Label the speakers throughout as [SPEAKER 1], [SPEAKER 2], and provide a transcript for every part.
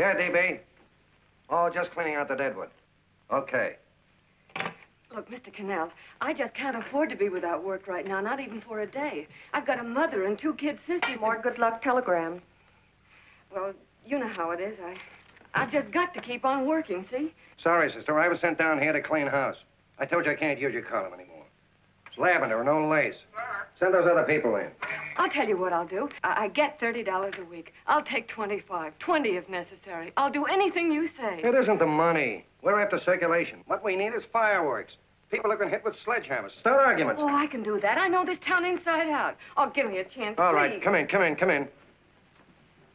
[SPEAKER 1] Yeah, DB. Oh, just cleaning out the deadwood. Okay.
[SPEAKER 2] Look, Mr. Cannell, I just can't afford to be without work right now, not even for a day. I've got a mother and 2 kid sisters.
[SPEAKER 3] More good luck telegrams.
[SPEAKER 2] Well, you know how it is. I've just got to keep on working, see?
[SPEAKER 1] Sorry, sister. I was sent down here to clean house. I told you I can't use your column anymore. It's lavender and no lace. Send those other people in.
[SPEAKER 2] I'll tell you what I'll do. I get $30 a week. I'll take 25, 20 if necessary. I'll do anything you say.
[SPEAKER 1] It isn't the money. We're after circulation. What we need is fireworks. People who can hit with sledgehammers. Start arguments.
[SPEAKER 2] Oh, I can do that. I know this town inside out. Oh, give me a chance,
[SPEAKER 1] All
[SPEAKER 2] please.
[SPEAKER 1] right, come in.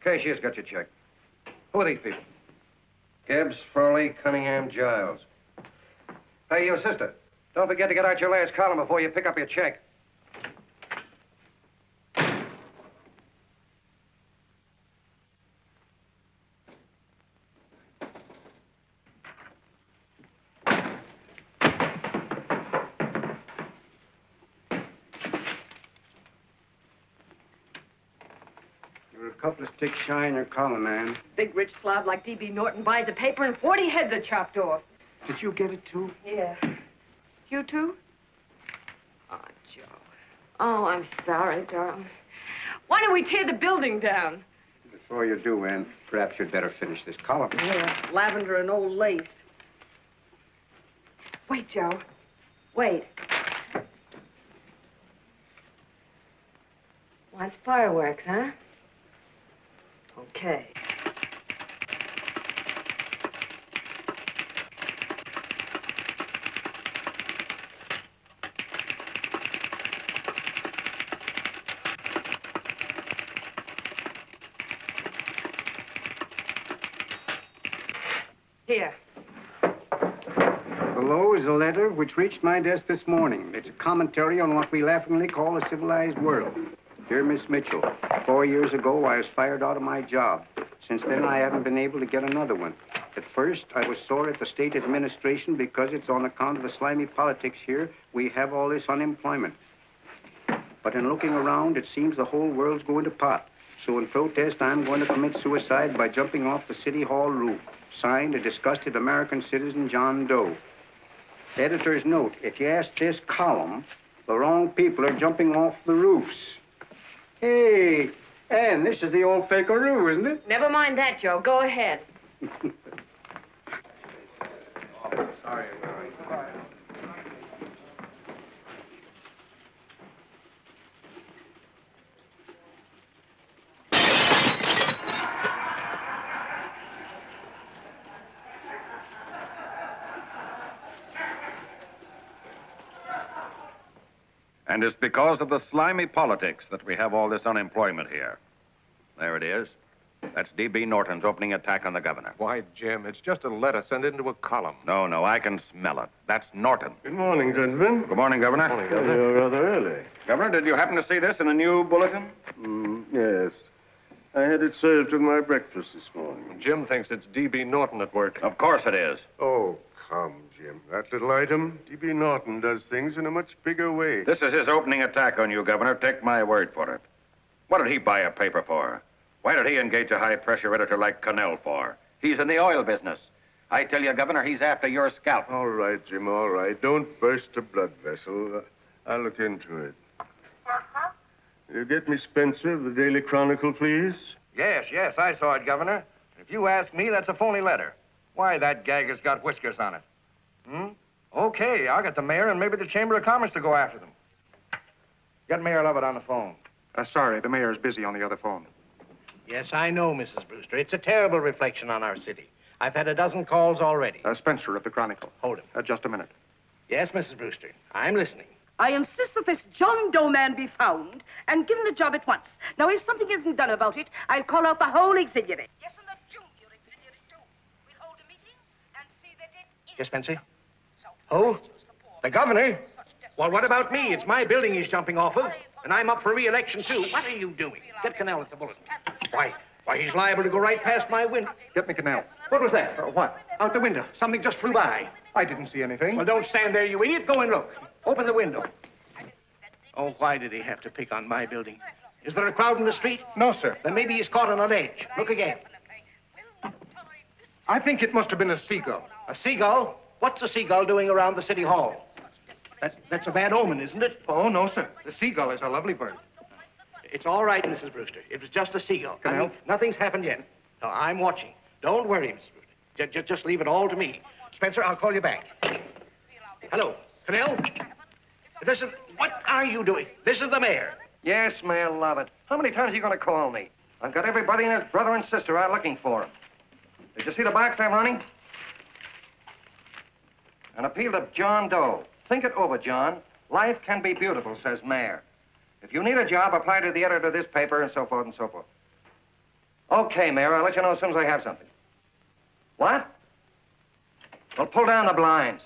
[SPEAKER 1] Cashier's got your check. Who are these people? Gibbs, Furley, Cunningham, Giles. Hey, you, sister. Don't forget to get out your last column before you pick up your check.
[SPEAKER 4] You're a couple of sticks shy in your column, man.
[SPEAKER 2] Big rich slob like D.B. Norton buys a paper and 40 heads are chopped off.
[SPEAKER 4] Did you get it, too?
[SPEAKER 2] Yeah. You too? Oh, Joe. Oh, I'm sorry, darling. Why don't we tear the building down?
[SPEAKER 4] Before you do, Ann, perhaps you'd better finish this column.
[SPEAKER 2] Yeah, lavender and old lace. Wait, Joe. Wait. Wants fireworks, huh? Okay. Here.
[SPEAKER 4] Below is a letter which reached my desk this morning. It's a commentary on what we laughingly call a civilized world. Dear Miss Mitchell, 4 years ago, I was fired out of my job. Since then, I haven't been able to get another one. At first, I was sore at the state administration because it's on account of the slimy politics here we have all this unemployment. But in looking around, it seems the whole world's going to pot. So in protest, I'm going to commit suicide by jumping off the City Hall roof. Signed, a disgusted American citizen, John Doe. Editor's note, if you ask this column, the wrong people are jumping off the roofs. Hey, Ann, this is the old Fakeroo, isn't it?
[SPEAKER 2] Never mind that, Joe. Go ahead.
[SPEAKER 4] Sorry.
[SPEAKER 5] And it's because of the slimy politics that we have all this unemployment here. There it is. That's D.B. Norton's opening attack on the governor.
[SPEAKER 6] Why, Jim, it's just a letter sent into a column.
[SPEAKER 5] No, I can smell it. That's Norton.
[SPEAKER 7] Good morning, gentlemen.
[SPEAKER 5] Good morning, Governor.
[SPEAKER 6] Morning, Governor.
[SPEAKER 7] You're rather early.
[SPEAKER 5] Governor, did you happen to see this in a new bulletin?
[SPEAKER 7] Yes. I had it served with my breakfast this morning.
[SPEAKER 6] Jim thinks it's D.B. Norton at work.
[SPEAKER 5] Of course it is.
[SPEAKER 7] Oh, come, Jim. That little item, D.B. Norton does things in a much bigger way.
[SPEAKER 5] This is his opening attack on you, Governor. Take my word for it. What did he buy a paper for? Why did he engage a high-pressure editor like Cannell for? He's in the oil business. I tell you, Governor, he's after your scalp.
[SPEAKER 7] All right, Jim, all right. Don't burst a blood vessel. I'll look into it. You get me Spencer of the Daily Chronicle, please?
[SPEAKER 1] Yes, I saw it, Governor. If you ask me, that's a phony letter. Why, that gag has got whiskers on it. Okay, I'll get the mayor and maybe the Chamber of Commerce to go after them. Get Mayor Lovett on the phone.
[SPEAKER 8] Sorry, the mayor's busy on the other phone.
[SPEAKER 9] Yes, I know, Mrs. Brewster. It's a terrible reflection on our city. I've had a dozen calls already.
[SPEAKER 8] Spencer of the Chronicle.
[SPEAKER 9] Hold him.
[SPEAKER 8] Just a minute.
[SPEAKER 9] Yes, Mrs. Brewster. I'm listening.
[SPEAKER 3] I insist that this John Doe man be found and given a job at once. Now, if something isn't done about it, I'll call out the whole auxiliary. Yes, and the junior auxiliary, too. We'll hold a meeting and see that it is...
[SPEAKER 9] Yes, Spencer? Who? The governor? Well, what about me? It's my building he's jumping off of, and I'm up for re-election, too. What are you doing? Get Cannell at the bulletin. Why, he's liable to go right past my window.
[SPEAKER 8] Get me Cannell.
[SPEAKER 9] What was that?
[SPEAKER 8] What?
[SPEAKER 9] Out the window. Something just flew by.
[SPEAKER 8] I didn't see anything.
[SPEAKER 9] Well, don't stand there, you idiot. Go and look. Open the window. Oh, why did he have to pick on my building? Is there a crowd in the street?
[SPEAKER 8] No, sir.
[SPEAKER 9] Then maybe he's caught on a ledge. Look again.
[SPEAKER 8] I think it must have been a seagull.
[SPEAKER 9] A seagull? What's a seagull doing around the city hall? That's a bad omen, isn't it?
[SPEAKER 8] Oh, no, sir. The seagull is a lovely bird.
[SPEAKER 9] It's all right, Mrs. Brewster. It was just a seagull.
[SPEAKER 8] Can I help?
[SPEAKER 9] Nothing's happened yet. No, I'm watching. Don't worry, Mrs. Brewster. Just leave it all to me. Spencer, I'll call you back. Hello, Canell? What are you doing? This is the mayor.
[SPEAKER 1] Yes, Mayor Lovett. How many times are you going to call me? I've got everybody and his brother and sister out looking for him. Did you see the box I'm running? An appeal to John Doe. Think it over, John. Life can be beautiful, says Mayor. If you need a job, apply to the editor of this paper and so forth and so forth. Okay, Mayor, I'll let you know as soon as I have something. What? Well, pull down the blinds.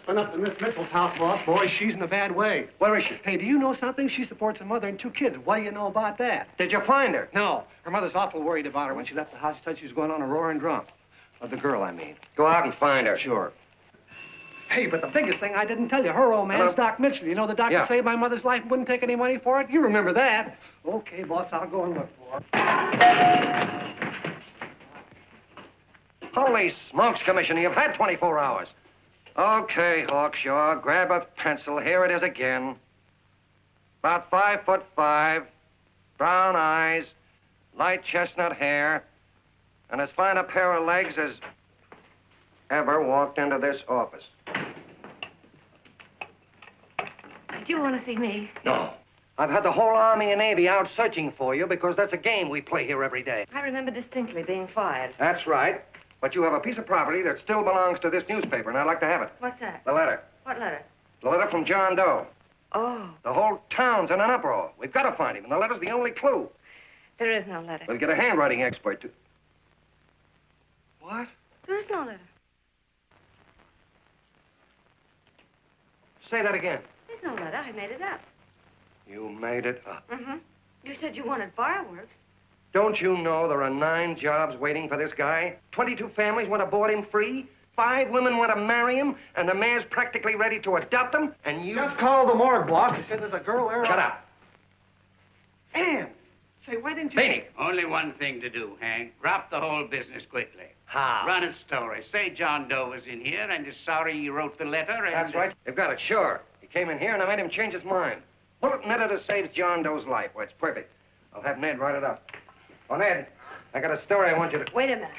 [SPEAKER 10] Went up to Miss Mitchell's house, boss. Boy, she's in a bad way.
[SPEAKER 1] Where is she?
[SPEAKER 10] Hey, do you know something? She supports a mother and 2 kids. What do you know about that?
[SPEAKER 1] Did you find her?
[SPEAKER 10] No. Her mother's awful worried about her. When she left the house, she said she was going on a roaring drunk. The girl, I mean.
[SPEAKER 1] Go out and find her.
[SPEAKER 10] Sure. Hey, but the biggest thing I didn't tell you, her old man's
[SPEAKER 1] Hello?
[SPEAKER 10] Doc Mitchell. You know the doctor
[SPEAKER 1] Yeah.
[SPEAKER 10] saved my mother's life and wouldn't take any money for it? You remember that. Okay, boss, I'll go and look for her.
[SPEAKER 1] Holy smokes, Commissioner, you've had 24 hours. Okay, Hawkshaw, grab a pencil. Here it is again. About 5'5", brown eyes, light chestnut hair, and as fine a pair of legs as ever walked into this office.
[SPEAKER 2] Did you want to see me?
[SPEAKER 1] No. I've had the whole Army and Navy out searching for you because that's a game we play here every day.
[SPEAKER 2] I remember distinctly being fired.
[SPEAKER 1] That's right. But you have a piece of property that still belongs to this newspaper, and I'd like to have it.
[SPEAKER 2] What's that?
[SPEAKER 1] The letter.
[SPEAKER 2] What letter?
[SPEAKER 1] The letter from John Doe.
[SPEAKER 2] Oh,
[SPEAKER 1] The whole town's in an uproar. We've got to find him, and the letter's the only clue.
[SPEAKER 2] there is no letter.
[SPEAKER 1] We'll get a handwriting expert to... What?
[SPEAKER 2] There is no letter.
[SPEAKER 1] Say that again.
[SPEAKER 2] There's no letter. I made it up.
[SPEAKER 1] You made it up.
[SPEAKER 2] Mm-hmm. You said you wanted fireworks.
[SPEAKER 1] Don't you know there are 9 jobs waiting for this guy? 22 families want to board him free. 5 women want to marry him, and the mayor's practically ready to adopt him, and you...
[SPEAKER 10] Just call the morgue, boss. He said there's a girl there.
[SPEAKER 1] Shut up.
[SPEAKER 10] Ann, say, why didn't you...
[SPEAKER 1] Beatty.
[SPEAKER 11] Only one thing to do, Hank. Drop the whole business quickly.
[SPEAKER 1] How?
[SPEAKER 11] Run a story. Say John Doe was in here and is sorry he wrote the letter and...
[SPEAKER 1] That's right. They've got it, sure. He came in here, and I made him change his mind. Bulletin editor saves John Doe's life. Well, it's perfect. I'll have Ned write it up. Oh, Ned, I got a story I want you to...
[SPEAKER 2] Wait a minute.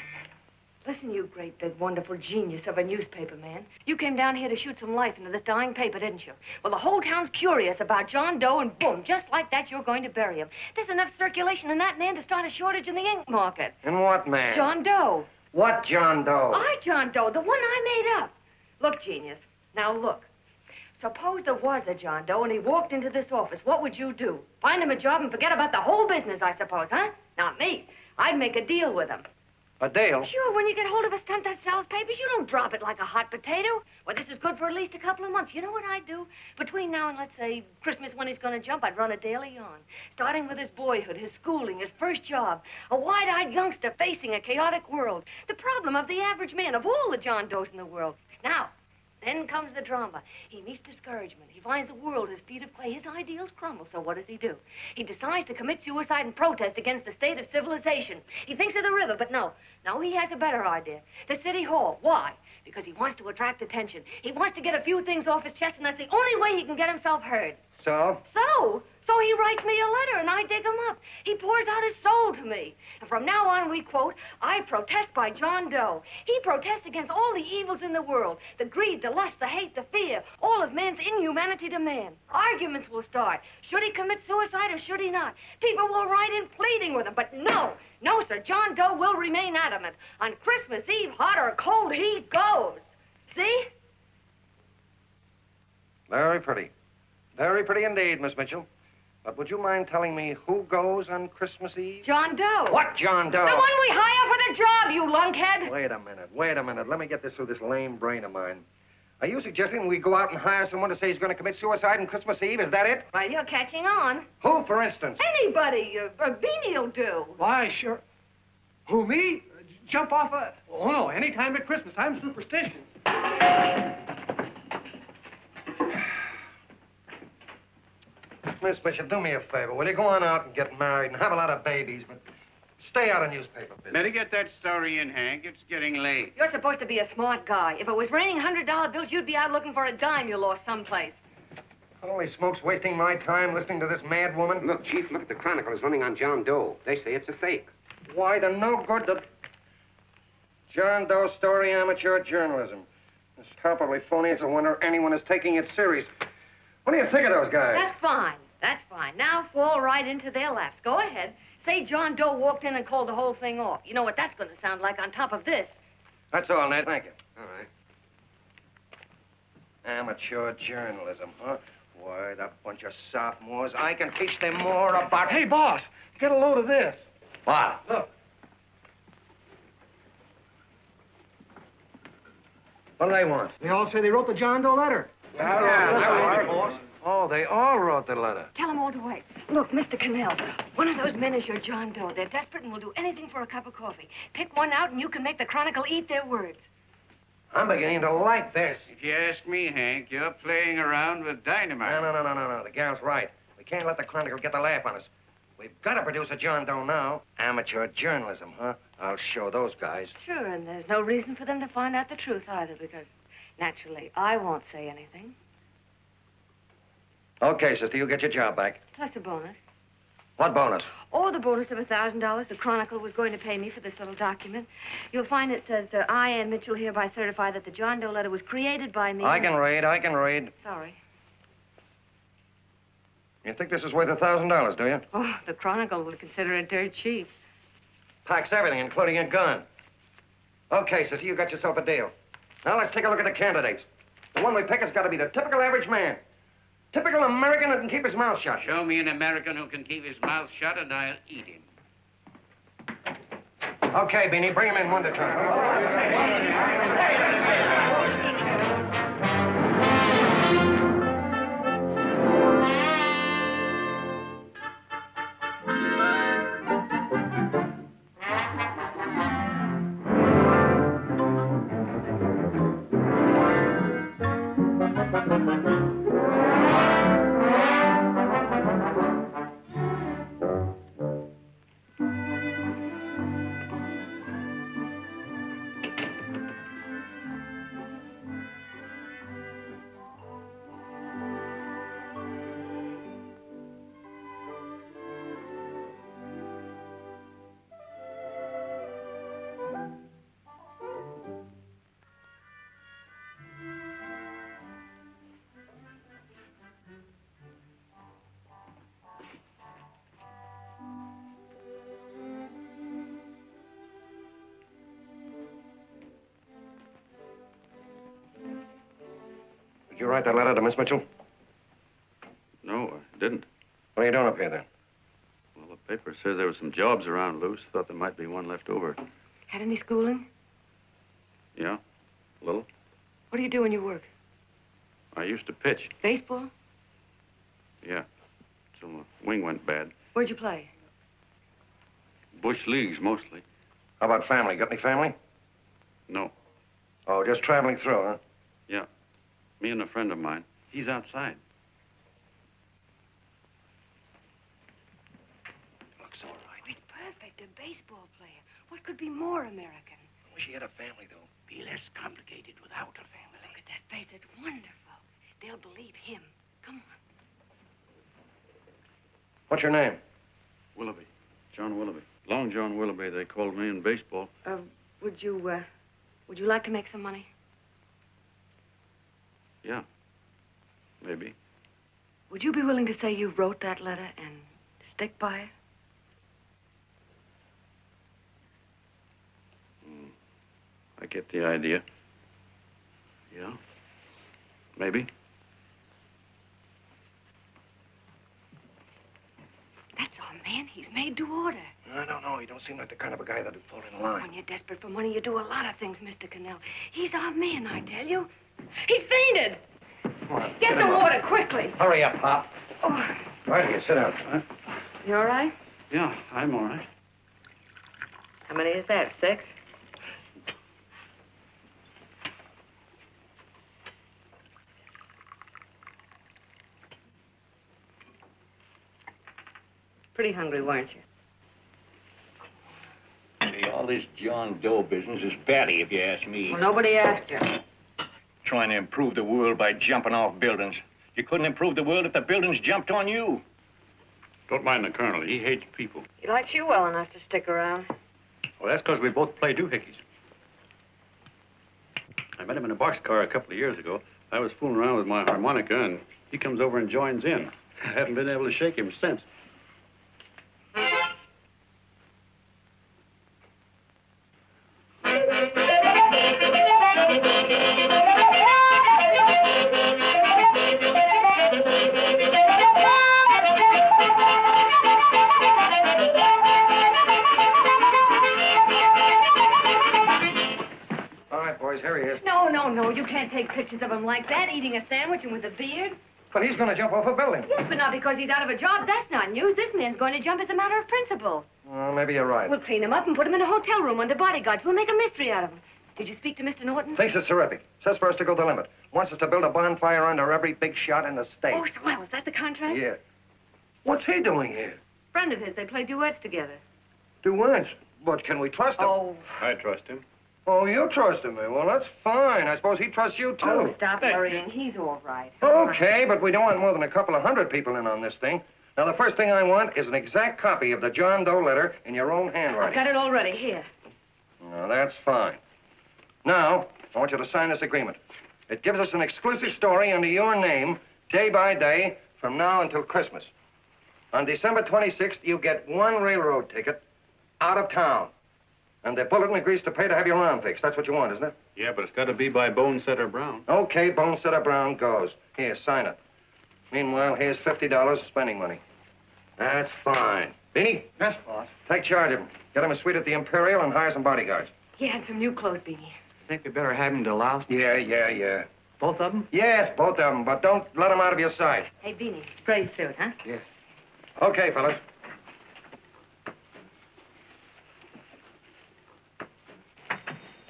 [SPEAKER 2] Listen, you great, big, wonderful genius of a newspaper man. You came down here to shoot some life into this dying paper, didn't you? Well, the whole town's curious about John Doe, and boom, just like that, you're going to bury him. There's enough circulation in that man to start a shortage in the ink market.
[SPEAKER 1] And what man?
[SPEAKER 2] John Doe.
[SPEAKER 1] What John Doe?
[SPEAKER 2] John Doe, the one I made up. Look, genius, now look. Suppose there was a John Doe and he walked into this office. What would you do? Find him a job and forget about the whole business, I suppose, huh? Not me. I'd make a deal with him.
[SPEAKER 1] A deal?
[SPEAKER 2] Sure, when you get hold of a stunt that sells papers, you don't drop it like a hot potato. Well, this is good for at least a couple of months. You know what I'd do? Between now and, let's say, Christmas when he's going to jump, I'd run a daily on. Starting with his boyhood, his schooling, his first job. A wide-eyed youngster facing a chaotic world. The problem of the average man, of all the John Does in the world. Now, then comes the drama. He meets discouragement. He finds the world his feet of clay. His ideals crumble. So what does he do? He decides to commit suicide and protest against the state of civilization. He thinks of the river, but no. No, he has a better idea. The city hall. Why? Because he wants to attract attention. He wants to get a few things off his chest, and that's the only way he can get himself heard.
[SPEAKER 1] So?
[SPEAKER 2] So he writes me a letter, and I dig him up. He pours out his soul to me. And from now on, we quote, I protest by John Doe. He protests against all the evils in the world. The greed, the lust, the hate, the fear. All of man's inhumanity to man. Arguments will start. Should he commit suicide or should he not? People will write in pleading with him. But no, no, sir. John Doe will remain adamant. On Christmas Eve, hot or cold, he goes. See?
[SPEAKER 1] Very pretty. Very pretty indeed, Miss Mitchell. But would you mind telling me who goes on Christmas Eve?
[SPEAKER 2] John Doe.
[SPEAKER 1] What John Doe?
[SPEAKER 2] The one we hire for the job, you lunkhead.
[SPEAKER 1] Wait a minute. Let me get this through this lame brain of mine. Are you suggesting we go out and hire someone to say he's going to commit suicide on Christmas Eve? Is that it?
[SPEAKER 2] Well, you're catching on.
[SPEAKER 1] Who, for instance?
[SPEAKER 2] Anybody. Beanie'll do.
[SPEAKER 10] Why, sure. Who, me? Jump off a... Oh, no, any time at Christmas. I'm superstitious.
[SPEAKER 1] Miss Bishop, do me a favor. Will you go on out and get married and have a lot of babies, but
[SPEAKER 9] Stay out of newspaper business.
[SPEAKER 11] Better get that story in, Hank. It's getting late.
[SPEAKER 2] You're supposed to be a smart guy. If it was raining $100 bills, you'd be out looking for a dime you lost someplace.
[SPEAKER 9] Holy smokes, wasting my time listening to this mad woman.
[SPEAKER 4] Look, Chief, look at the Chronicle. It's running on John Doe. They say it's a fake.
[SPEAKER 9] Why, the no good the John Doe story, amateur journalism. It's palpably phony. It's a wonder anyone is taking it serious. What do you think of those guys?
[SPEAKER 2] That's fine. That's fine. Now fall right into their laps. Go ahead. Say John Doe walked in and called the whole thing off. You know what that's going to sound like on top of this.
[SPEAKER 9] That's all, Ned. Thank you. All right. Amateur journalism, huh? Why, that bunch of sophomores, I can teach them more about...
[SPEAKER 10] Hey, boss, get a load of this.
[SPEAKER 9] What?
[SPEAKER 10] Look.
[SPEAKER 9] What do they want?
[SPEAKER 10] They all say they wrote the John Doe letter.
[SPEAKER 9] boss. Oh, they all wrote the letter.
[SPEAKER 2] Tell them all to wait. Look, Mr. Cannell, one of those men is your John Doe. They're desperate and will do anything for a cup of coffee. Pick one out and you can make the Chronicle eat their words.
[SPEAKER 9] I'm beginning to like this.
[SPEAKER 11] If you ask me, Hank, you're playing around with dynamite.
[SPEAKER 9] No. The gal's right. We can't let the Chronicle get the laugh on us. We've got to produce a John Doe now. Amateur journalism, huh? I'll show those guys.
[SPEAKER 2] Sure, and there's no reason for them to find out the truth either, because naturally, I won't say anything.
[SPEAKER 9] Okay, sister, you get your job back.
[SPEAKER 2] Plus a bonus.
[SPEAKER 9] What bonus?
[SPEAKER 2] Or the bonus of $1,000 the Chronicle was going to pay me for this little document. You'll find it says, I, Ann Mitchell, hereby certify that the John Doe letter was created by me.
[SPEAKER 9] I can read.
[SPEAKER 2] Sorry.
[SPEAKER 9] You think this is worth $1,000, do you?
[SPEAKER 2] Oh, the Chronicle will consider it dirt cheap.
[SPEAKER 9] Packs everything, including a gun. Okay, sister, you got yourself a deal. Now let's take a look at the candidates. The one we pick has got to be the typical average man. Typical American that can keep his mouth shut.
[SPEAKER 11] Show me an American who can keep his mouth shut and I'll eat him.
[SPEAKER 9] Okay, Beanie, bring him in one at a time. Did you write that letter to Miss Mitchell?
[SPEAKER 12] No, I didn't.
[SPEAKER 9] What are you doing up here, then?
[SPEAKER 12] Well, the paper says there were some jobs around loose. Thought there might be one left over.
[SPEAKER 2] Had any schooling?
[SPEAKER 12] Yeah, a little.
[SPEAKER 2] What do you do when you work?
[SPEAKER 12] I used to pitch.
[SPEAKER 2] Baseball?
[SPEAKER 12] Yeah, till the wing went bad.
[SPEAKER 2] Where'd you play?
[SPEAKER 12] Bush leagues, mostly.
[SPEAKER 9] How about family? Got any family?
[SPEAKER 12] No.
[SPEAKER 9] Oh, just traveling through, huh?
[SPEAKER 12] Yeah. Me and a friend of mine. He's outside.
[SPEAKER 9] Looks all right.
[SPEAKER 2] Oh, it's perfect. A baseball player. What could be more American?
[SPEAKER 9] Wish he had a family, though.
[SPEAKER 11] Be less complicated without a family.
[SPEAKER 2] Look at that face. It's wonderful. They'll believe him. Come on.
[SPEAKER 9] What's your name?
[SPEAKER 12] Willoughby. John Willoughby. Long John Willoughby, they called me in baseball.
[SPEAKER 2] Would you like to make some money?
[SPEAKER 12] Yeah. Maybe.
[SPEAKER 2] Would you be willing to say you wrote that letter and stick by it?
[SPEAKER 12] I get the idea. Yeah. Maybe.
[SPEAKER 2] That's our man. He's made to order.
[SPEAKER 9] I don't know. He don't seem like the kind of a guy that'd fall in
[SPEAKER 2] When
[SPEAKER 9] line.
[SPEAKER 2] you're desperate for money, you do a lot of things, Mr. Cannell. He's our man, I tell you. He's fainted.
[SPEAKER 9] Come on,
[SPEAKER 2] Get the water quickly.
[SPEAKER 9] Hurry up, Pop.
[SPEAKER 2] Oh,
[SPEAKER 9] Right here, sit down.
[SPEAKER 2] you all right?
[SPEAKER 12] Yeah, I'm all right.
[SPEAKER 2] How many is that? 6? Pretty hungry, weren't you?
[SPEAKER 5] All this John Doe business is batty, if you ask me.
[SPEAKER 2] Well, nobody asked you.
[SPEAKER 5] Trying to improve the world by jumping off buildings. You couldn't improve the world if the buildings jumped on you.
[SPEAKER 12] Don't mind the colonel. He hates people.
[SPEAKER 2] He likes you well enough to stick around.
[SPEAKER 12] Well, that's because we both play doohickeys. I met him in a boxcar a couple of years ago. I was fooling around with my harmonica, and he comes over and joins in. I haven't been able to shake him since.
[SPEAKER 1] Here he is.
[SPEAKER 2] No, you can't take pictures of him like that, eating a sandwich and with a beard.
[SPEAKER 1] But he's going to jump off a building.
[SPEAKER 2] Yes, but not because he's out of a job. That's not news. This man's going to jump as a matter of principle.
[SPEAKER 1] Well, maybe you're right.
[SPEAKER 2] We'll clean him up and put him in a hotel room under bodyguards. We'll make a mystery out of him. Did you speak to Mr. Norton?
[SPEAKER 1] Thinks it's terrific. Says for us to go the limit. Wants us to build a bonfire under every big shot in the state.
[SPEAKER 2] Oh, swell. Is that the contract?
[SPEAKER 1] Yeah. What's he doing here?
[SPEAKER 2] Friend of his. They play duets together.
[SPEAKER 1] Duets? But can we trust him?
[SPEAKER 2] Oh.
[SPEAKER 12] I trust him.
[SPEAKER 1] Oh, you trust him. Well, that's fine. I suppose he trusts you, too.
[SPEAKER 2] Oh, stop worrying. He's all right.
[SPEAKER 1] Okay, but we don't want more than a couple of hundred people in on this thing. Now, the first thing I want is an exact copy of the John Doe letter in your own handwriting.
[SPEAKER 2] I've got it already. Here.
[SPEAKER 1] Now, that's fine. Now, I want you to sign this agreement. It gives us an exclusive story under your name, day by day, from now until Christmas. On December 26th, you get one railroad ticket out of town. And the bulletin agrees to pay to have your lawn fixed. That's what you want, isn't it?
[SPEAKER 12] Yeah, but it's got to be by Bonesetter Brown.
[SPEAKER 1] Okay, Bonesetter Brown goes. Here, sign it. Meanwhile, here's $50 spending money. That's fine. Beanie?
[SPEAKER 10] Yes, boss.
[SPEAKER 1] Take charge of him. Get him a suite at the Imperial and hire some bodyguards.
[SPEAKER 2] Yeah, and some new clothes, Beanie.
[SPEAKER 10] Think we better have him to Laos?
[SPEAKER 1] Yeah.
[SPEAKER 10] Both of them?
[SPEAKER 1] Yes, both of them, but don't let them out of your sight.
[SPEAKER 2] Hey, Beanie, gray suit, huh?
[SPEAKER 10] Yeah.
[SPEAKER 1] Okay, fellas.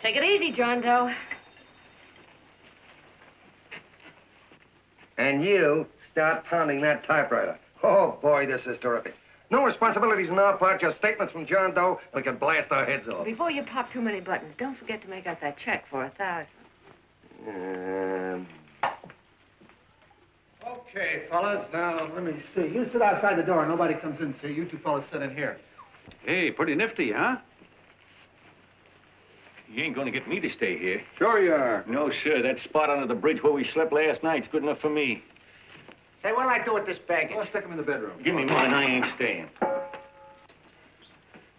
[SPEAKER 2] Take it easy, John Doe.
[SPEAKER 1] And you start pounding that typewriter. Oh, boy, this is terrific. No responsibilities on our part, just statements from John Doe, and we can blast our heads off.
[SPEAKER 2] Before you pop too many buttons, don't forget to make out that check for $1,000.
[SPEAKER 10] Okay, fellas, now, let me see. You sit outside the door. Nobody comes in, see? You two fellas sit in here.
[SPEAKER 12] Hey, pretty nifty, huh?
[SPEAKER 5] You ain't gonna get me to stay here.
[SPEAKER 12] Sure you are.
[SPEAKER 5] No, sir. That spot under the bridge where we slept last night's good enough for me.
[SPEAKER 9] Say, what'll I do with this baggage?
[SPEAKER 10] Let's stick him in the bedroom.
[SPEAKER 5] Give me mine. I ain't staying.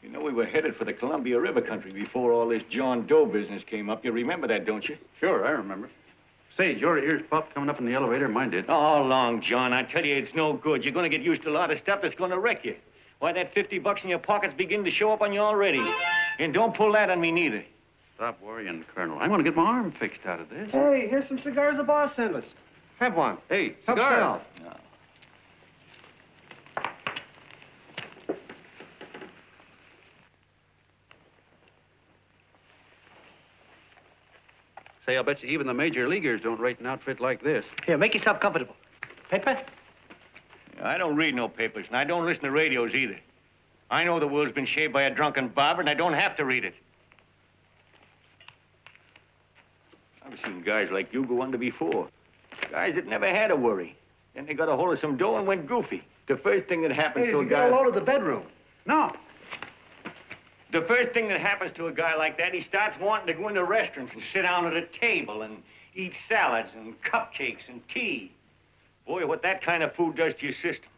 [SPEAKER 5] You know, we were headed for the Columbia River country before all this John Doe business came up. You remember that, don't you?
[SPEAKER 12] Sure, I remember. Say, your ears popped coming up in the elevator. Mine did.
[SPEAKER 5] All along, John. I tell you, it's no good. You're gonna get used to a lot of stuff that's gonna wreck you. Why, that $50 in your pocket's beginning to show up on you already. And don't pull that on me, neither.
[SPEAKER 12] Stop worrying, Colonel. I'm going to get my arm fixed out of this.
[SPEAKER 10] Hey, here's some cigars the boss sent us. Have one.
[SPEAKER 12] Hey,
[SPEAKER 10] Help
[SPEAKER 12] cigar.
[SPEAKER 10] yourself.
[SPEAKER 5] No.
[SPEAKER 12] Say, I'll bet you even the major leaguers don't rate an outfit like this.
[SPEAKER 9] Here, make yourself comfortable. Paper?
[SPEAKER 5] I don't read no papers, and I don't listen to radios either. I know the world's been shaped by a drunken barber, and I don't have to read it. I've seen guys like you go under before. Guys that never had a worry. Then they got a hold of some dough and went goofy. The first thing that happens
[SPEAKER 10] Hey,
[SPEAKER 5] to
[SPEAKER 10] did
[SPEAKER 5] a
[SPEAKER 10] you
[SPEAKER 5] guy...
[SPEAKER 10] get a load of the bedroom?
[SPEAKER 12] No.
[SPEAKER 5] The first thing that happens to a guy like that, he starts wanting to go into restaurants and sit down at a table and eat salads and cupcakes and tea. Boy, what that kind of food does to your system.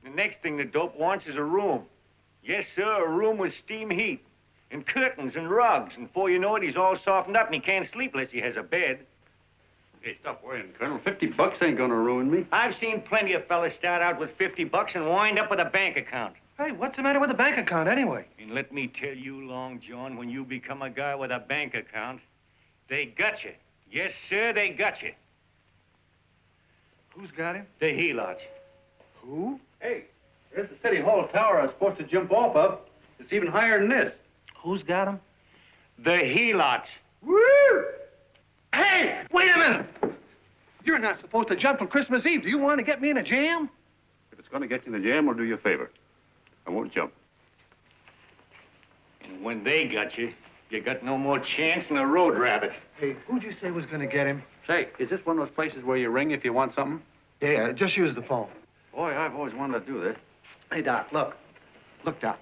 [SPEAKER 5] The next thing the dope wants is a room. Yes, sir, a room with steam heat and curtains and rugs. And before you know it, he's all softened up and he can't sleep unless he has a bed.
[SPEAKER 12] Hey, stop worrying, Colonel. $50 ain't going to ruin me.
[SPEAKER 5] I've seen plenty of fellas start out with $50 and wind up with a bank account.
[SPEAKER 10] Hey, what's the matter with the bank account, anyway?
[SPEAKER 5] And let me tell you, Long John, when you become a guy with a bank account, they got you. Yes, sir, they got you.
[SPEAKER 10] Who's got him?
[SPEAKER 5] The helots.
[SPEAKER 10] Who?
[SPEAKER 12] Hey, there's the City Hall tower I was supposed to jump off of. It's even higher than this.
[SPEAKER 10] Who's got him?
[SPEAKER 5] The helots.
[SPEAKER 10] Woo! Hey, wait a minute! You're not supposed to jump till Christmas Eve. Do you want to get me in a jam?
[SPEAKER 12] If it's Gonna get you in the jam will do you a favor. I won't jump.
[SPEAKER 13] And when they got you, you got no more chance than a road rabbit.
[SPEAKER 10] Hey, who'd you say was going to get him?
[SPEAKER 12] Say, is this one of those places where you ring if you want something?
[SPEAKER 10] Yeah, just use the phone.
[SPEAKER 12] Boy, I've always wanted to do this.
[SPEAKER 10] Hey, Doc, look. Look, Doc.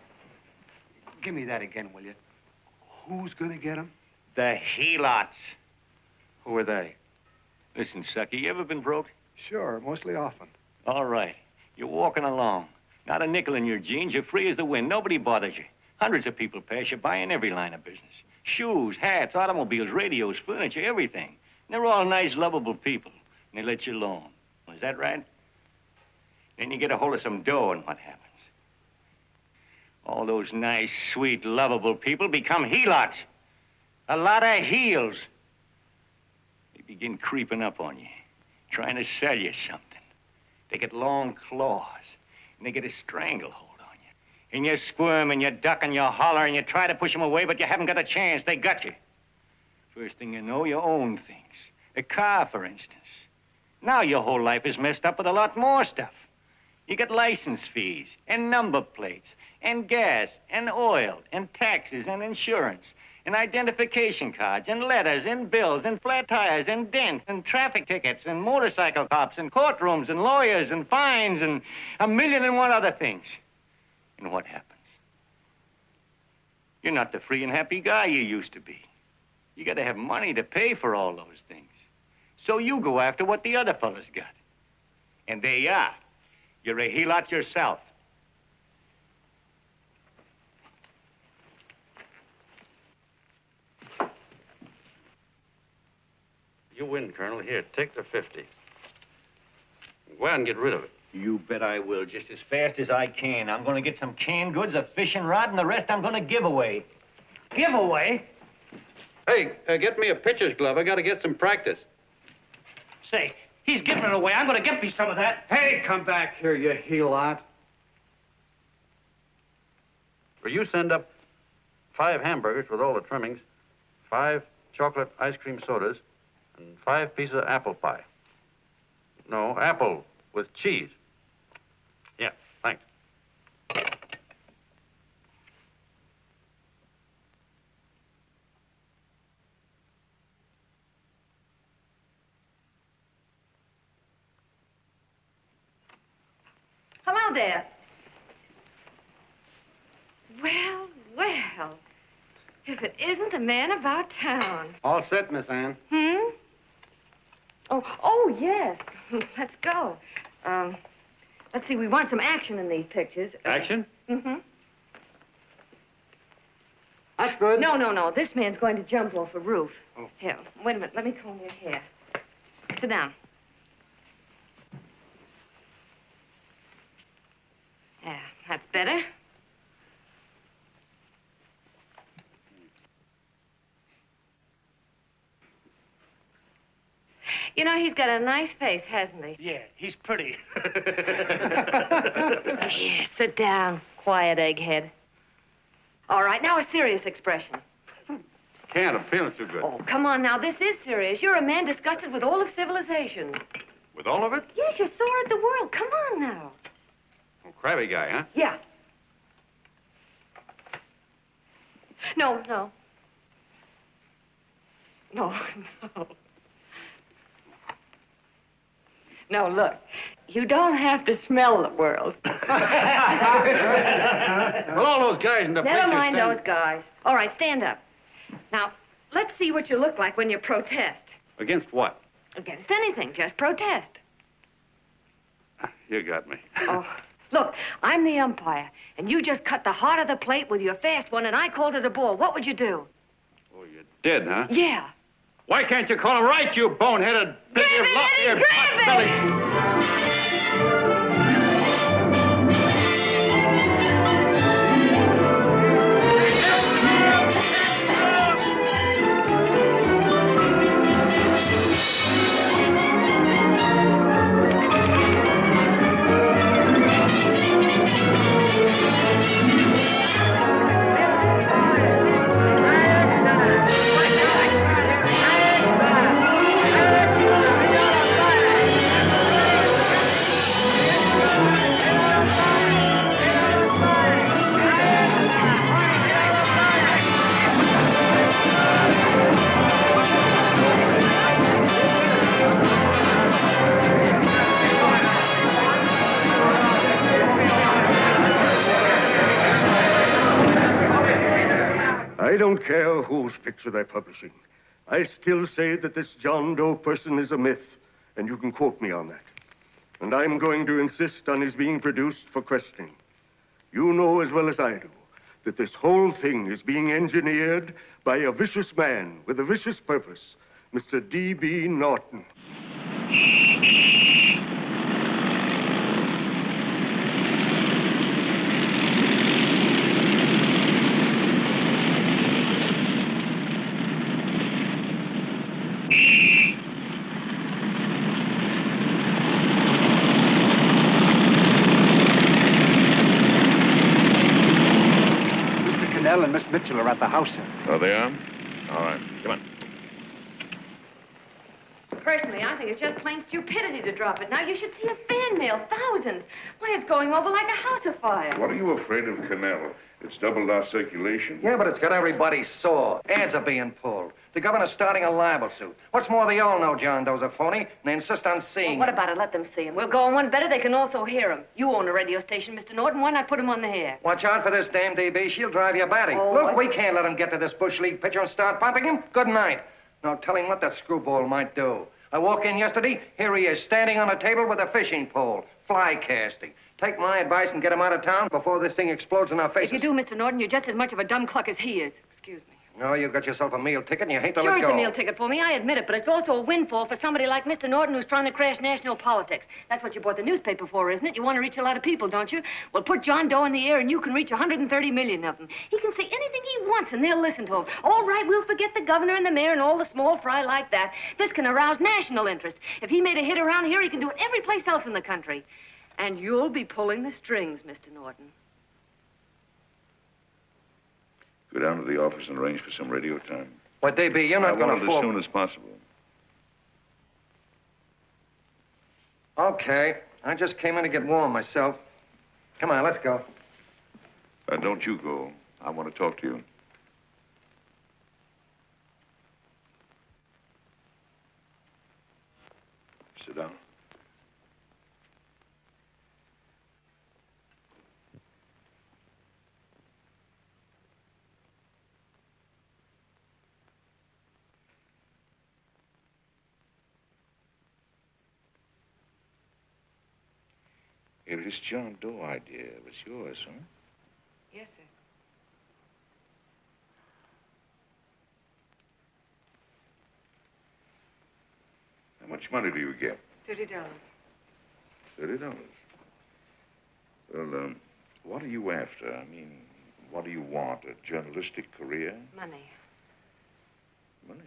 [SPEAKER 10] Give me that again, will you? Who's going to get him?
[SPEAKER 13] The helots.
[SPEAKER 10] Who are they?
[SPEAKER 13] Listen, sucker, you ever been broke?
[SPEAKER 10] Sure, mostly often.
[SPEAKER 13] All right. You're walking along. Not a nickel in your jeans. You're free as the wind. Nobody bothers you. Hundreds of people pass you by in every line of business. Shoes, hats, automobiles, radios, furniture, everything. And they're all nice, lovable people. And they let you alone. Well, is that right? Then you get a hold of some dough, and what happens? All those nice, sweet, lovable people become helots. A lot of heels. They begin creeping up on you, trying to sell you something. They get long claws, and they get a stranglehold on you. And you squirm, and you duck, and you holler, and you try to push them away, but you haven't got a chance. They got you. First thing you know, you own things. A car, for instance. Now your whole life is messed up with a lot more stuff. You get license fees, and number plates, and gas, and oil, and taxes, and insurance, and identification cards, and letters, and bills, and flat tires, and dents, and traffic tickets, and motorcycle cops, and courtrooms, and lawyers, and fines, and 1,000,001 other things. And what happens? You're not the free and happy guy you used to be. You gotta have money to pay for all those things. So you go after what the other fellas got. And there you are. You're a helot yourself.
[SPEAKER 12] You win, Colonel. Here, take the 50. Go out and get rid of it.
[SPEAKER 13] You bet I will, just as fast as I can. I'm gonna get some canned goods, a fishing rod, and the rest I'm gonna give away. Give away?
[SPEAKER 12] Hey, get me a pitcher's glove. I gotta get some practice.
[SPEAKER 9] Say, he's giving it away. I'm going to get me some of that.
[SPEAKER 10] Hey, come back here, you helot.
[SPEAKER 12] Will you send up 5 hamburgers with all the trimmings, 5 chocolate ice cream sodas, and 5 pieces of apple pie? No, apple with cheese. Yeah, thanks.
[SPEAKER 2] Hello there. Well, well. If it isn't the man about town.
[SPEAKER 4] All set, Miss Ann.
[SPEAKER 2] Oh, yes. Let's go. Let's see, we want some action in these pictures.
[SPEAKER 12] Action?
[SPEAKER 2] Mm-hmm.
[SPEAKER 10] That's good.
[SPEAKER 2] No. This man's going to jump off a roof. Oh. Here, wait a minute. Let me comb your hair. Sit down. Yeah, that's better. You know, he's got a nice face, hasn't he?
[SPEAKER 9] Yeah, he's pretty.
[SPEAKER 2] Here, sit down. Quiet, egghead. All right, now a serious expression.
[SPEAKER 12] Can't. I'm feeling too good.
[SPEAKER 2] Oh, come on now. This is serious. You're a man disgusted with all of civilization.
[SPEAKER 12] With all of it?
[SPEAKER 2] Yes, you're sore at the world. Come on now.
[SPEAKER 12] Oh, crabby guy, huh?
[SPEAKER 2] Yeah. No. No, look. You don't have to smell the world.
[SPEAKER 12] Well, all those guys in the
[SPEAKER 2] Never
[SPEAKER 12] picture
[SPEAKER 2] mind
[SPEAKER 12] stand...
[SPEAKER 2] those guys. All right, stand up. Now, let's see what you look like when you protest.
[SPEAKER 12] Against what?
[SPEAKER 2] Against anything. Just protest.
[SPEAKER 12] You got me.
[SPEAKER 2] Oh, look, I'm the umpire, and you just cut the heart of the plate with your fast one, and I called it a ball. What would you do?
[SPEAKER 12] Oh, you did, huh?
[SPEAKER 2] Yeah.
[SPEAKER 12] Why can't you call him right, you boneheaded...
[SPEAKER 2] Grab it, Eddie, grab it!
[SPEAKER 7] I don't care whose picture they're publishing. I still say that this John Doe person is a myth, and you can quote me on that. And I'm going to insist on his being produced for questioning. You know as well as I do that this whole thing is being engineered by a vicious man with a vicious purpose, Mr. D.B. Norton.
[SPEAKER 4] And Miss Mitchell are at the house, sir.
[SPEAKER 5] Oh, they are? All right. Come on.
[SPEAKER 2] Personally, I think it's just plain stupidity to drop it. Now, you should see his fan mail, thousands. Why, it's going over like a house afire.
[SPEAKER 14] What are you afraid of, Canelo? It's doubled our circulation.
[SPEAKER 9] Yeah, but it's got everybody sore. Ads are being pulled. The governor's starting a libel suit. What's more, they all know John Doe's a phony, and they insist on seeing
[SPEAKER 2] Well, what about it? Let them see him. We'll go on one better. They can also hear him. You own a radio station, Mr. Norton. Why not put him on the air?
[SPEAKER 9] Watch out for this dame, DB. She'll drive you batty.
[SPEAKER 2] Oh,
[SPEAKER 9] Look, we can't let him get to this Bush League pitcher and start pumping him. Good night. Now, tell him what that screwball might do. I walked in yesterday. Here he is, standing on a table with a fishing pole, fly casting. Take my advice and get him out of town before this thing explodes in our faces.
[SPEAKER 2] If you do, Mr. Norton, you're just as much of a dumb cluck as he is. Excuse me.
[SPEAKER 9] No, you got yourself a meal ticket and you hate to
[SPEAKER 2] Sure,
[SPEAKER 9] let go.
[SPEAKER 2] it's a meal ticket for me, I admit it, but it's also a windfall for somebody like Mr. Norton who's trying to crash national politics. That's what you bought the newspaper for, isn't it? You want to reach a lot of people, don't you? Well, put John Doe in the air and you can reach 130 million of them. He can say anything he wants and they'll listen to him. All right, we'll forget the governor and the mayor and all the small fry like that. This can arouse national interest. If he made a hit around here, he can do it every place else in the country. And you'll be pulling the strings, Mr. Norton.
[SPEAKER 14] Go down to the office and arrange for some radio time.
[SPEAKER 9] What, DB, you're not going
[SPEAKER 14] I
[SPEAKER 9] to
[SPEAKER 14] want it
[SPEAKER 9] fall.
[SPEAKER 14] as soon as possible.
[SPEAKER 9] Okay. I just came in to get warm myself. Come on, let's go.
[SPEAKER 14] Don't you go. I want to talk to you. Sit down. Hey, this John Doe idea was yours, huh?
[SPEAKER 2] Yes, sir.
[SPEAKER 14] How much money do you get?
[SPEAKER 2] $30.
[SPEAKER 14] $30. Well, what are you after? I mean, what do you want? A journalistic career?
[SPEAKER 2] Money.
[SPEAKER 14] Money?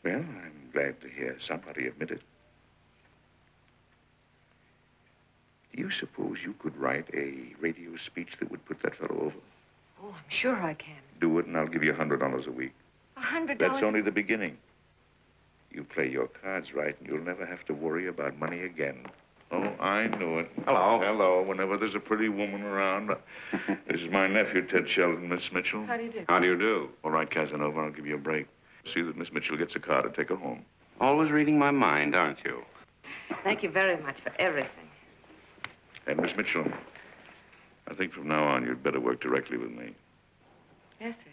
[SPEAKER 14] Well, I'm glad to hear somebody admit it. Do you suppose you could write a radio speech that would put that fellow over?
[SPEAKER 2] Oh, I'm sure I can.
[SPEAKER 14] Do it, and I'll give you $100 a week.
[SPEAKER 2] $100?
[SPEAKER 14] That's only the beginning. You play your cards right, and you'll never have to worry about money again. Oh, I knew it.
[SPEAKER 5] Hello.
[SPEAKER 14] Hello. Whenever there's a pretty woman around. This is my nephew, Ted Sheldon, Miss Mitchell.
[SPEAKER 2] How do you do?
[SPEAKER 14] How do you do? All right, Casanova, I'll give you a break. See that Miss Mitchell gets a car to take her home.
[SPEAKER 12] Always reading my mind, aren't you?
[SPEAKER 2] Thank you very much for everything.
[SPEAKER 14] And Miss Mitchell, I think from now on you'd better work directly with me.
[SPEAKER 2] Yes, sir.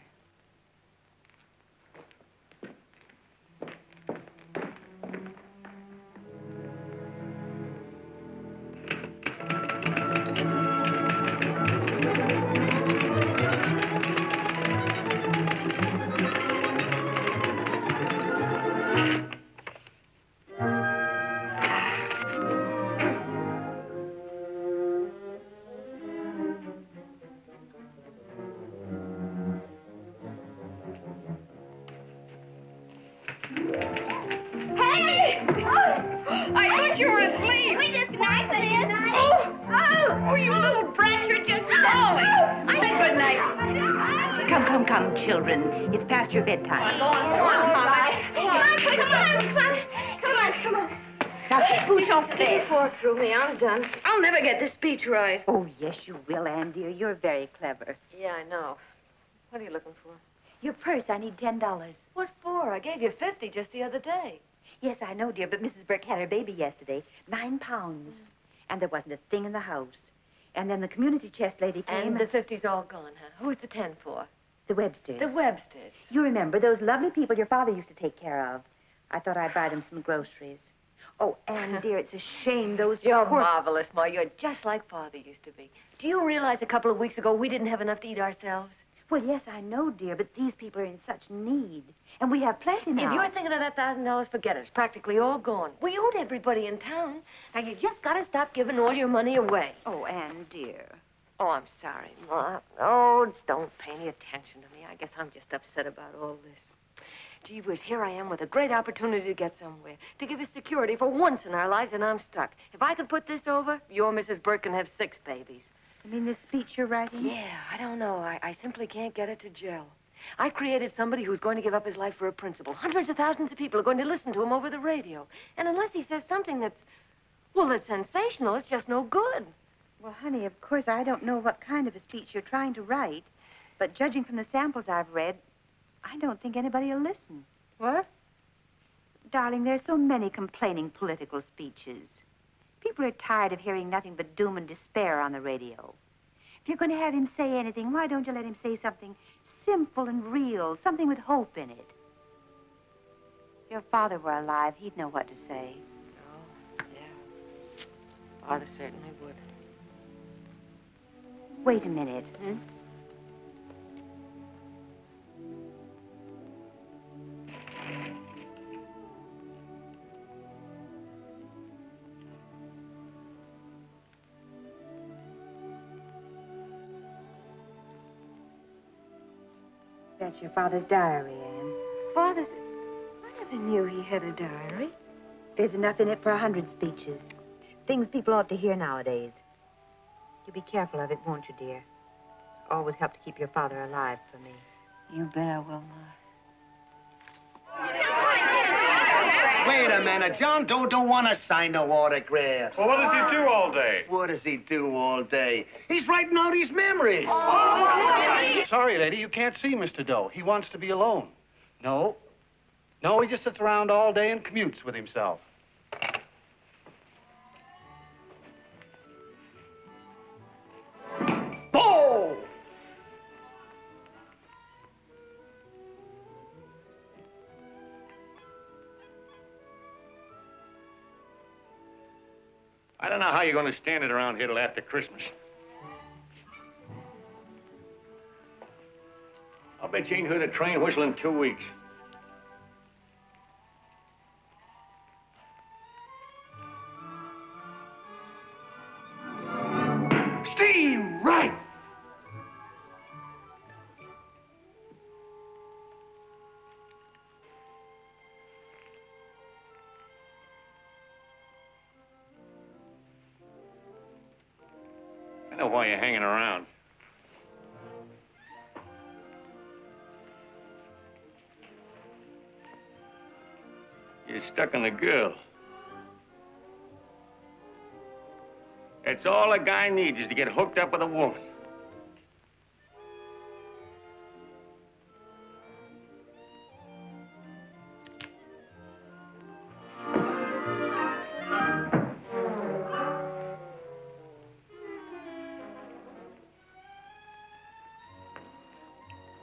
[SPEAKER 15] Come, children. It's past your bedtime.
[SPEAKER 2] Go on, Mama. Come on, quick, come on.
[SPEAKER 15] Now, keep Booch off the bed.
[SPEAKER 2] Fork through me. I'm done. I'll never get this speech right.
[SPEAKER 15] Oh, yes, you will, Ann, dear. You're very clever.
[SPEAKER 2] Yeah, I know. What are you looking for?
[SPEAKER 15] Your purse, I need $10.
[SPEAKER 2] What for? I gave you 50 just the other day.
[SPEAKER 15] Yes, I know, dear, but Mrs. Burke had her baby yesterday. 9 pounds. And there wasn't a thing in the house. And then the community chest lady came.
[SPEAKER 2] And the 50's all gone, huh? Who's the 10 for?
[SPEAKER 15] The Websters.
[SPEAKER 2] The Websters.
[SPEAKER 15] You remember those lovely people your father used to take care of. I thought I'd buy them some groceries. Oh, Anne, dear, it's a shame those
[SPEAKER 2] You're
[SPEAKER 15] poor...
[SPEAKER 2] marvelous, Ma. You're just like Father used to be. Do you realize a couple of weeks ago we didn't have enough to eat ourselves?
[SPEAKER 15] Well, yes, I know, dear, but these people are in such need. And we have plenty now.
[SPEAKER 2] If you're thinking of that $1,000, forget it. It's practically all gone. We owed everybody in town. Now, you just got to stop giving all your money away.
[SPEAKER 15] Oh, Anne, dear.
[SPEAKER 2] Oh, I'm sorry, Ma. Oh, don't pay any attention to me. I guess I'm just upset about all this. Gee whiz, here I am with a great opportunity to get somewhere, to give us security for once in our lives, and I'm stuck. If I could put this over, your Mrs. Burke can have 6 babies.
[SPEAKER 15] You mean this speech you're writing?
[SPEAKER 2] Yeah, I don't know. I simply can't get it to gel. I created somebody who's going to give up his life for a principle. Hundreds of thousands of people are going to listen to him over the radio. And unless he says something that's sensational, it's just no good.
[SPEAKER 15] Well, honey, of course, I don't know what kind of a speech you're trying to write, but judging from the samples I've read, I don't think anybody will listen.
[SPEAKER 2] What?
[SPEAKER 15] Darling, there's so many complaining political speeches. People are tired of hearing nothing but doom and despair on the radio. If you're going to have him say anything, why don't you let him say something simple and real, something with hope in it? If your father were alive, he'd know what to say.
[SPEAKER 2] Oh, yeah. Father certainly would.
[SPEAKER 15] Wait a minute. That's your father's diary, Anne.
[SPEAKER 2] Father's... I never knew he had a diary.
[SPEAKER 15] There's enough in it for 100 speeches. Things people ought to hear nowadays. You be careful of it, won't you, dear? It's always helped to keep your father alive for me.
[SPEAKER 2] You bet I will, Ma.
[SPEAKER 10] Wait a minute. John Doe don't want to sign no autographs.
[SPEAKER 6] Well, what does he do all day?
[SPEAKER 10] What does he do all day? He's writing out his memories. Sorry, lady, you can't see Mr. Doe. He wants to be alone. No, he just sits around all day and commutes with himself. Oh!
[SPEAKER 13] I don't know how you're going to stand it around here till after Christmas. I'll bet you ain't heard a train whistle in 2 weeks.
[SPEAKER 10] Steve, right!
[SPEAKER 13] I know why you're hanging around. You're stuck on the girl. That's all a guy needs is to get hooked up with a woman.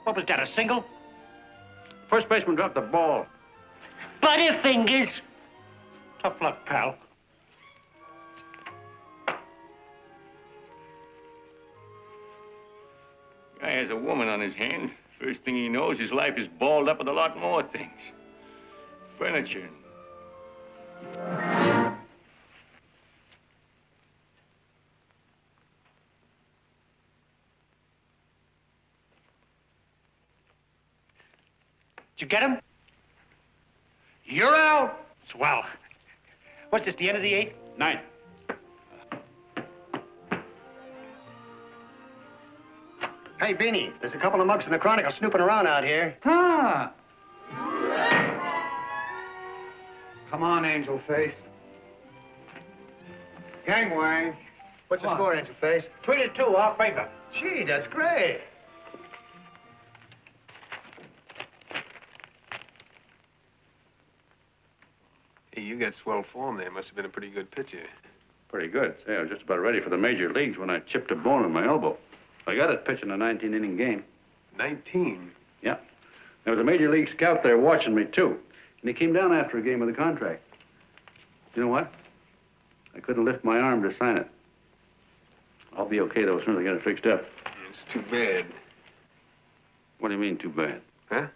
[SPEAKER 11] What was that, a single?
[SPEAKER 12] First baseman dropped the ball.
[SPEAKER 11] Butterfingers. Tough luck, pal.
[SPEAKER 13] Guy has a woman on his hand. First thing he knows, his life is balled up with a lot more things. Furniture.
[SPEAKER 11] Did you get him? You're out. Swell. What's this, the end of the 8th?
[SPEAKER 12] 9th.
[SPEAKER 10] Hey, Beanie, there's a couple of mugs from the Chronicle snooping around out here.
[SPEAKER 4] Huh? Come on, Angel Face.
[SPEAKER 10] Gangway. What's the score, Angel Face?
[SPEAKER 11] 3-2, our favor.
[SPEAKER 10] Gee, that's great.
[SPEAKER 6] Hey, you got swell form there. Must have been a pretty good pitcher.
[SPEAKER 12] Pretty good. Say, I was just about ready for the major leagues when I chipped a bone in my elbow. I got it pitching a 19-inning game.
[SPEAKER 6] 19?
[SPEAKER 12] Yeah. There was a major league scout there watching me, too. And he came down after a game of the contract. You know what? I couldn't lift my arm to sign it. I'll be okay, though, as soon as I get it fixed up.
[SPEAKER 6] It's too bad.
[SPEAKER 12] What do you mean, too bad?
[SPEAKER 6] Huh?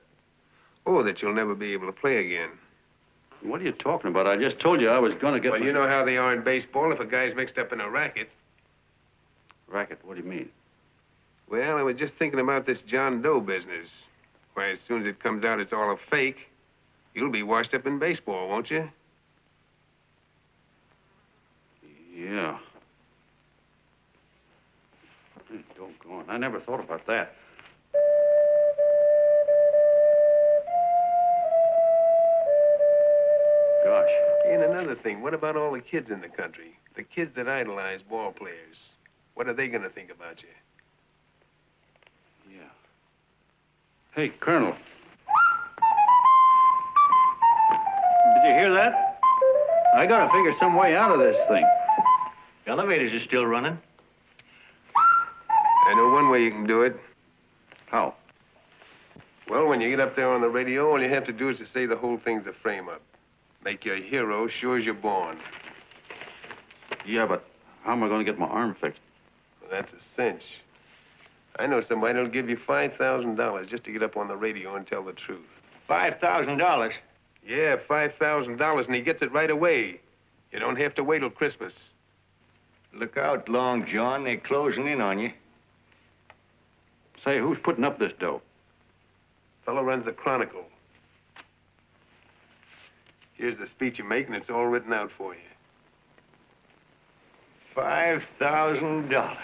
[SPEAKER 6] Oh, that you'll never be able to play again.
[SPEAKER 12] What are you talking about? I just told you I was going to get
[SPEAKER 6] Well, you know how they are in baseball if a guy's mixed up in a racket.
[SPEAKER 12] Racket? What do you mean?
[SPEAKER 6] Well, I was just thinking about this John Doe business. Why, as soon as it comes out it's all a fake, you'll be washed up in baseball, won't you?
[SPEAKER 12] Yeah. Hey, doggone. I never thought about that. Gosh.
[SPEAKER 6] And another thing, what about all the kids in the country? The kids that idolize ball players. What are they going to think about you?
[SPEAKER 12] Yeah. Hey, Colonel. Did you hear that? I gotta figure some way out of this thing.
[SPEAKER 13] Elevators are still running.
[SPEAKER 6] I know one way you can do it.
[SPEAKER 12] How?
[SPEAKER 6] Well, when you get up there on the radio, all you have to do is to say the whole thing's a frame-up. Make you a hero sure as you're born.
[SPEAKER 12] Yeah, but how am I gonna get my arm fixed?
[SPEAKER 6] Well, that's a cinch. I know somebody that'll give you $5,000 just to get up on the radio and tell the truth.
[SPEAKER 13] $5,000?
[SPEAKER 6] Yeah, $5,000, and he gets it right away. You don't have to wait till Christmas.
[SPEAKER 13] Look out, Long John. They're closing in on you.
[SPEAKER 12] Say, who's putting up this dough?
[SPEAKER 6] Fellow runs the Chronicle. Here's the speech you make, and it's all written out for you.
[SPEAKER 13] $5,000.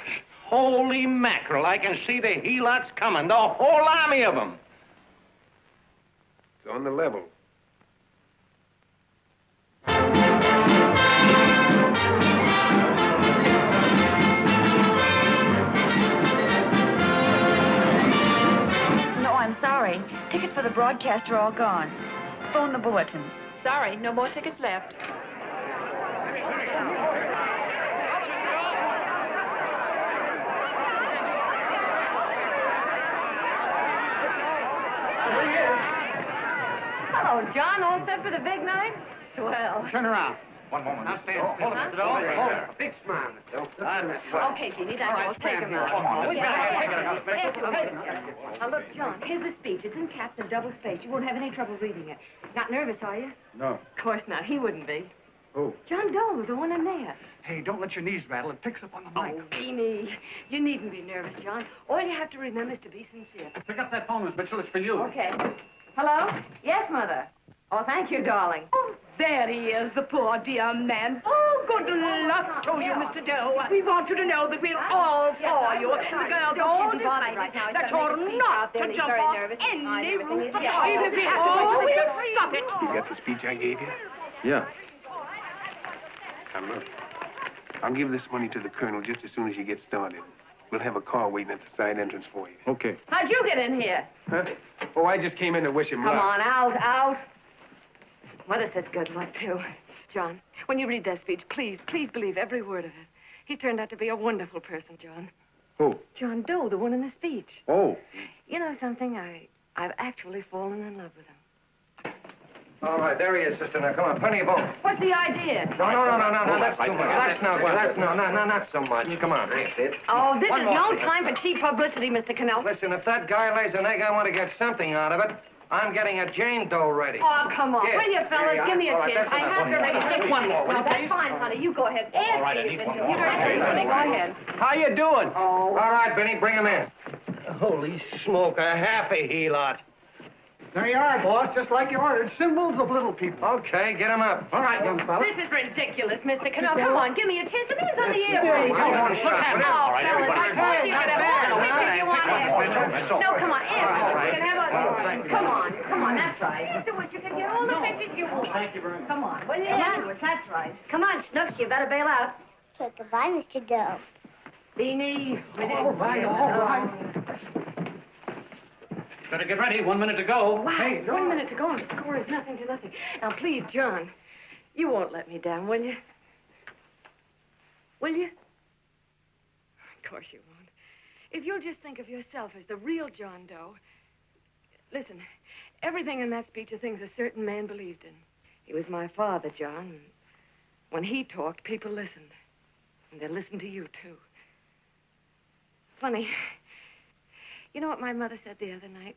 [SPEAKER 13] Holy mackerel, I can see the helots coming, the whole army of them.
[SPEAKER 6] It's on the level.
[SPEAKER 16] No, I'm sorry. Tickets for the broadcast are all gone. Phone the bulletin.
[SPEAKER 2] Sorry, no more tickets left. Hello, John. All set for the big night? Swell.
[SPEAKER 10] Turn around.
[SPEAKER 8] One moment.
[SPEAKER 10] Now stand still.
[SPEAKER 8] Hold it, Mr. Doe. Hold it. Big smile, Mr. Doe.
[SPEAKER 2] Okay, Jeannie, that's all. Take him out. Now, look, John, here's the speech. It's in caps and double spaced. You won't have any trouble reading it. Not nervous, are you?
[SPEAKER 12] No.
[SPEAKER 2] Of course not. He wouldn't be.
[SPEAKER 12] Who?
[SPEAKER 2] John Doe, the one in there.
[SPEAKER 10] Hey, don't let your knees rattle. It picks up on the mic.
[SPEAKER 2] Oh, Beanie, you needn't be nervous, John. All you have to remember is to be sincere.
[SPEAKER 10] Pick up that phone, Miss Mitchell. It's for you.
[SPEAKER 2] Okay. Hello? Yes, Mother. Oh, thank you, darling.
[SPEAKER 3] Oh, there he is, the poor dear man. Oh, good luck to you, Mr. Doe. We want you to know that we're all for you. The girls all decided that you're not to jump off any roof at all. Even if we have to, we'll stop it.
[SPEAKER 6] You got the speech I gave you?
[SPEAKER 12] Yeah.
[SPEAKER 6] Now, look. I'll give this money to the colonel just as soon as you get started. We'll have a car waiting at the side entrance for you.
[SPEAKER 12] Okay.
[SPEAKER 2] How'd you get in here?
[SPEAKER 6] Huh? Oh, I just came in to wish him
[SPEAKER 2] Come
[SPEAKER 6] luck.
[SPEAKER 2] on, out. Mother says good luck, too. John, when you read that speech, please believe every word of it. He's turned out to be a wonderful person, John.
[SPEAKER 12] Who?
[SPEAKER 2] John Doe, the one in the speech.
[SPEAKER 12] Oh.
[SPEAKER 2] You know something? I've actually fallen in love with him.
[SPEAKER 1] All right, there he is, sister. Now, come on, plenty of both.
[SPEAKER 2] What's the idea?
[SPEAKER 1] No, that's too much. Not so much. Come on. That's it.
[SPEAKER 2] Oh, this
[SPEAKER 1] One
[SPEAKER 2] is
[SPEAKER 1] more,
[SPEAKER 2] no
[SPEAKER 1] please.
[SPEAKER 2] time for cheap publicity, Mr. Cannell.
[SPEAKER 1] Listen, if that guy lays an egg, I want to get something out of it. I'm getting a Jane Doe ready.
[SPEAKER 2] Oh, come on.
[SPEAKER 1] Here,
[SPEAKER 2] Will you, fellas?
[SPEAKER 1] here you
[SPEAKER 2] Give me a
[SPEAKER 1] are. All right,
[SPEAKER 2] chance.
[SPEAKER 1] that's
[SPEAKER 2] I
[SPEAKER 1] enough.
[SPEAKER 2] have to ready.
[SPEAKER 1] Just one more, will
[SPEAKER 2] Well,
[SPEAKER 1] you,
[SPEAKER 2] that's
[SPEAKER 1] please?
[SPEAKER 2] fine, honey. You go ahead.
[SPEAKER 13] All right, I need one more.
[SPEAKER 2] You're ready, honey. Go ahead.
[SPEAKER 9] How you doing?
[SPEAKER 2] Oh.
[SPEAKER 1] All right, Benny, bring him in.
[SPEAKER 9] Holy smoke, a half a helot.
[SPEAKER 10] There you are, boss, just like you ordered. Symbols of little people.
[SPEAKER 1] Okay, get him up.
[SPEAKER 10] All right, young fella.
[SPEAKER 2] This is ridiculous, Mr. Cannell. Come on, give me a chance. The man's on the air for you.
[SPEAKER 1] One shot.
[SPEAKER 2] Oh, fellas, I told you could have all the pictures you want. No, come on, ask. You can have a... Come on, that's right. Afterwards, you can get all the pictures you want. Thank you very much. Come on, will you? Afterwards, that's right. Come on, Snooks, you better bail out.
[SPEAKER 17] Okay, goodbye, Mr. Doe.
[SPEAKER 2] Beanie, will you?
[SPEAKER 10] All right.
[SPEAKER 12] Better get ready. 1 minute to go.
[SPEAKER 2] Wow,
[SPEAKER 10] Hey,
[SPEAKER 2] 1 minute to go and the score is nothing to nothing. Now, please, John, you won't let me down, will you? Will you? Of course you won't. If you'll just think of yourself as the real John Doe. Listen, everything in that speech are things a certain man believed in. He was my father, John. And when he talked, people listened. And they listened to you, too. Funny. You know what my mother said the other night?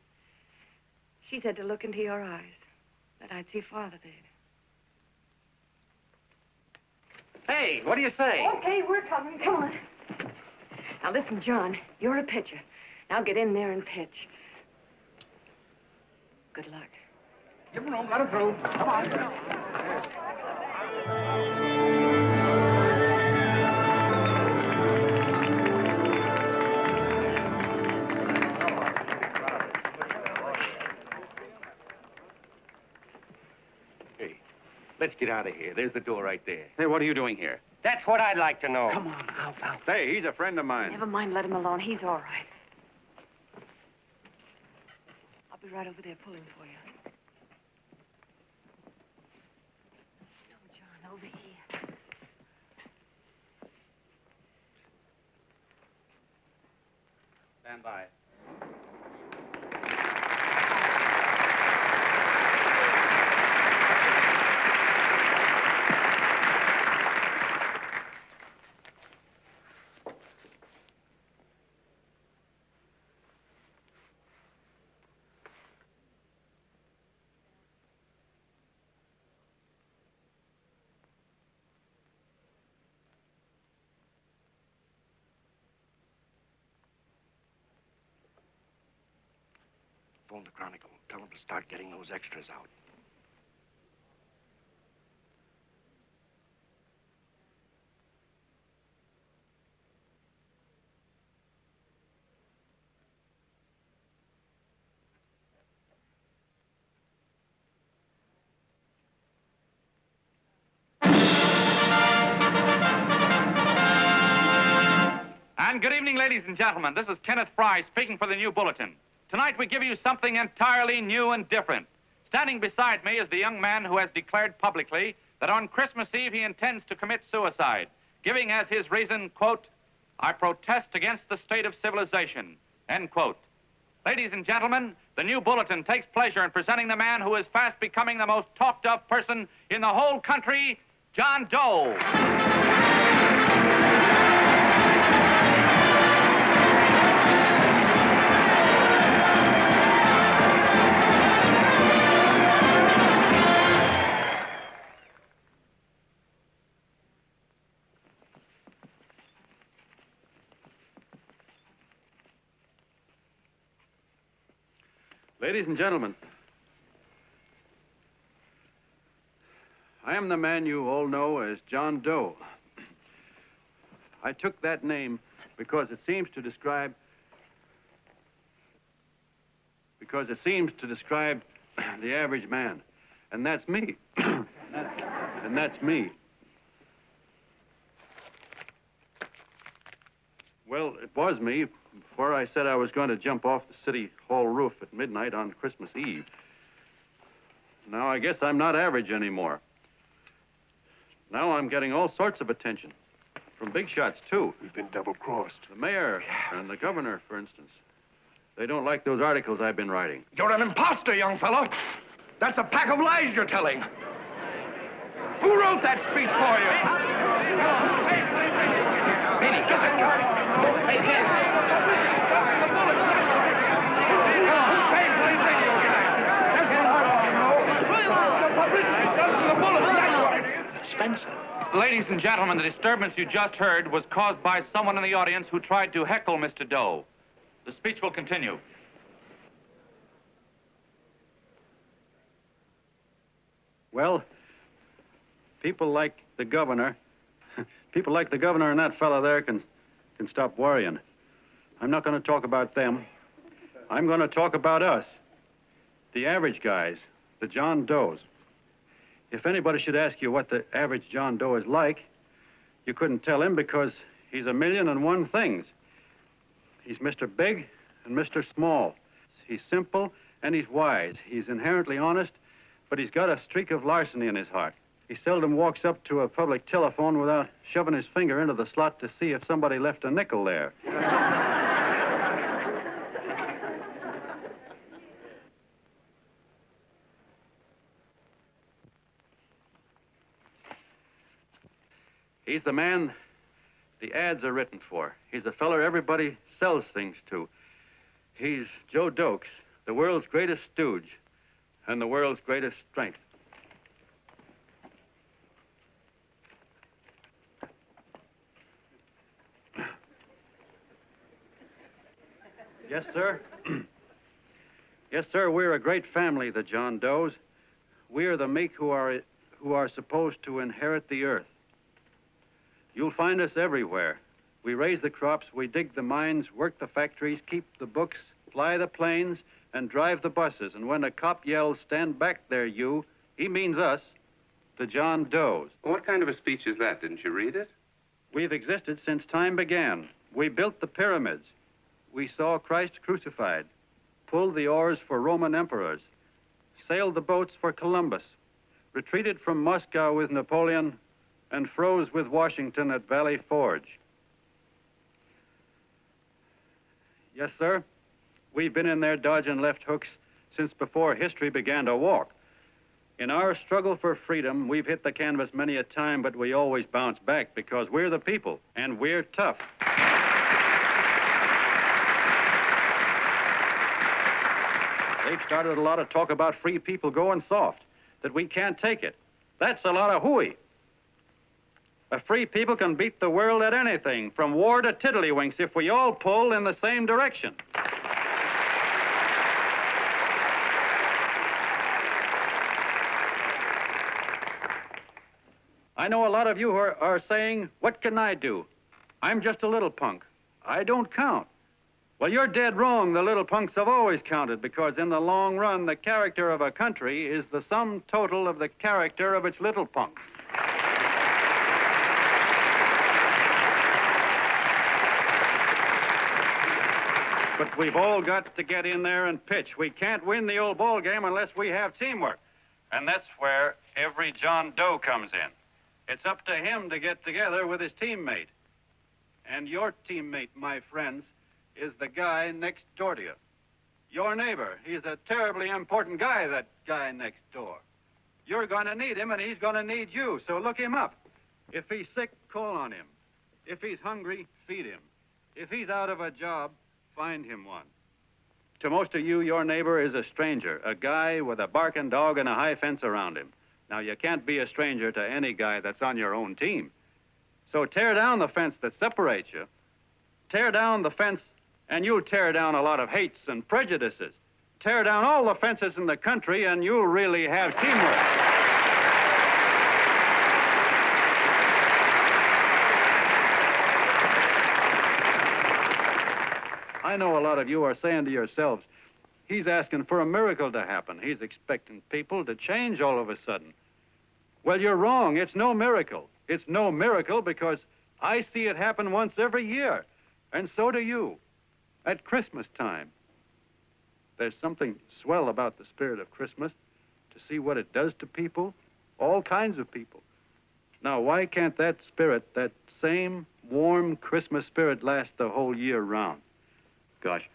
[SPEAKER 2] She said to look into your eyes, that I'd see Father there.
[SPEAKER 9] Hey, what do you say?
[SPEAKER 2] Okay, we're coming. Come on. Now, listen, John, you're a pitcher. Now get in there and pitch. Good luck.
[SPEAKER 9] Give him room, let him through. Come on. Hey, let's get out of here. There's the door right there.
[SPEAKER 12] Hey, what are you doing here?
[SPEAKER 13] That's what I'd like to know.
[SPEAKER 9] Come on, out.
[SPEAKER 12] Hey, he's a friend of mine.
[SPEAKER 2] Never mind, let him alone. He's all right. I'll be right over there pulling for you. No, John, over here.
[SPEAKER 12] Stand by.
[SPEAKER 9] Phone the Chronicle. Tell them to start getting those extras out.
[SPEAKER 18] And good evening, ladies and gentlemen. This is Kenneth Fry speaking for the New Bulletin. Tonight we give you something entirely new and different. Standing beside me is the young man who has declared publicly that on Christmas Eve he intends to commit suicide, giving as his reason, quote, "I protest against the state of civilization," end quote. Ladies and gentlemen, the New Bulletin takes pleasure in presenting the man who is fast becoming the most talked of person in the whole country, John Doe.
[SPEAKER 12] Ladies and gentlemen, I am the man you all know as John Doe. I took that name because it seems to describe the average man. And that's me. And that's me. Well, it was me before I said I was going to jump off the city hall roof at midnight on Christmas Eve. Now I guess I'm not average anymore. Now I'm getting all sorts of attention. From big shots, too.
[SPEAKER 7] We've been double-crossed.
[SPEAKER 12] The mayor and the governor, for instance. They don't like those articles I've been writing.
[SPEAKER 9] You're an imposter, young fellow. That's a pack of lies you're telling. Who wrote that speech for you? Benny, get that guy. Hey, Ken. Hey, radio guy. The publicity stuff from the bulletin, that's what it is.
[SPEAKER 18] Spencer. Ladies and gentlemen, the disturbance you just heard was caused by someone in the audience who tried to heckle Mr. Doe. The speech will continue.
[SPEAKER 12] Well, people like the governor and that fella there can stop worrying. I'm not going to talk about them. I'm going to talk about us, the average guys, the John Does. If anybody should ask you what the average John Doe is like, you couldn't tell him because he's a million and one things. He's Mr. Big and Mr. Small. He's simple and he's wise. He's inherently honest, but he's got a streak of larceny in his heart. He seldom walks up to a public telephone without shoving his finger into the slot to see if somebody left a nickel there. He's the man the ads are written for. He's the feller everybody sells things to. He's Joe Doe, the world's greatest stooge and the world's greatest strength. Yes, sir. Yes, sir, we're a great family, the John Does. We are the meek who are supposed to inherit the earth. You'll find us everywhere. We raise the crops, we dig the mines, work the factories, keep the books, fly the planes, and drive the buses. And when a cop yells, "Stand back there, you," he means us, the John Does.
[SPEAKER 6] What kind of a speech is that? Didn't you read it?
[SPEAKER 12] We've existed since time began. We built the pyramids. We saw Christ crucified, pulled the oars for Roman emperors, sailed the boats for Columbus, retreated from Moscow with Napoleon, and froze with Washington at Valley Forge. Yes, sir. We've been in there dodging left hooks since before history began to walk. In our struggle for freedom, we've hit the canvas many a time, but we always bounce back because we're the people, and we're tough. They've started a lot of talk about free people going soft, that we can't take it. That's a lot of hooey. A free people can beat the world at anything, from war to tiddlywinks, if we all pull in the same direction. I know a lot of you are saying, "What can I do? I'm just a little punk. I don't count." Well, you're dead wrong. The little punks have always counted, because in the long run, the character of a country is the sum total of the character of its little punks. But we've all got to get in there and pitch. We can't win the old ball game unless we have teamwork. And that's where every John Doe comes in. It's up to him to get together with his teammate. And your teammate, my friends, is the guy next door to you. Your neighbor. He's a terribly important guy, that guy next door. You're going to need him, and he's going to need you, so look him up. If he's sick, call on him. If he's hungry, feed him. If he's out of a job, find him one. To most of you, your neighbor is a stranger, a guy with a barking dog and a high fence around him. Now, you can't be a stranger to any guy that's on your own team. So tear down the fence that separates you. Tear down the fence, and you'll tear down a lot of hates and prejudices. Tear down all the fences in the country, and you'll really have teamwork. I know a lot of you are saying to yourselves, he's asking for a miracle to happen. He's expecting people to change all of a sudden. Well, you're wrong. It's no miracle. It's no miracle because I see it happen once every year, and so do you, at Christmas time. There's something swell about the spirit of Christmas, to see what it does to people, all kinds of people. Now, why can't that spirit, that same warm Christmas spirit, last the whole year round? Gosh,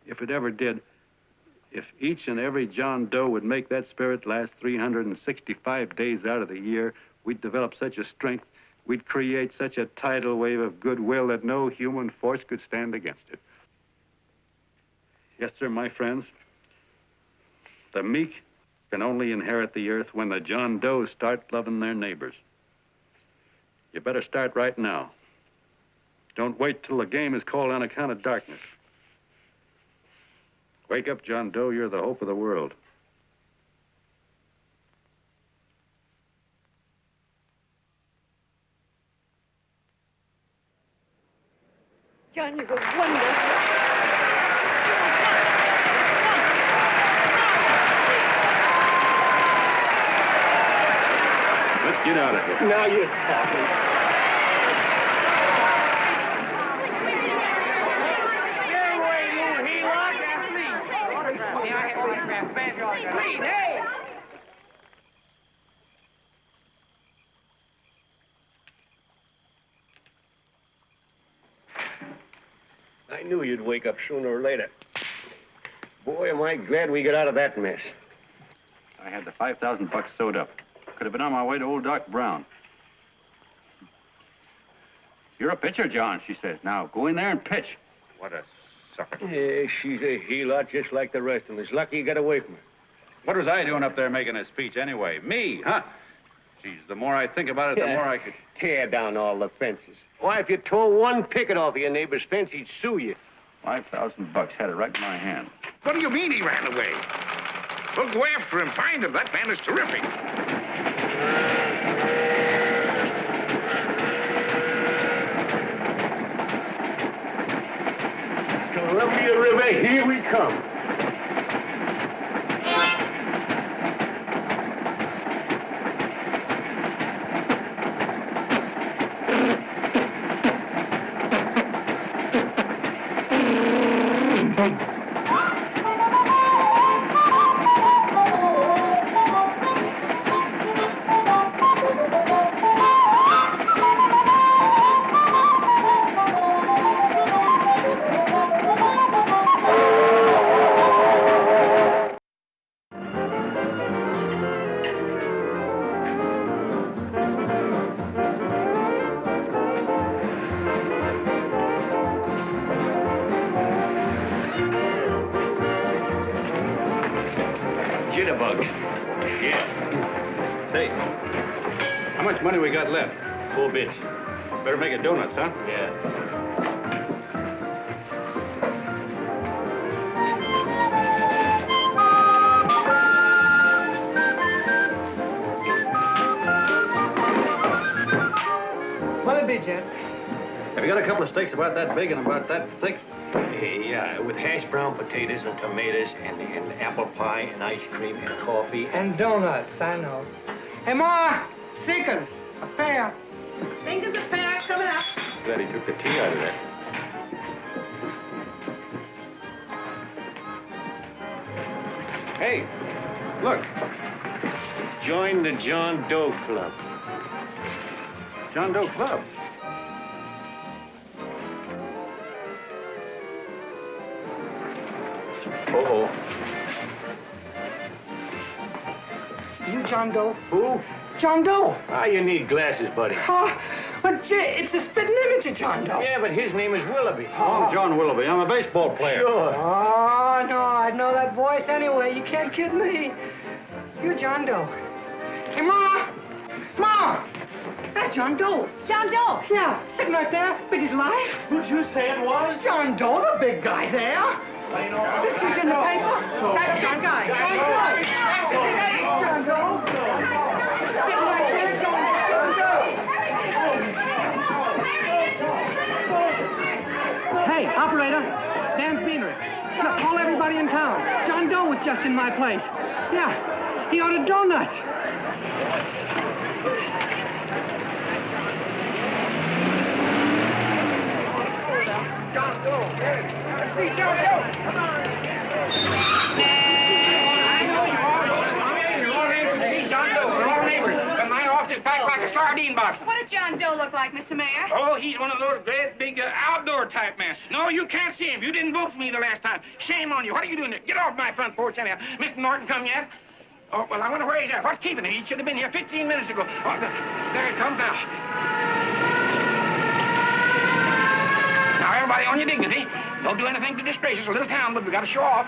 [SPEAKER 12] if it ever did, if each and every John Doe would make that spirit last 365 days out of the year, we'd develop such a strength, we'd create such a tidal wave of goodwill that no human force could stand against it. Yes, sir, my friends. The meek can only inherit the earth when the John Does start loving their neighbors. You better start right now. Don't wait till the game is called on account of darkness. Wake up, John Doe. You're the hope of the world.
[SPEAKER 3] John, you were wonderful.
[SPEAKER 12] Let's get out of here.
[SPEAKER 11] Now you're talking. I knew you'd wake up sooner or later. Boy, am I glad we got out of that mess.
[SPEAKER 12] I had the $5,000 sewed up. Could have been on my way to old Doc Brown. You're a pitcher, John, she says. Now, go in there and pitch.
[SPEAKER 5] What a sucker.
[SPEAKER 19] Yeah, she's a heel-lot just like the rest of us. Lucky you got away from her.
[SPEAKER 12] What was I doing up there making a speech anyway? Me, huh? Geez, the more I think about it, the more I could...
[SPEAKER 19] Tear down all the fences. Why, if you tore one picket off of your neighbor's fence, he'd sue you.
[SPEAKER 12] $5,000 had it right in my hand.
[SPEAKER 14] What do you mean he ran away? We'll go after him, find him. That man is terrific.
[SPEAKER 19] Columbia River, here we come.
[SPEAKER 12] Jitterbugs. Yeah. Say, how much money we got left? 4 bits. Better make it donuts, huh? Yeah.
[SPEAKER 20] What'll it be, gents?
[SPEAKER 12] Have you got a couple of steaks about that big and about that thick?
[SPEAKER 19] Yeah, with hash brown potatoes and tomatoes and apple pie and ice cream and coffee.
[SPEAKER 20] And donuts, I know. Hey, Ma, Seekers, a pair.
[SPEAKER 3] Fingers a pair coming up.
[SPEAKER 12] Glad he took the tea out of that.
[SPEAKER 19] Hey, look. Join the John Doe Club.
[SPEAKER 12] John Doe Club? Uh-oh.
[SPEAKER 20] You John Doe?
[SPEAKER 19] Who?
[SPEAKER 20] John Doe.
[SPEAKER 19] Ah, you need glasses, buddy.
[SPEAKER 20] Oh, but gee, it's a spitting image of John Doe.
[SPEAKER 19] Yeah, but his name is Willoughby.
[SPEAKER 12] I'm John Willoughby. I'm a baseball player.
[SPEAKER 19] Sure.
[SPEAKER 20] Oh, no, I'd know that voice anyway. You can't kid me. You John Doe. Hey, Ma! Ma! That's John Doe.
[SPEAKER 3] John Doe.
[SPEAKER 20] Yeah, sitting right there, big as life.
[SPEAKER 19] Who'd you say it was?
[SPEAKER 20] John Doe, the big guy there. Pictures in the paper. That's John Guy. John Doe. John Doe. Sitting right there, John Doe. Hey, operator. Dan's Beanery. Look, call everybody in town. John Doe was just in my place. Yeah, he ordered donuts. John Doe. Hey, let's see John Doe. Come on.
[SPEAKER 11] I know you are. You're all named to see John Doe. We're all neighbors. But my office is packed like a sardine box.
[SPEAKER 16] What does John Doe look like, Mr. Mayor?
[SPEAKER 11] Oh, he's one of those great big outdoor type men. No, you can't see him. You didn't vote for me the last time. Shame on you. What are you doing there? Get off my front porch anyhow. Mr. Norton come yet? Oh, well, I wonder where he's at. What's keeping him? He should have been here 15 minutes ago. Oh, there he comes now. Now, everybody on your dignity. Don't do anything to disgrace us. A little town, but we got to show off.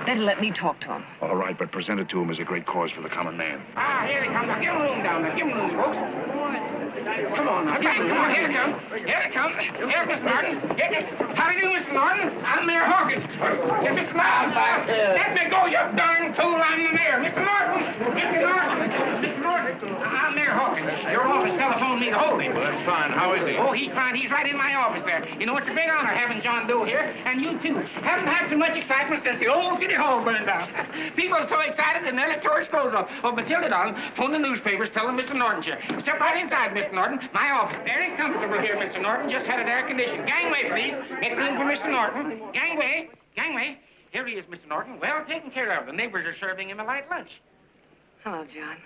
[SPEAKER 16] Better let me talk to him.
[SPEAKER 14] All right, but present it to him as a great cause for the common man.
[SPEAKER 11] Ah, here they come. Now, give him room down there. Give him room, folks. Come on now. Come on. Here they come. Here they come. Here's Mr. Norton. How do you do, Mr. Norton? I'm Mayor Hawkins. Here's Mr. Norton. Let me go, you darn fool. I'm the mayor. Mr. Norton. Mr. Norton. Mr. Norton. I'm Mayor Hawkins. Your office telephoned me to hold him.
[SPEAKER 12] Well, that's fine. How is he?
[SPEAKER 11] Oh, he's fine. He's right in my office there. You know, it's a big honor having John Doe here, and you too. Haven't had so much excitement since the old city hall burned down. People are so excited in the electoral scrolls of Matilda Dolan, phone the newspapers, telling Mr. Norton's here. Step right inside, Mr. Norton. My office. Very comfortable here, Mr. Norton. Just had it air conditioned. Gangway, please. Make room for Mr. Norton. Gangway. Gangway. Here he is, Mr. Norton. Well taken care of. The neighbors are serving him a light lunch.
[SPEAKER 2] Hello, John.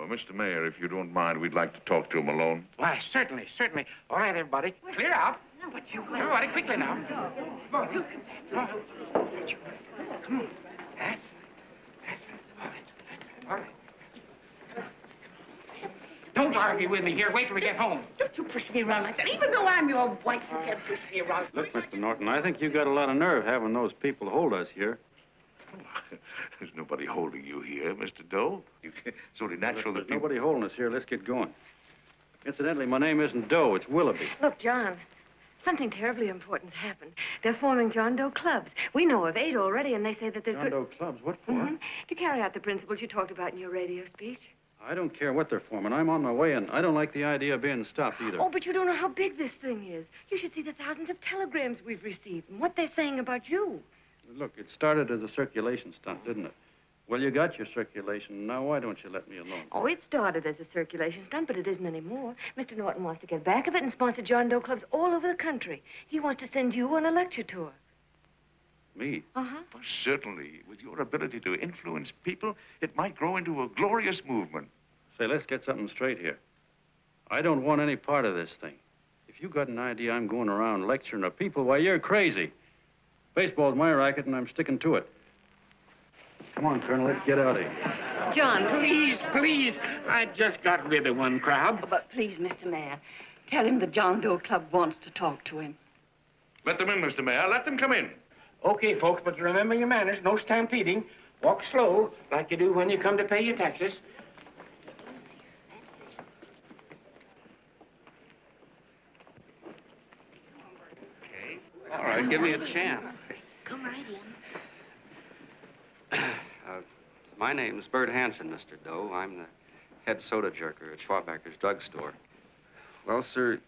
[SPEAKER 14] Mr. Mayor, if you don't mind, we'd like to talk to him alone.
[SPEAKER 11] Why, certainly, certainly. All right, everybody. Clear out.
[SPEAKER 2] No, but you...
[SPEAKER 11] Everybody, quickly now. Come on. Come on. Come on. That's it. All right. don't argue with me here. Wait till we get home.
[SPEAKER 3] Don't you push me around like that. Even though I'm your wife, you can't push me around.
[SPEAKER 12] Look, Mr. Norton, I think you got a lot of nerve having those people hold us here.
[SPEAKER 14] There's nobody holding you here, Mr. Doe. It's only natural that
[SPEAKER 12] There's nobody holding us here. Let's get going. Incidentally, my name isn't Doe. It's Willoughby.
[SPEAKER 2] Look, John, something terribly important's happened. They're forming John Doe clubs. We know of 8 already, and they say that there's
[SPEAKER 12] John
[SPEAKER 2] good...
[SPEAKER 12] Doe clubs? What for?
[SPEAKER 2] To carry out the principles you talked about in your radio speech.
[SPEAKER 12] I don't care what they're forming. I'm on my way, and I don't like the idea of being stopped either.
[SPEAKER 2] Oh, but you don't know how big this thing is. You should see the thousands of telegrams we've received and what they're saying about you.
[SPEAKER 12] Look, it started as a circulation stunt, didn't it? Well, you got your circulation. Now, why don't you let me alone?
[SPEAKER 2] Oh, it started as a circulation stunt, but it isn't anymore. Mr. Norton wants to get back of it and sponsor John Doe clubs all over the country. He wants to send you on a lecture tour.
[SPEAKER 12] Me?
[SPEAKER 2] Uh-huh.
[SPEAKER 14] Well, certainly, with your ability to influence people, it might grow into a glorious movement.
[SPEAKER 12] Say, let's get something straight here. I don't want any part of this thing. If you got an idea I'm going around lecturing to people, why, you're crazy. Baseball's my racket, and I'm sticking to it. Come on, Colonel, let's get out of here.
[SPEAKER 11] John, please, please. I just got rid of one crowd.
[SPEAKER 3] But please, Mr. Mayor, tell him the John Doe Club wants to talk to him.
[SPEAKER 14] Let them in, Mr. Mayor. Let them come in.
[SPEAKER 11] Okay, folks, but remember your manners. No stampeding. Walk slow, like you do when you come to pay your taxes.
[SPEAKER 10] Okay. All right, give me a chance.
[SPEAKER 17] Come right in.
[SPEAKER 10] My name's Bert Hanson, Mr. Doe. I'm the head soda jerker at Schwabacker's drugstore. Well, sir,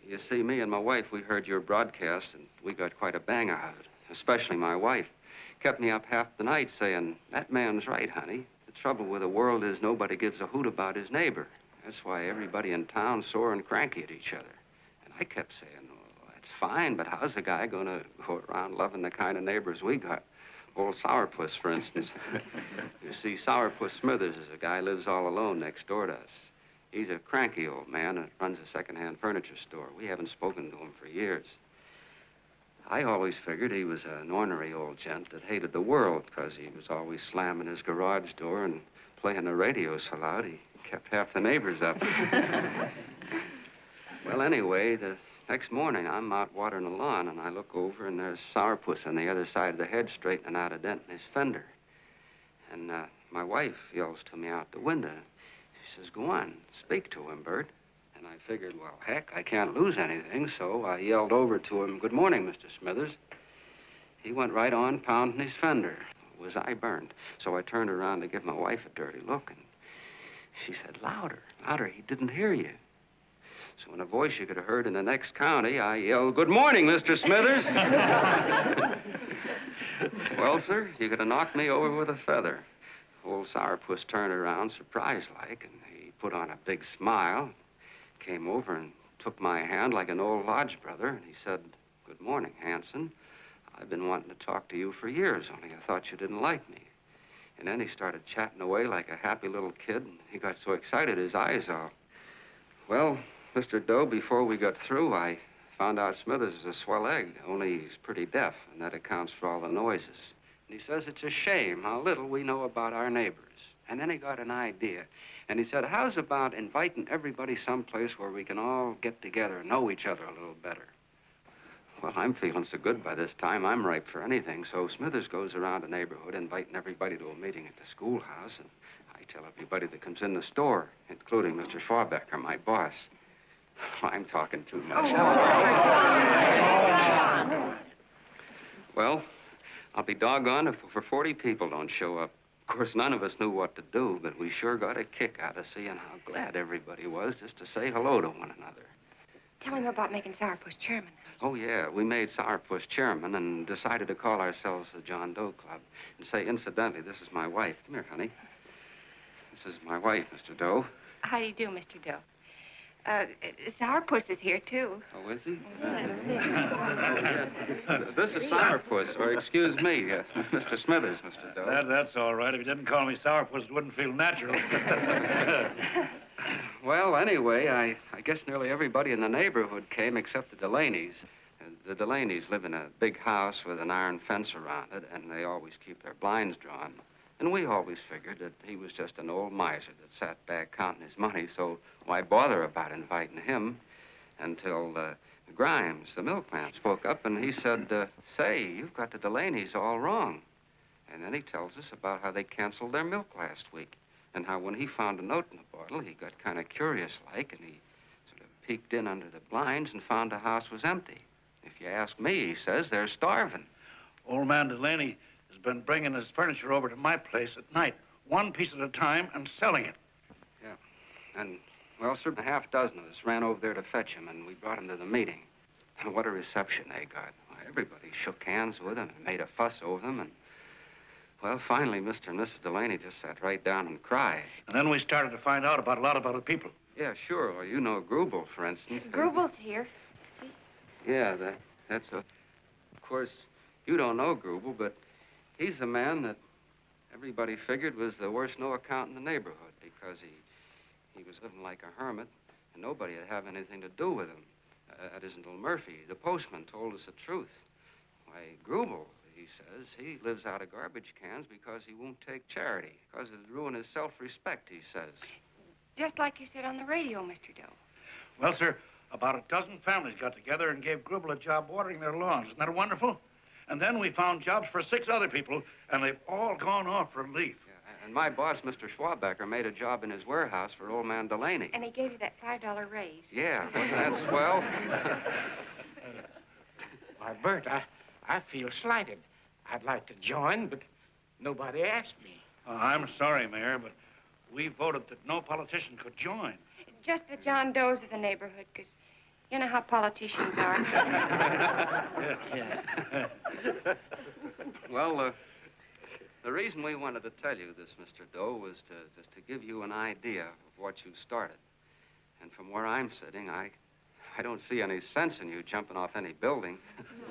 [SPEAKER 10] you see, me and my wife, we heard your broadcast, and we got quite a bang out of it, especially my wife. Kept me up half the night saying, that man's right, honey. The trouble with the world is nobody gives a hoot about his neighbor. That's why everybody in town's sore and cranky at each other. And I kept saying, well, that's fine, but how's a guy going to go around loving the kind of neighbors we got? Old Sourpuss, for instance. You see, Sourpuss Smithers is a guy who lives all alone next door to us. He's a cranky old man and runs a second-hand furniture store. We haven't spoken to him for years. I always figured he was an ornery old gent that hated the world because he was always slamming his garage door and playing the radio so loud he kept half the neighbors up. Well, anyway, the next morning, I'm out watering the lawn, and I look over, and there's Sourpuss on the other side of the hedge straightening out a dent in his fender. And my wife yells to me out the window. She says, go on, speak to him, Bert. And I figured, well, heck, I can't lose anything, so I yelled over to him, good morning, Mr. Smithers. He went right on pounding his fender. Was I burned? So I turned around to give my wife a dirty look, and she said, louder, louder, he didn't hear you. So in a voice you could have heard in the next county, I yelled, good morning, Mr. Smithers. Well, sir, you could have knocked me over with a feather. Old Sourpuss turned around, surprised-like, and he put on a big smile, came over and took my hand like an old lodge brother, and he said, good morning, Hanson. I've been wanting to talk to you for years, only I thought you didn't like me. And then he started chatting away like a happy little kid, and he got so excited his eyes all... Well, Mr. Doe, before we got through, I found out Smithers is a swell egg, only he's pretty deaf, and that accounts for all the noises. And he says it's a shame how little we know about our neighbors. And then he got an idea, and he said, how's about inviting everybody someplace where we can all get together and know each other a little better? Well, I'm feeling so good by this time, I'm ripe for anything, so Smithers goes around the neighborhood inviting everybody to a meeting at the schoolhouse, and I tell everybody that comes in the store, including Mr. Schwabacker, my boss. I'm talking too much. Well, I'll be doggone if for 40 people don't show up. Of course, none of us knew what to do, but we sure got a kick out of seeing how glad everybody was just to say hello to one another.
[SPEAKER 15] Tell him about making Sourpuss chairman.
[SPEAKER 10] Oh, yeah, we made Sourpuss chairman and decided to call ourselves the John Doe Club. And say, incidentally, this is my wife. Come here, honey. This is my wife, Mr. Doe.
[SPEAKER 15] How do you do, Mr. Doe? Sourpuss is here, too.
[SPEAKER 10] Oh, is he? This is Sourpuss, or excuse me, Mr. Smithers, Mr. Doe.
[SPEAKER 21] That's all right. If you didn't call me Sourpuss, it wouldn't feel natural.
[SPEAKER 10] Well, anyway, I guess nearly everybody in the neighborhood came except the Delaney's. The Delaney's live in a big house with an iron fence around it, and they always keep their blinds drawn.
[SPEAKER 4] And we always figured that he was just an old miser that sat back counting his money, so why bother about inviting him? Until Grimes, the milkman, spoke up and he said, say, you've got the Delaney's all wrong. And then he tells us about how they canceled their milk last week and how when he found a note in the bottle, he got kind of curious-like and he sort of peeked in under the blinds and found the house was empty. If you ask me, he says, they're starving.
[SPEAKER 21] Old man Delaney has been bringing his furniture over to my place at night, one piece at a time, and selling it.
[SPEAKER 4] Yeah. And, well, sir, a half dozen of us ran over there to fetch him, and we brought him to the meeting. And what a reception they got. Why, everybody shook hands with him and made a fuss over them, and, well, finally, Mr. and Mrs. Delaney just sat right down and cried.
[SPEAKER 21] And then we started to find out about a lot of other people.
[SPEAKER 4] Yeah, sure. Well, you know Grubel, for instance.
[SPEAKER 15] Grubel's here. See?
[SPEAKER 4] Yeah, that's a... Of course, you don't know Grubel, but he's the man that everybody figured was the worst no-account in the neighborhood because he was living like a hermit, and nobody would have anything to do with him. That isn't Little Murphy. The postman told us the truth. Why, Grubel, he says, he lives out of garbage cans because he won't take charity, because it'd ruin his self-respect, he says.
[SPEAKER 15] Just like you said on the radio, Mr. Doe.
[SPEAKER 21] Well, sir, about a dozen families got together and gave Grubel a job watering their lawns. Isn't that wonderful? And then we found jobs for 6 other people, and they've all gone off for relief.
[SPEAKER 4] Yeah, and my boss, Mr. Schwabecker, made a job in his warehouse for old man Delaney.
[SPEAKER 15] And he gave you that $5 raise.
[SPEAKER 4] Yeah, wasn't that swell?
[SPEAKER 11] Why, Bert, I feel slighted. I'd like to join, but nobody asked me.
[SPEAKER 21] I'm sorry, Mayor, but we voted that no politician could join.
[SPEAKER 15] Just the John Does of the neighborhood, because you know how politicians are.
[SPEAKER 4] Well, the reason we wanted to tell you this, Mr. Doe, was just to give you an idea of what you started. And from where I'm sitting, I don't see any sense in you jumping off any building.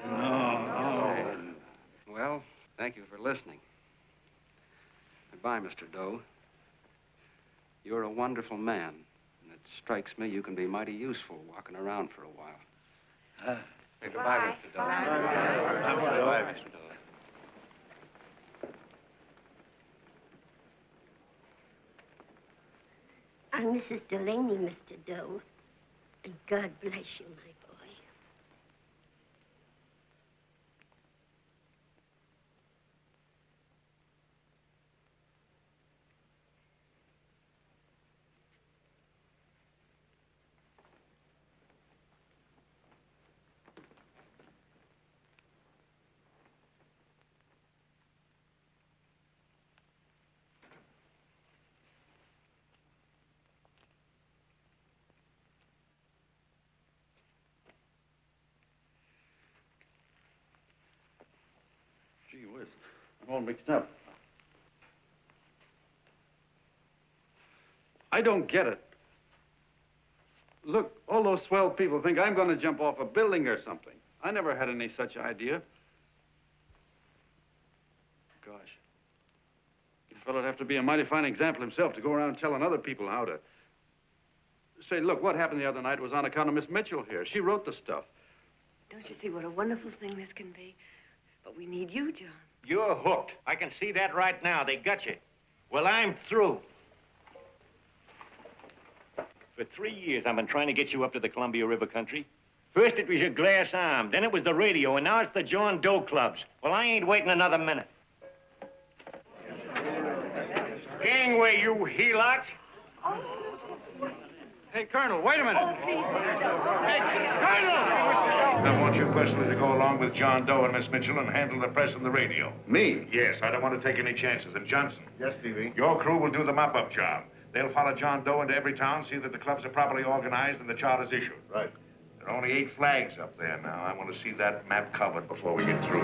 [SPEAKER 21] No.
[SPEAKER 4] Well, thank you for listening. Goodbye, Mr. Doe. You're a wonderful man, and it strikes me you can be mighty useful walking around for a while. Hey, goodbye, Mr. Doe.
[SPEAKER 21] Goodbye, Mr. Doe.
[SPEAKER 17] I'm Mrs. Delaney, Mr. Doe. And God bless you, my boy.
[SPEAKER 12] Gee whiz, I'm all mixed up. I don't get it. Look, all those swell people think I'm going to jump off a building or something. I never had any such idea. Gosh. The fellow'd have to be a mighty fine example himself to go around telling other people how to... Say, look, what happened the other night was on account of Miss Mitchell here. She wrote the stuff.
[SPEAKER 2] Don't you see what a wonderful thing this can be? But we need you, John.
[SPEAKER 13] You're hooked. I can see that right now. They got you. Well, I'm through. For 3 years, I've been trying to get you up to the Columbia River country. First, it was your glass arm. Then it was the radio. And now it's the John Doe clubs. Well, I ain't waiting another minute. Gangway, you helots.
[SPEAKER 12] Hey, Colonel, wait a minute.
[SPEAKER 21] Oh,
[SPEAKER 12] Hey, Colonel!
[SPEAKER 14] I want you personally to go along with John Doe and Miss Mitchell and handle the press and the radio.
[SPEAKER 12] Me?
[SPEAKER 14] Yes, I don't want to take any chances. And Johnson.
[SPEAKER 1] Yes, Stevie.
[SPEAKER 14] Your crew will do the mop-up job. They'll follow John Doe into every town, see that the clubs are properly organized and the charters issued.
[SPEAKER 1] Right.
[SPEAKER 14] There are only 8 flags up there now. I want to see that map covered before we get through.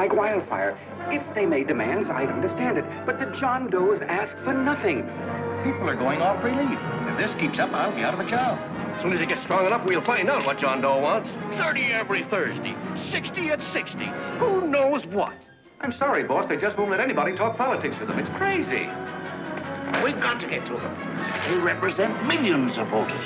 [SPEAKER 8] like wildfire. If they made demands, I'd understand it. But the John Does ask for nothing.
[SPEAKER 10] People are going off relief. If this keeps up, I'll be out of a job.
[SPEAKER 9] As soon as it gets strong enough, we'll find out what John Doe wants. 30 every Thursday, 60 at 60. Who knows what?
[SPEAKER 8] I'm sorry, boss. They just won't let anybody talk politics to them. It's crazy.
[SPEAKER 21] We've got to get to them. They represent millions of voters.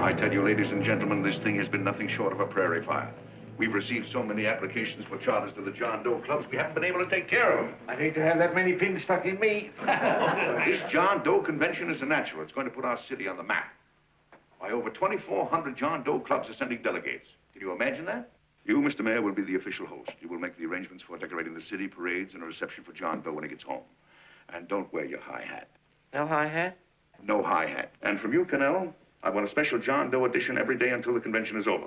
[SPEAKER 14] I tell you, ladies and gentlemen, this thing has been nothing short of a prairie fire. We've received so many applications for charters to the John Doe clubs, we haven't been able to take care of them.
[SPEAKER 9] I'd hate to have that many pins stuck in me.
[SPEAKER 14] This John Doe convention is a natural. It's going to put our city on the map. Why, over 2,400 John Doe clubs are sending delegates. Can you imagine that? You, Mr. Mayor, will be the official host. You will make the arrangements for decorating the city, parades, and a reception for John Doe when he gets home. And don't wear your high hat.
[SPEAKER 4] No high hat?
[SPEAKER 14] No high hat. And from you, Cannell, I want a special John Doe edition every day until the convention is over.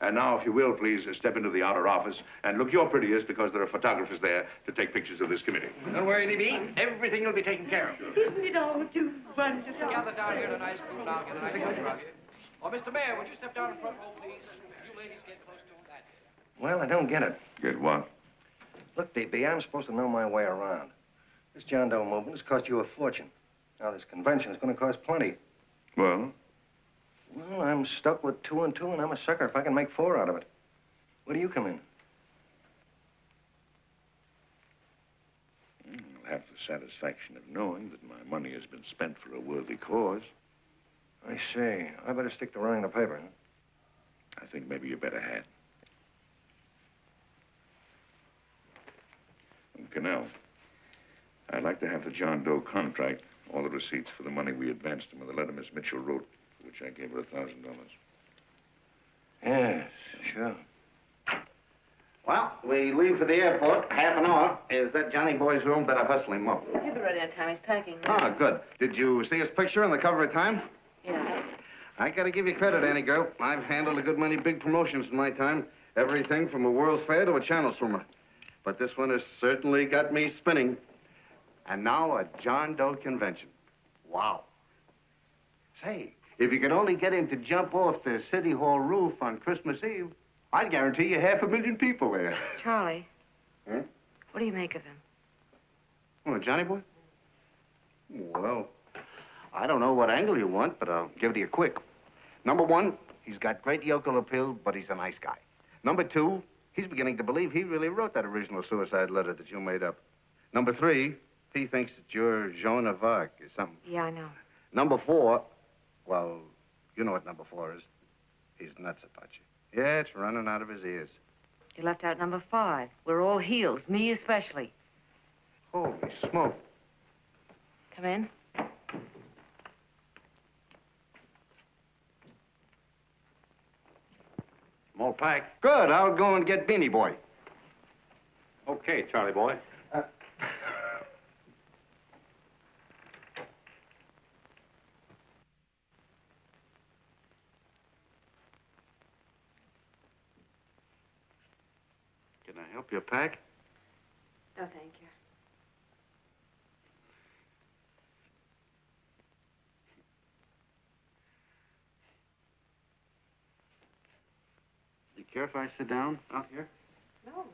[SPEAKER 14] And now, if you will, please step into the outer office and look your prettiest because there are photographers there to take pictures of this committee.
[SPEAKER 9] Don't worry, D.B. Everything will be taken care of.
[SPEAKER 3] Isn't it all too wonderful?
[SPEAKER 22] Gather down here in a nice group, and I'll get a nice picture of you. Oh, Mr. Mayor, would you step down in front row, please? You ladies get close to him. That's it.
[SPEAKER 1] Well, I don't get it.
[SPEAKER 14] Get what?
[SPEAKER 1] Look, D.B., I'm supposed to know my way around. This John Doe movement has cost you a fortune. Now, this convention is going to cost plenty.
[SPEAKER 14] Well?
[SPEAKER 1] Well, I'm stuck with 2 and 2, and I'm a sucker if I can make 4 out of it. Where do you come in?
[SPEAKER 14] I'll have the satisfaction of knowing that my money has been spent for a worthy cause.
[SPEAKER 1] I see. I better stick to running the paper, huh?
[SPEAKER 14] I think maybe you better had. Cannell, I'd like to have the John Doe contract, all the receipts for the money we advanced him, and the letter Miss Mitchell wrote, for which I gave her $1,000.
[SPEAKER 1] Yes, sure.
[SPEAKER 10] Well, we leave for the airport. Half an hour. Is that Johnny boy's room? Better hustle him up.
[SPEAKER 2] He'll be ready on time. He's packing.
[SPEAKER 10] Ah, good. Did you see his picture on the cover of Time?
[SPEAKER 2] Yeah.
[SPEAKER 10] I gotta give you credit, Annie girl. I've handled a good many big promotions in my time. Everything from a World's Fair to a channel swimmer. But this one has certainly got me spinning. And now a John Doe convention. Wow. Say, if you could only get him to jump off the City Hall roof on Christmas Eve, I'd guarantee you 500,000 people there.
[SPEAKER 2] Charlie.
[SPEAKER 10] Huh?
[SPEAKER 2] What do you make of him?
[SPEAKER 10] Oh, Johnny boy? Well, I don't know what angle you want, but I'll give it to you quick. Number 1, he's got great yokel appeal, but he's a nice guy. Number 2, he's beginning to believe he really wrote that original suicide letter that you made up. Number 3, he thinks that you're Joan of Arc or something.
[SPEAKER 2] Yeah, I know.
[SPEAKER 10] Number 4, well, you know what number 4 is. He's nuts about you. Yeah, it's running out of his ears.
[SPEAKER 2] You left out number 5. We're all heels, me especially.
[SPEAKER 10] Holy smoke.
[SPEAKER 2] Come in.
[SPEAKER 12] I'm all packed.
[SPEAKER 10] Good. I'll go and get Beanie Boy.
[SPEAKER 12] Okay, Charlie boy. Can I help you pack?
[SPEAKER 2] No, thank you.
[SPEAKER 12] You care if I sit down out here?
[SPEAKER 2] No.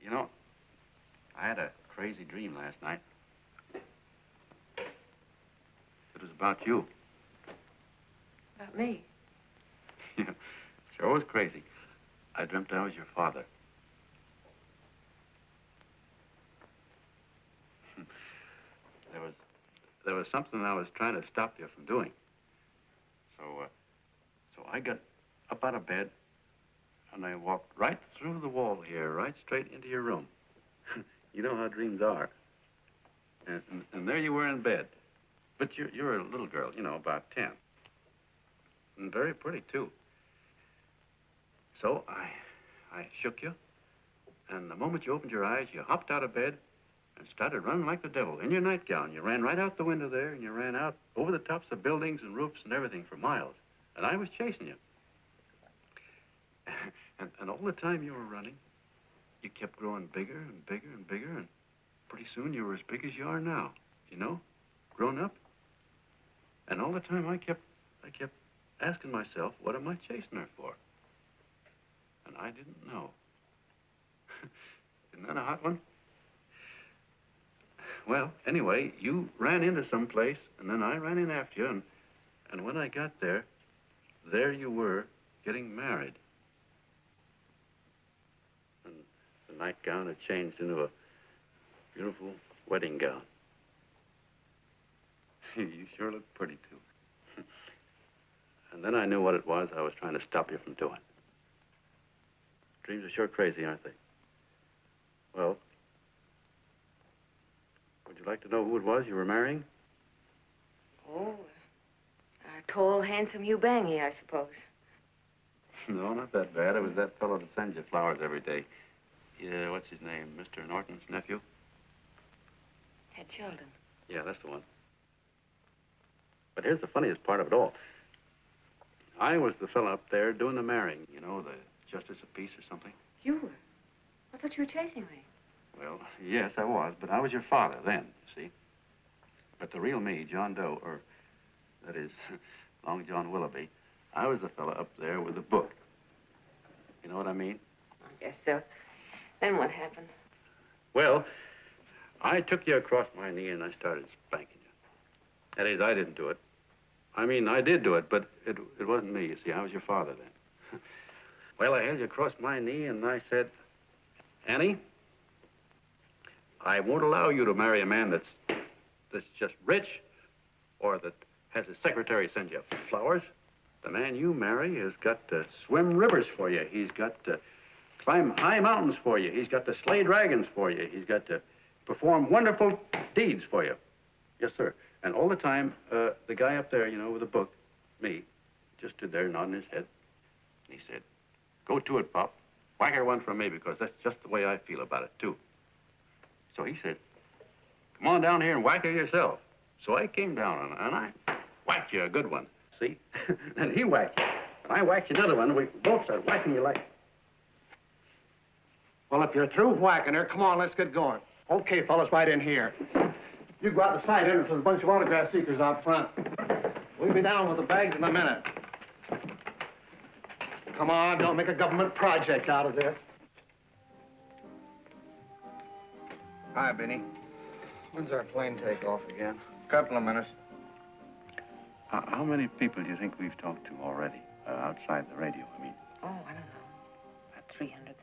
[SPEAKER 12] You know, I had a crazy dream last night. It was about you.
[SPEAKER 2] About me.
[SPEAKER 12] Yeah, sure was crazy. I dreamt I was your father. There was something I was trying to stop you from doing. So I got up out of bed, and I walked right through the wall here, right straight into your room. You know how dreams are. And there you were in bed. But you're a little girl, you know, about 10. And very pretty, too. So I shook you, and the moment you opened your eyes, you hopped out of bed and started running like the devil in your nightgown. You ran right out the window there, and you ran out over the tops of buildings and roofs and everything for miles. And I was chasing you. And all the time you were running, you kept growing bigger and bigger and bigger, and pretty soon you were as big as you are now, you know, grown up. And all the time I kept asking myself, what am I chasing her for? And I didn't know. Isn't that a hot one? Well, anyway, you ran into some place, and then I ran in after you, and when I got there you were getting married. And the nightgown had changed into a beautiful wedding gown. You sure look pretty, too. And then I knew what it was I was trying to stop you from doing. Dreams are sure crazy, aren't they? Well, would you like to know who it was you were marrying?
[SPEAKER 2] Oh, a tall, handsome Hugh Bangy, I suppose.
[SPEAKER 12] No, not that bad. It was that fellow that sends you flowers every day. Yeah, what's his name? Mr. Norton's nephew?
[SPEAKER 2] Ted Sheldon.
[SPEAKER 12] Yeah, that's the one. But here's the funniest part of it all. I was the fella up there doing the marrying, you know, the justice of peace or something.
[SPEAKER 2] You were? I thought you were chasing me.
[SPEAKER 12] Well, yes, I was, but I was your father then, you see. But the real me, John Doe, or that is, Long John Willoughby, I was the fella up there with the book. You know what I mean?
[SPEAKER 2] I guess so. Then what happened?
[SPEAKER 12] Well, I took you across my knee and I started spanking you. That is, I didn't do it. I mean, I did do it, but it wasn't me, you see. I was your father then. Well, I held you across my knee and I said, Annie, I won't allow you to marry a man that's just rich or that has his secretary send you flowers. The man you marry has got to swim rivers for you. He's got to climb high mountains for you. He's got to slay dragons for you. He's got to perform wonderful deeds for you. Yes, sir. And all the time, the guy up there, you know, with the book, me, just stood there nodding his head. And he said, go to it, Pop. Whack her one from me, because that's just the way I feel about it, too. So he said, come on down here and whack her yourself. So I came down and I whacked you a good one, see? And he whacked you. And I whacked you another one. We both started whacking you like...
[SPEAKER 10] Well, if you're through whacking her, come on, let's get going. Okay, fellas, right in here. You go out the side entrance. There's a bunch of autograph seekers out front. We'll be down with the bags in a minute. Come on, don't make a government project out of this.
[SPEAKER 1] Hi, Benny.
[SPEAKER 10] When's our plane take off again?
[SPEAKER 1] Couple of minutes.
[SPEAKER 12] How many people do you think we've talked to already, outside the radio, I mean?
[SPEAKER 2] Oh, I don't know. About 300,000.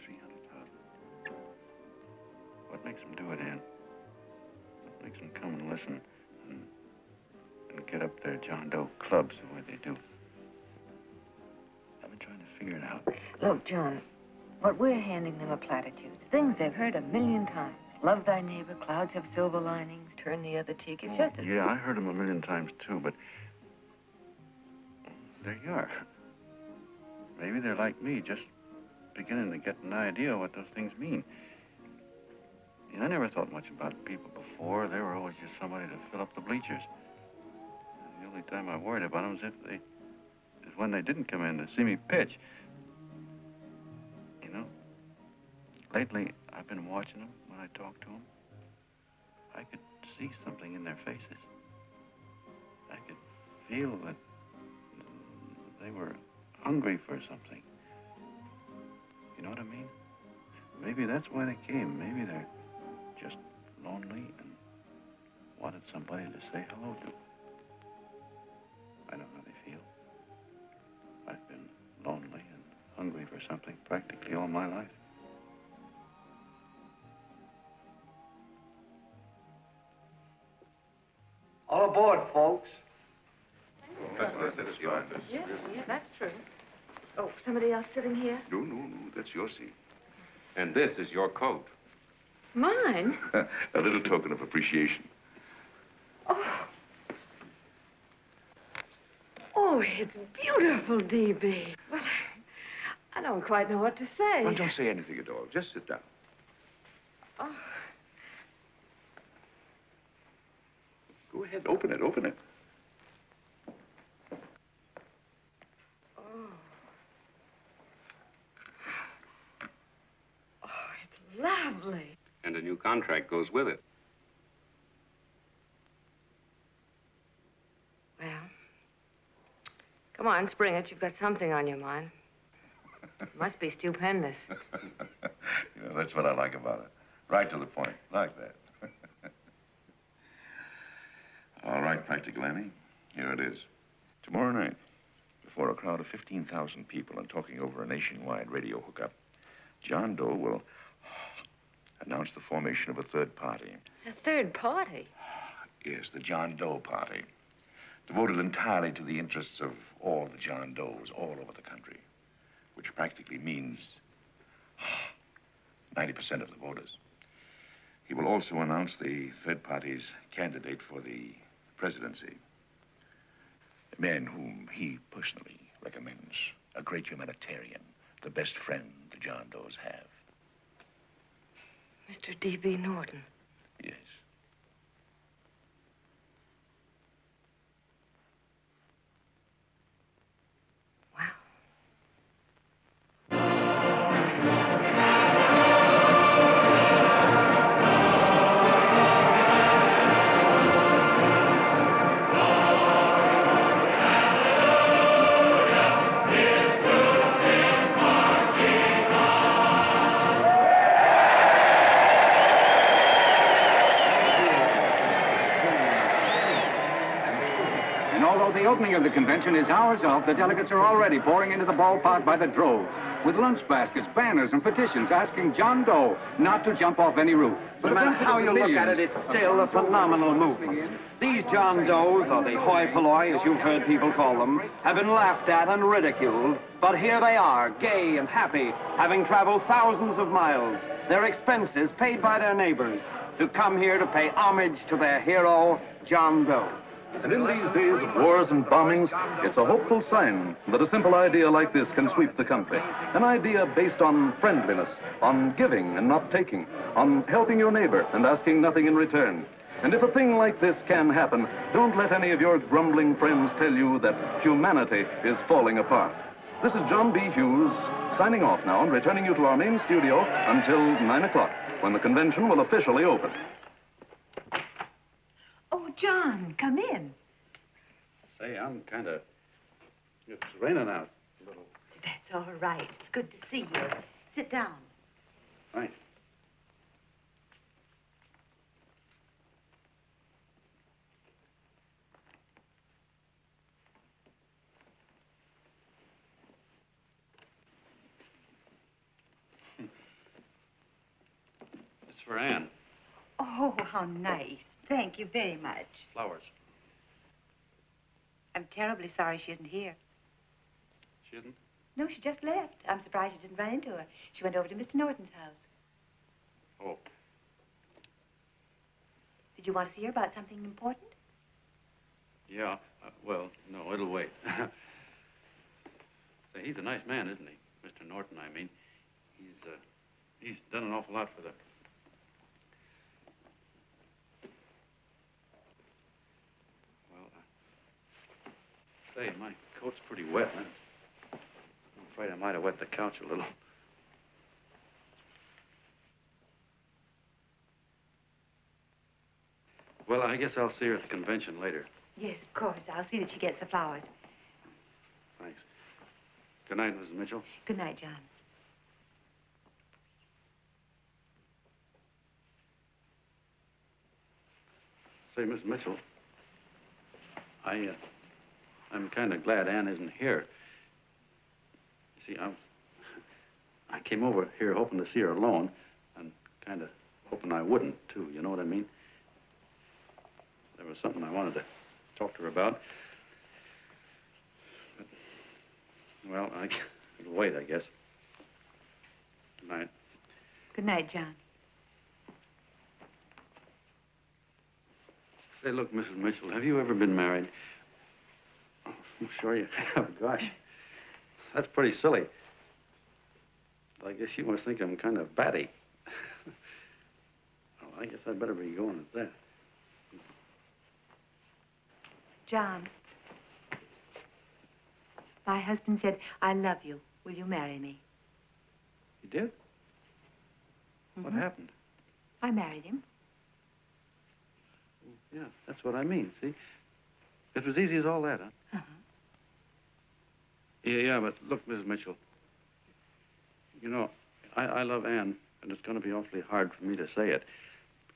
[SPEAKER 12] 300,000. What makes them do it, Ann? What makes them come and listen and get up their John Doe clubs the way they do? I've been trying to figure it out.
[SPEAKER 2] Look, John, what we're handing them are platitudes. Things they've heard 1,000,000 times. Love thy neighbor, clouds have silver linings, turn the other cheek. It's just a...
[SPEAKER 12] Yeah, I heard them 1,000,000 times, too, but there you are. Maybe they're like me, just beginning to get an idea what those things mean. You know, I never thought much about people before. They were always just somebody to fill up the bleachers. And the only time I worried about them is when they didn't come in to see me pitch. You know, lately I've been watching them when I talk to them. I could see something in their faces. I could feel that they were hungry for something. You know what I mean? Maybe that's why they came. Maybe they're just lonely and wanted somebody to say hello to. I know how they feel. I've been lonely and hungry for something practically all my life.
[SPEAKER 10] All aboard, folks.
[SPEAKER 2] Yeah, that's true. Oh, somebody else sitting here?
[SPEAKER 14] No, that's your seat. And this is your coat.
[SPEAKER 2] Mine?
[SPEAKER 14] A little token of appreciation.
[SPEAKER 2] Oh, it's beautiful, D.B. Well, I don't quite know what to say.
[SPEAKER 14] Well, don't say anything at all. Just sit down.
[SPEAKER 2] Oh.
[SPEAKER 14] Go ahead, open it.
[SPEAKER 2] Oh.
[SPEAKER 4] contract goes with it.
[SPEAKER 2] Well, come on, spring it. You've got something on your mind. It must be stupendous.
[SPEAKER 14] That's what I like about it. Right to the point, like that. All right, Practical Annie, here it is. Tomorrow night, before a crowd of 15,000 people and talking over a nationwide radio hookup, John Doe will announce the formation of a third party.
[SPEAKER 2] A third party?
[SPEAKER 14] Yes, the John Doe Party. Devoted entirely to the interests of all the John Does all over the country, which practically means 90% of the voters. He will also announce the third party's candidate for the presidency. A man whom he personally recommends, a great humanitarian, the best friend the John Does have.
[SPEAKER 2] Mr. D.B. Norton.
[SPEAKER 14] Yes.
[SPEAKER 8] And although the opening of the convention is hours off, the delegates are already pouring into the ballpark by the droves, with lunch baskets, banners, and petitions asking John Doe not to jump off any roof.
[SPEAKER 7] No matter how you look at it, it's still a phenomenal movement. These John Does, or the hoi polloi, as you've heard people call them, have been laughed at and ridiculed. But here they are, gay and happy, having traveled thousands of miles, their expenses paid by their neighbors, to come here to pay homage to their hero, John Doe.
[SPEAKER 18] And in these days of wars and bombings, it's a hopeful sign that a simple idea like this can sweep the country. An idea based on friendliness, on giving and not taking, on helping your neighbor and asking nothing in return. And if a thing like this can happen, don't let any of your grumbling friends tell you that humanity is falling apart. This is John B. Hughes, signing off now and returning you to our main studio until 9 o'clock, when the convention will officially open.
[SPEAKER 15] Oh, John, come in.
[SPEAKER 12] Say, I'm it's raining out a little.
[SPEAKER 15] That's all right. It's good to see you. Sit down.
[SPEAKER 12] Thanks. It's for Anne.
[SPEAKER 15] Oh, how nice. Thank you very much.
[SPEAKER 12] Flowers.
[SPEAKER 15] I'm terribly sorry she isn't here.
[SPEAKER 12] She isn't?
[SPEAKER 15] No, she just left. I'm surprised you didn't run into her. She went over to Mr. Norton's house.
[SPEAKER 12] Oh.
[SPEAKER 15] Did you want to see her about something important?
[SPEAKER 12] Yeah. Well, no, it'll wait. Say, he's a nice man, isn't he? Mr. Norton, I mean. He's done an awful lot for the... Say, my coat's pretty wet. I'm afraid I might have wet the couch a little. Well, I guess I'll see her at the convention later.
[SPEAKER 15] Yes, of course. I'll see that she gets the flowers.
[SPEAKER 12] Thanks. Good night, Mrs. Mitchell.
[SPEAKER 15] Good night, John.
[SPEAKER 12] Say, Miss Mitchell, I'm kind of glad Anne isn't here. You see, I came over here hoping to see her alone, and kind of hoping I wouldn't, too. You know what I mean? There was something I wanted to talk to her about. But, well, it'll wait, I guess. Good night.
[SPEAKER 15] Good night, John.
[SPEAKER 12] Say, look, Mrs. Mitchell, have you ever been married? Oh, I'm sure you have. Gosh, that's pretty silly. I guess you must think I'm kind of batty. Well, I guess I'd better be going at that.
[SPEAKER 15] John, my husband said, I love you. Will you marry me?
[SPEAKER 12] You did? What happened?
[SPEAKER 15] I married him.
[SPEAKER 12] Yeah, that's what I mean, see? It was easy as all that, huh?
[SPEAKER 15] Uh-huh.
[SPEAKER 12] Yeah, but look, Mrs. Mitchell, you know, I love Ann, and it's going to be awfully hard for me to say it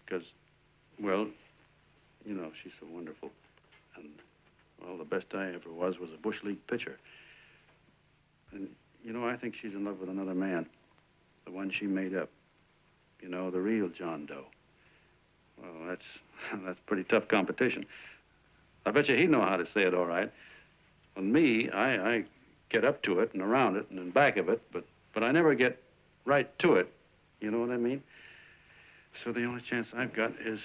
[SPEAKER 12] because, well, you know, she's so wonderful. And, well, the best I ever was a Bush League pitcher. And, you know, I think she's in love with another man, the one she made up. You know, the real John Doe. Well, that's pretty tough competition. I bet you he'd know how to say it all right. On me, I get up to it and around it and in back of it, but I never get right to it. You know what I mean? So the only chance I've got is,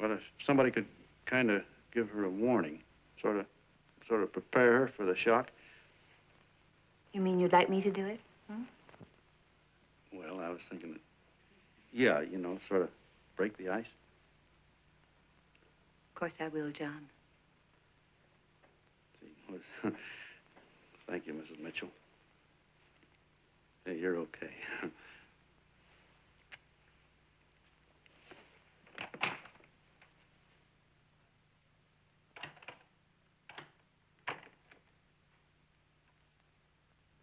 [SPEAKER 12] well, if somebody could kind of give her a warning, sort of prepare her for the shock.
[SPEAKER 15] You mean you'd like me to do it? Hmm?
[SPEAKER 12] Well, I was thinking that, yeah, you know, sort of break the ice.
[SPEAKER 15] Of course I will, John.
[SPEAKER 12] See, thank you, Mrs. Mitchell. Hey, you're okay.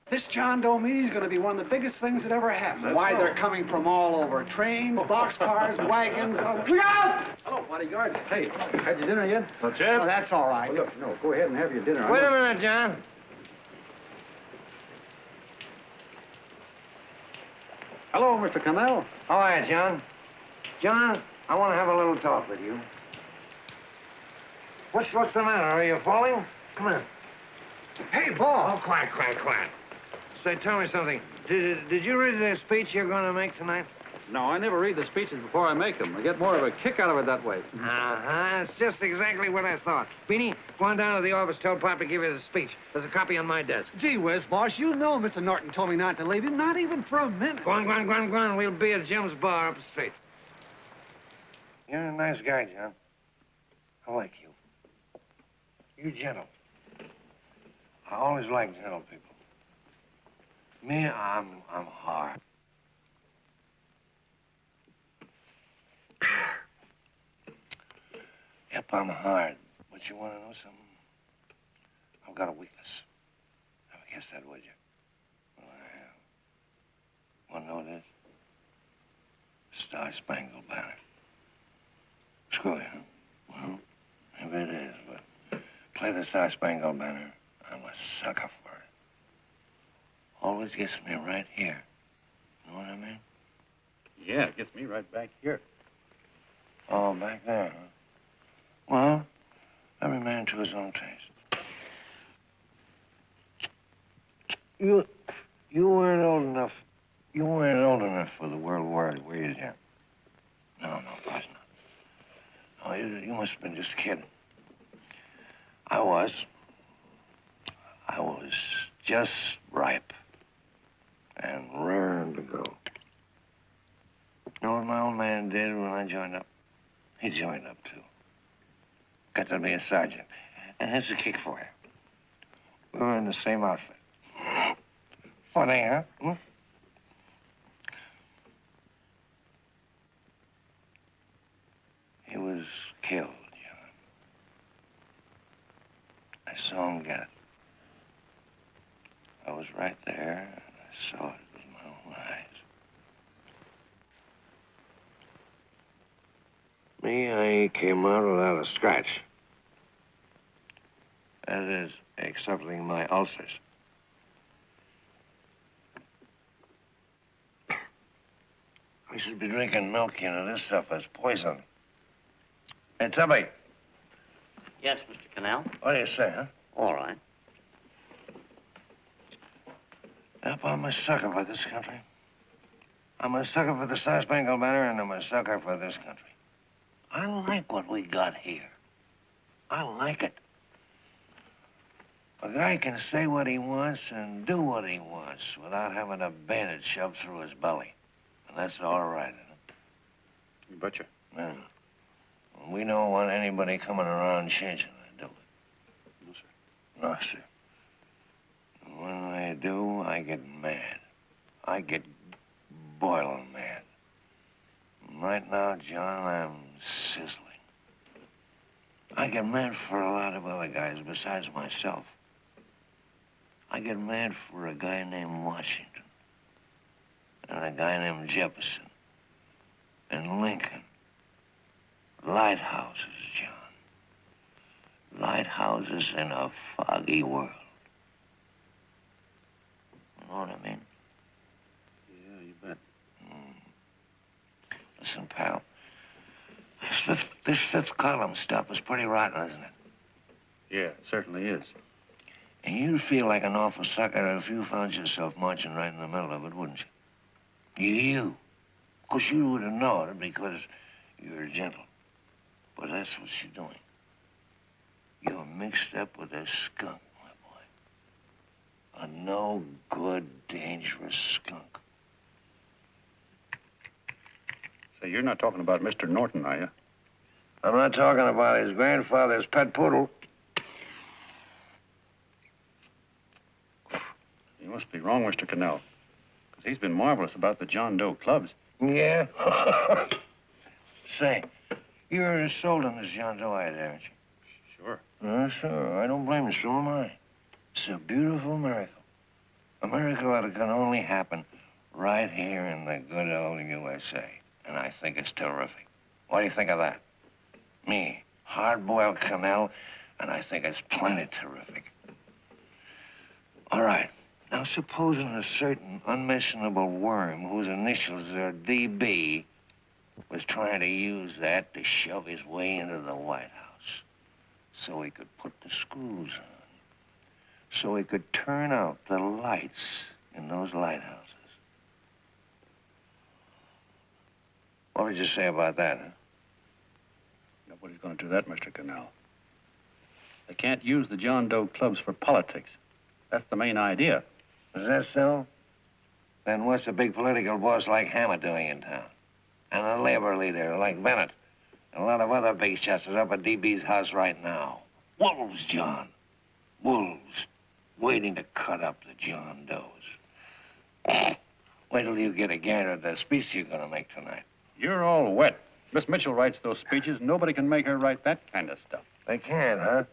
[SPEAKER 10] This John Doe meeting's going to be one of the biggest things that ever happened. Why, they're coming from all over. Trains, boxcars, wagons. Look out!
[SPEAKER 8] Hello, bodyguards. Hey, had your dinner yet?
[SPEAKER 10] Oh, that's all right.
[SPEAKER 8] Well, look, no, go ahead and have your dinner.
[SPEAKER 9] Wait a minute, John.
[SPEAKER 8] Hello, Mr. Cannell.
[SPEAKER 9] How are you, John? John, I want to have a little talk with you. What's the matter? Are you falling? Come on.
[SPEAKER 10] Hey, boss.
[SPEAKER 9] Oh, quiet. Say, tell me something. Did you read the speech you're going to make tonight?
[SPEAKER 12] No, I never read the speeches before I make them. I get more of a kick out of it that way.
[SPEAKER 9] Uh-huh. It's just exactly what I thought. Beanie, go on down to the office, tell Pop to give you the speech. There's a copy on my desk.
[SPEAKER 10] Gee whiz, boss, you know Mr. Norton told me not to leave him, not even for a minute.
[SPEAKER 9] Go on. We'll be at Jim's bar up the street. You're a nice guy, John. I like you. You're gentle. I always like gentle people. Me, I'm hard. Yep, I'm hard. But you want to know something? I've got a weakness. Never guess that, would you? Well, I have. Want to know what it is? Star-Spangled Banner. Screw you, huh? Well, maybe it is, but play the Star-Spangled Banner. I'm a sucker for it. Always gets me right here. You know what I mean?
[SPEAKER 12] Yeah, it gets me right back here.
[SPEAKER 9] Oh, back there, huh? Well, every man to his own taste. You weren't old enough. You weren't old enough for the World War, were you, Jim? No, of course not. No, you must have been just a kid. I was just ripe and raring to go. You know what my old man did when I joined up? He joined up, too. Got to be a sergeant. And here's a kick for you. We were in the same outfit. Funny, huh? Hmm? He was killed, John. I saw him get it. I was right there, and I saw it with my own eyes. Me, I came out without a scratch. That is, excepting my ulcers. We should be drinking milk, you know. This stuff is poison. Hey, Tubby.
[SPEAKER 5] Yes, Mr. Cannell?
[SPEAKER 9] What do you say, huh?
[SPEAKER 5] All right.
[SPEAKER 9] Yep, I'm a sucker for this country. I'm a sucker for the Star-Spangled Banner, and I'm a sucker for this country. I like what we got here. I like it. A guy can say what he wants and do what he wants without having a bayonet shoved through his belly. And that's all right, isn't it?
[SPEAKER 12] You betcha.
[SPEAKER 9] Yeah. We don't want anybody coming around changing it, do we?
[SPEAKER 12] No, sir.
[SPEAKER 9] No, sir. When they do, I get mad. I get boiling mad.
[SPEAKER 6] Right now, John, I'm sizzling. I get mad for a lot of other guys besides myself. I get mad for a guy named Washington, and a guy named Jefferson, and Lincoln. Lighthouses, John. Lighthouses in a foggy world. You know what I mean?
[SPEAKER 12] Yeah, you bet.
[SPEAKER 6] Listen, pal. This fifth column stuff is pretty rotten, isn't it?
[SPEAKER 12] Yeah, it certainly is.
[SPEAKER 6] And you'd feel like an awful sucker if you found yourself marching right in the middle of it, wouldn't you? You. Of course, you wouldn't know it because you're gentle. But that's what you're doing. You're mixed up with a skunk, my boy. A no-good, dangerous skunk.
[SPEAKER 12] Say, you're not talking about Mr. Norton, are you?
[SPEAKER 6] I'm not talking about his grandfather's pet poodle.
[SPEAKER 12] You must be wrong, Mr. Cannell. Because he's been marvelous about the John Doe clubs.
[SPEAKER 6] Yeah? Say, you're as sold on this John Doe idea, aren't you?
[SPEAKER 12] Sure.
[SPEAKER 6] Sure. I don't blame you. So am I. It's a beautiful miracle. A miracle that can only happen right here in the good old USA. And I think it's terrific. What do you think of that? Me, hard-boiled Cannell, and I think it's plenty terrific. All right. Now, supposing a certain unmentionable worm whose initials are DB was trying to use that to shove his way into the White House so he could put the screws on, so he could turn out the lights in those lighthouses. What would you say about that, huh?
[SPEAKER 12] Nobody's going to do that, Mr. Cannell. They can't use the John Doe clubs for politics. That's the main idea.
[SPEAKER 6] Is that so? Then what's a big political boss like Hammer doing in town? And a labor leader like Bennett? And a lot of other big shots are up at DB's house right now. Wolves, John. Wolves. Waiting to cut up the John Does. Wait till you get a gander at the speech you're going to make tonight.
[SPEAKER 12] You're all wet. Miss Mitchell writes those speeches. Nobody can make her write that kind of stuff.
[SPEAKER 6] They can't, huh?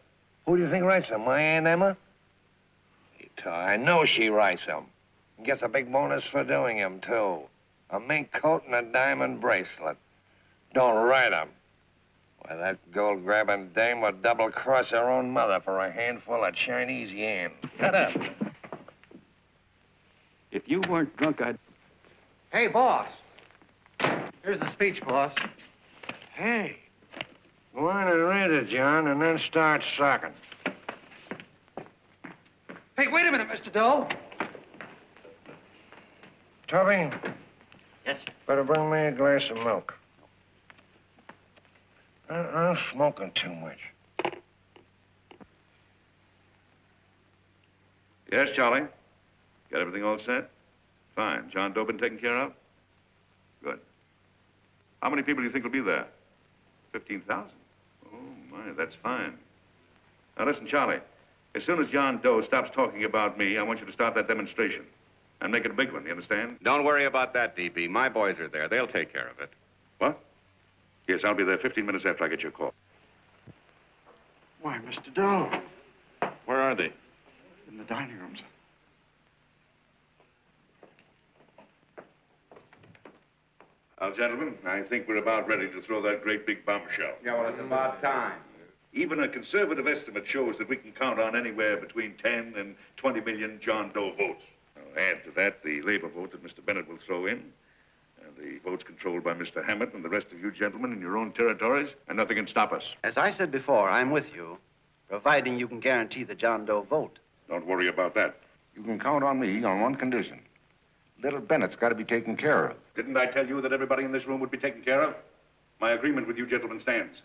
[SPEAKER 6] Who do you think writes them? My Aunt Emma? I know she writes them. And gets a big bonus for doing them, too. A mink coat and a diamond bracelet. Don't write them. Why, that gold-grabbing dame would double-cross her own mother for a handful of Chinese yen.
[SPEAKER 12] Shut up. If you weren't drunk, I'd...
[SPEAKER 10] Hey, boss. Here's the speech, boss.
[SPEAKER 6] Hey. Go on and read it, John, and then start sucking.
[SPEAKER 10] Hey, wait a minute, Mr. Doe.
[SPEAKER 6] Tubby?
[SPEAKER 5] Yes, sir.
[SPEAKER 6] Better bring me a glass of milk. I'm smoking too much.
[SPEAKER 14] Yes, Charlie? Got everything all set? Fine. John Doe been taken care of? Good. How many people do you think will be there? 15,000? Oh, my, that's fine. Now, listen, Charlie. As soon as John Doe stops talking about me, I want you to start that demonstration. And make it a big one, you understand?
[SPEAKER 19] Don't worry about that, DB. My boys are there. They'll take care of it.
[SPEAKER 14] What? Yes, I'll be there 15 minutes after I get your call.
[SPEAKER 10] Why, Mr. Doe.
[SPEAKER 14] Where are they?
[SPEAKER 10] In the dining rooms.
[SPEAKER 14] Now, gentlemen, I think we're about ready to throw that great big bombshell.
[SPEAKER 23] Yeah, well, it's about time.
[SPEAKER 14] Even a conservative estimate shows that we can count on anywhere between 10 and 20 million John Doe votes. Now, add to that the labor vote that Mr. Bennett will throw in, and the votes controlled by Mr. Hammett and the rest of you gentlemen in your own territories, and nothing can stop us.
[SPEAKER 24] As I said before, I'm with you, providing you can guarantee the John Doe vote.
[SPEAKER 14] Don't worry about that.
[SPEAKER 25] You can count on me on one condition. Little Bennett's got to be taken care of.
[SPEAKER 14] Didn't I tell you that everybody in this room would be taken care of? My agreement with you gentlemen stands.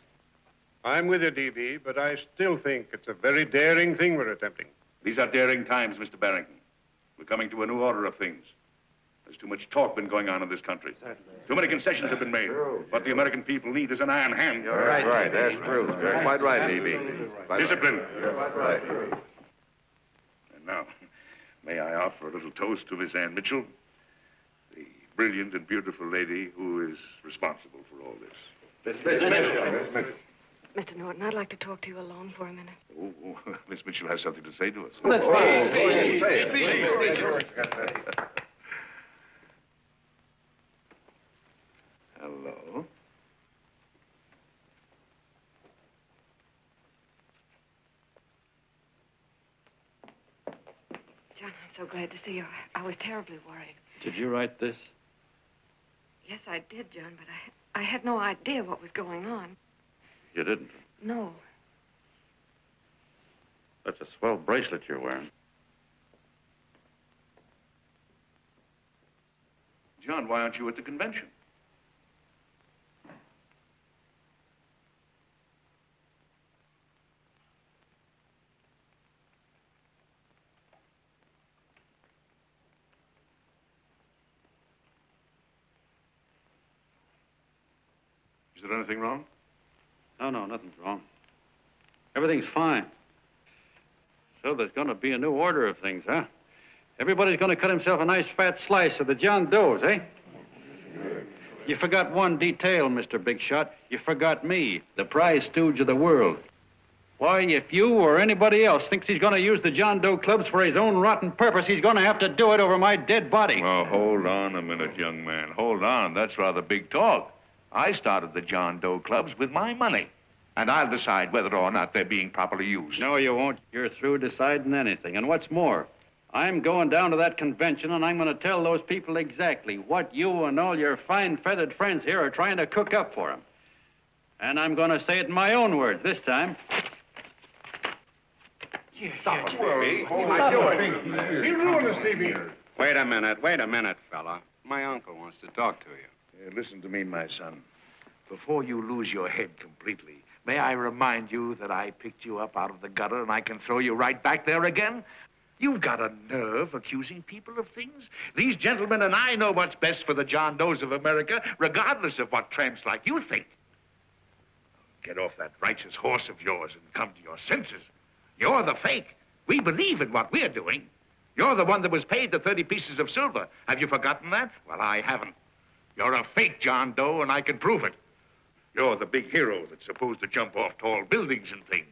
[SPEAKER 26] I'm with you, DB, but I still think it's a very daring thing we're attempting.
[SPEAKER 14] These are daring times, Mr. Barrington. We're coming to a new order of things. There's too much talk been going on in this country. Too many concessions have been made. What the American people need is an iron hand.
[SPEAKER 25] You're right. That's true. You're quite right, DB.
[SPEAKER 14] Discipline.
[SPEAKER 25] You're quite right.
[SPEAKER 14] And now, may I offer a little toast to Miss Ann Mitchell, the brilliant and beautiful lady who is responsible for all this.
[SPEAKER 1] Miss Mitchell.
[SPEAKER 2] Mr. Norton, I'd like to talk to you alone for a minute.
[SPEAKER 14] Oh, Miss Mitchell has something to say to us.
[SPEAKER 8] Hello.
[SPEAKER 2] John, I'm so glad to see you. I was terribly worried.
[SPEAKER 12] Did you write this?
[SPEAKER 2] Yes, I did, John, but I had no idea what was going on.
[SPEAKER 12] You didn't.
[SPEAKER 2] No.
[SPEAKER 12] That's a swell bracelet you're wearing.
[SPEAKER 14] John, why aren't you at the convention? Is there anything wrong?
[SPEAKER 12] No, nothing's wrong. Everything's fine. So there's going to be a new order of things, huh? Everybody's going to cut himself a nice fat slice of the John Does, eh? You forgot one detail, Mr. Big Shot. You forgot me, the prize stooge of the world. Why, if you or anybody else thinks he's going to use the John Doe clubs for his own rotten purpose, he's going to have to do it over my dead body.
[SPEAKER 14] Oh, hold on a minute, young man. Hold on. That's rather big talk. I started the John Doe clubs with my money. And I'll decide whether or not they're being properly used.
[SPEAKER 12] No, you won't. You're through deciding anything. And what's more, I'm going down to that convention, and I'm going to tell those people exactly what you and all your fine feathered friends here are trying to cook up for them. And I'm going to say it in my own words this time.
[SPEAKER 1] Stop it, Stevie. You ruined us, Stevie.
[SPEAKER 19] Wait a minute, fella. My uncle wants to talk to you.
[SPEAKER 6] Listen to me, my son. Before you lose your head completely, may I remind you that I picked you up out of the gutter and I can throw you right back there again? You've got a nerve accusing people of things. These gentlemen and I know what's best for the John Does of America, regardless of what tramps like you think. Get off that righteous horse of yours and come to your senses. You're the fake. We believe in what we're doing. You're the one that was paid the 30 pieces of silver. Have you forgotten that? Well, I haven't. You're a fake John Doe, and I can prove it. You're the big hero that's supposed to jump off tall buildings and things.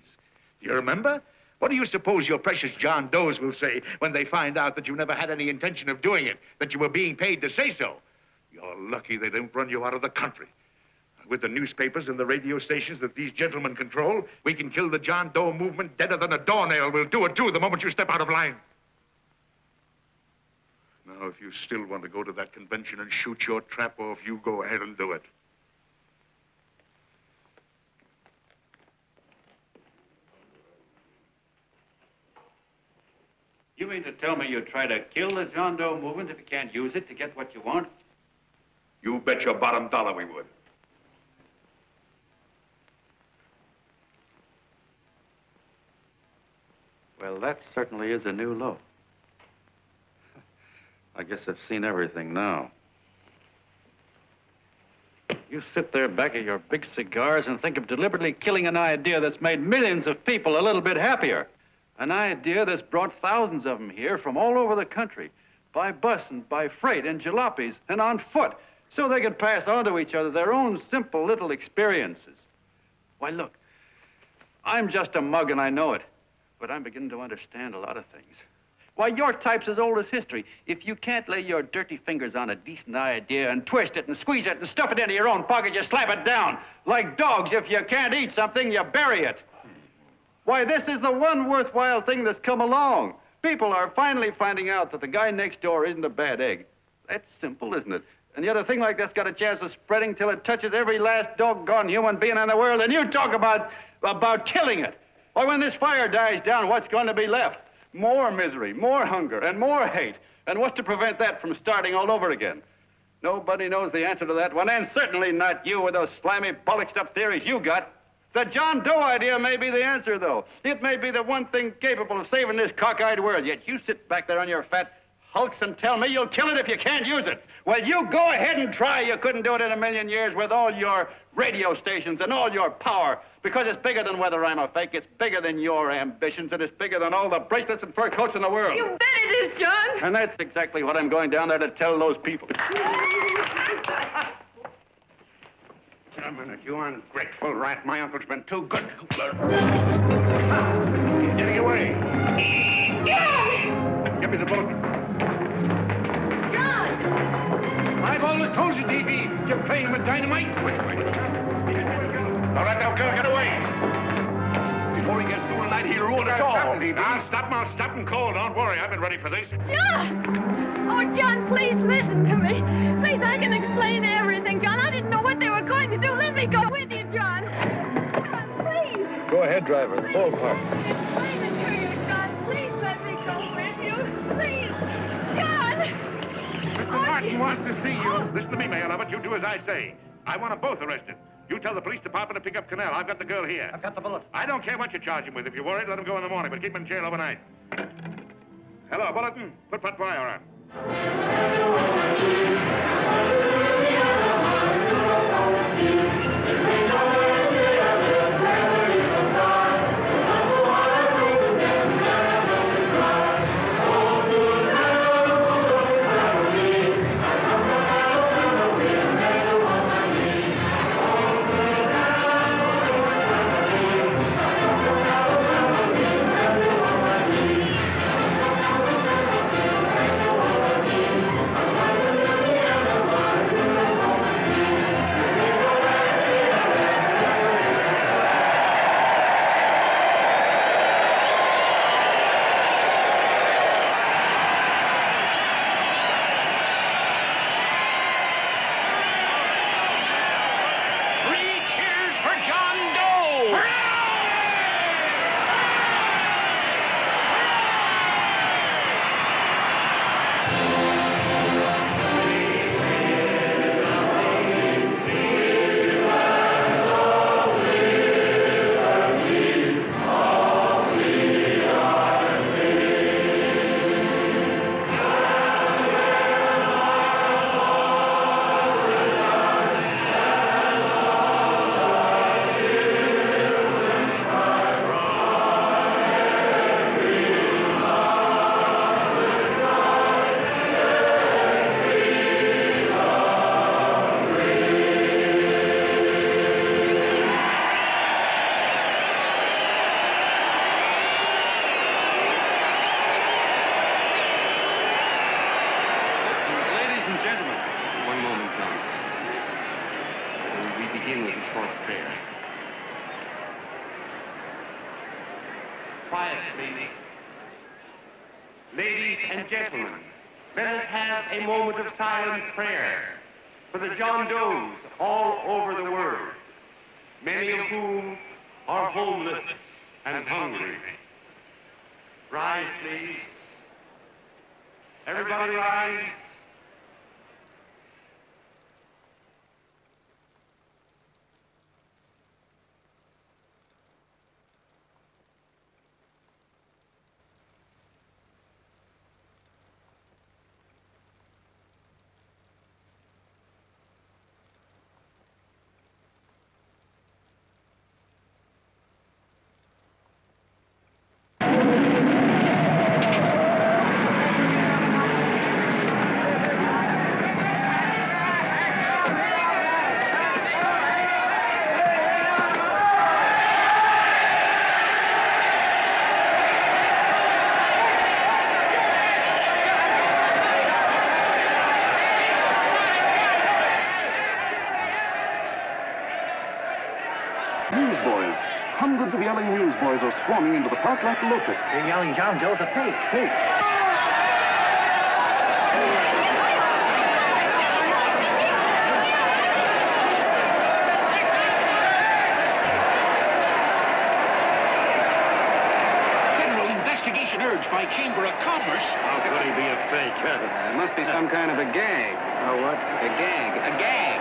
[SPEAKER 6] Do you remember? What do you suppose your precious John Does will say when they find out that you never had any intention of doing it, that you were being paid to say so? You're lucky they don't run you out of the country. With the newspapers and the radio stations that these gentlemen control, we can kill the John Doe movement deader than a doornail. We'll do it, too, the moment you step out of line. Now, if you still want to go to that convention and shoot your trap off, you go ahead and do it.
[SPEAKER 12] You mean to tell me you'd try to kill the John Doe movement if you can't use it to get what you want?
[SPEAKER 14] You bet your bottom dollar we would.
[SPEAKER 12] Well, that certainly is a new low. I guess I've seen everything now. You sit there back of your big cigars and think of deliberately killing an idea that's made millions of people a little bit happier. An idea that's brought thousands of them here from all over the country, by bus and by freight and jalopies and on foot, so they could pass on to each other their own simple little experiences. Why, look, I'm just a mug and I know it, but I'm beginning to understand a lot of things. Why, your type's as old as history. If you can't lay your dirty fingers on a decent idea and twist it and squeeze it and stuff it into your own pocket, you slap it down. Like dogs, if you can't eat something, you bury it. Why, this is the one worthwhile thing that's come along. People are finally finding out that the guy next door isn't a bad egg. That's simple, isn't it? And yet a thing like that's got a chance of spreading till it touches every last doggone human being in the world, and you talk about killing it. Why, when this fire dies down, what's going to be left? More misery, more hunger, and more hate. And what's to prevent that from starting all over again? Nobody knows the answer to that one, and certainly not you with those slimy, bollocksed-up theories you got. The John Doe idea may be the answer, though. It may be the one thing capable of saving this cockeyed world, yet you sit back there on your fat, hulks and tell me you'll kill it if you can't use it. Well, you go ahead and try. You couldn't do it in a million years with all your radio stations and all your power, because it's bigger than whether I'm a fake. It's bigger than your ambitions, and it's bigger than all the bracelets and fur coats in the world.
[SPEAKER 2] You bet it is, John.
[SPEAKER 12] And that's exactly what I'm going down there to tell those people.
[SPEAKER 26] A minute, you ungrateful rat. My uncle's been too good. He's getting away. Give me the bullet.
[SPEAKER 2] John!
[SPEAKER 26] I've always told you, D.B., you're playing with dynamite. Which way? All right, now, girl, get away.
[SPEAKER 12] Before he gets through tonight, he'll ruin us all.
[SPEAKER 26] I'll stop him cold. Don't worry, I've been ready for this.
[SPEAKER 2] John! Oh, John, please listen to me. Please, I can explain everything, John. I didn't know what they were going to do. Let me go with you, John. John, please.
[SPEAKER 18] Go ahead, driver. The ballpark.
[SPEAKER 2] Explain it to you, John. Please let me go with you. Please. John!
[SPEAKER 14] Mr. Martin wants to see you. Listen to me, Mayor Lovett. You do as I say. I want them both arrested. You tell the police department to pick up Canal. I've got the girl here.
[SPEAKER 10] I've got the bullet.
[SPEAKER 14] I don't care what you charge him with. If you're worried, let him go in the morning, but keep him in jail overnight. Hello, Bulletin. Put Pat Pryor on.
[SPEAKER 11] Quiet, please. Ladies and gentlemen, let us have a moment of silent prayer for the John Does all over the world, many of whom are homeless and hungry. Rise, please. Everybody rise.
[SPEAKER 18] Newsboys. Hundreds of yelling newsboys are swarming into the park like locusts.
[SPEAKER 10] They're yelling John Doe's a fake.
[SPEAKER 18] Fake.
[SPEAKER 21] Federal investigation urged by Chamber of Commerce.
[SPEAKER 12] How could he be a fake?
[SPEAKER 4] It must be some kind of a gag.
[SPEAKER 12] A what?
[SPEAKER 4] A gag. A gag.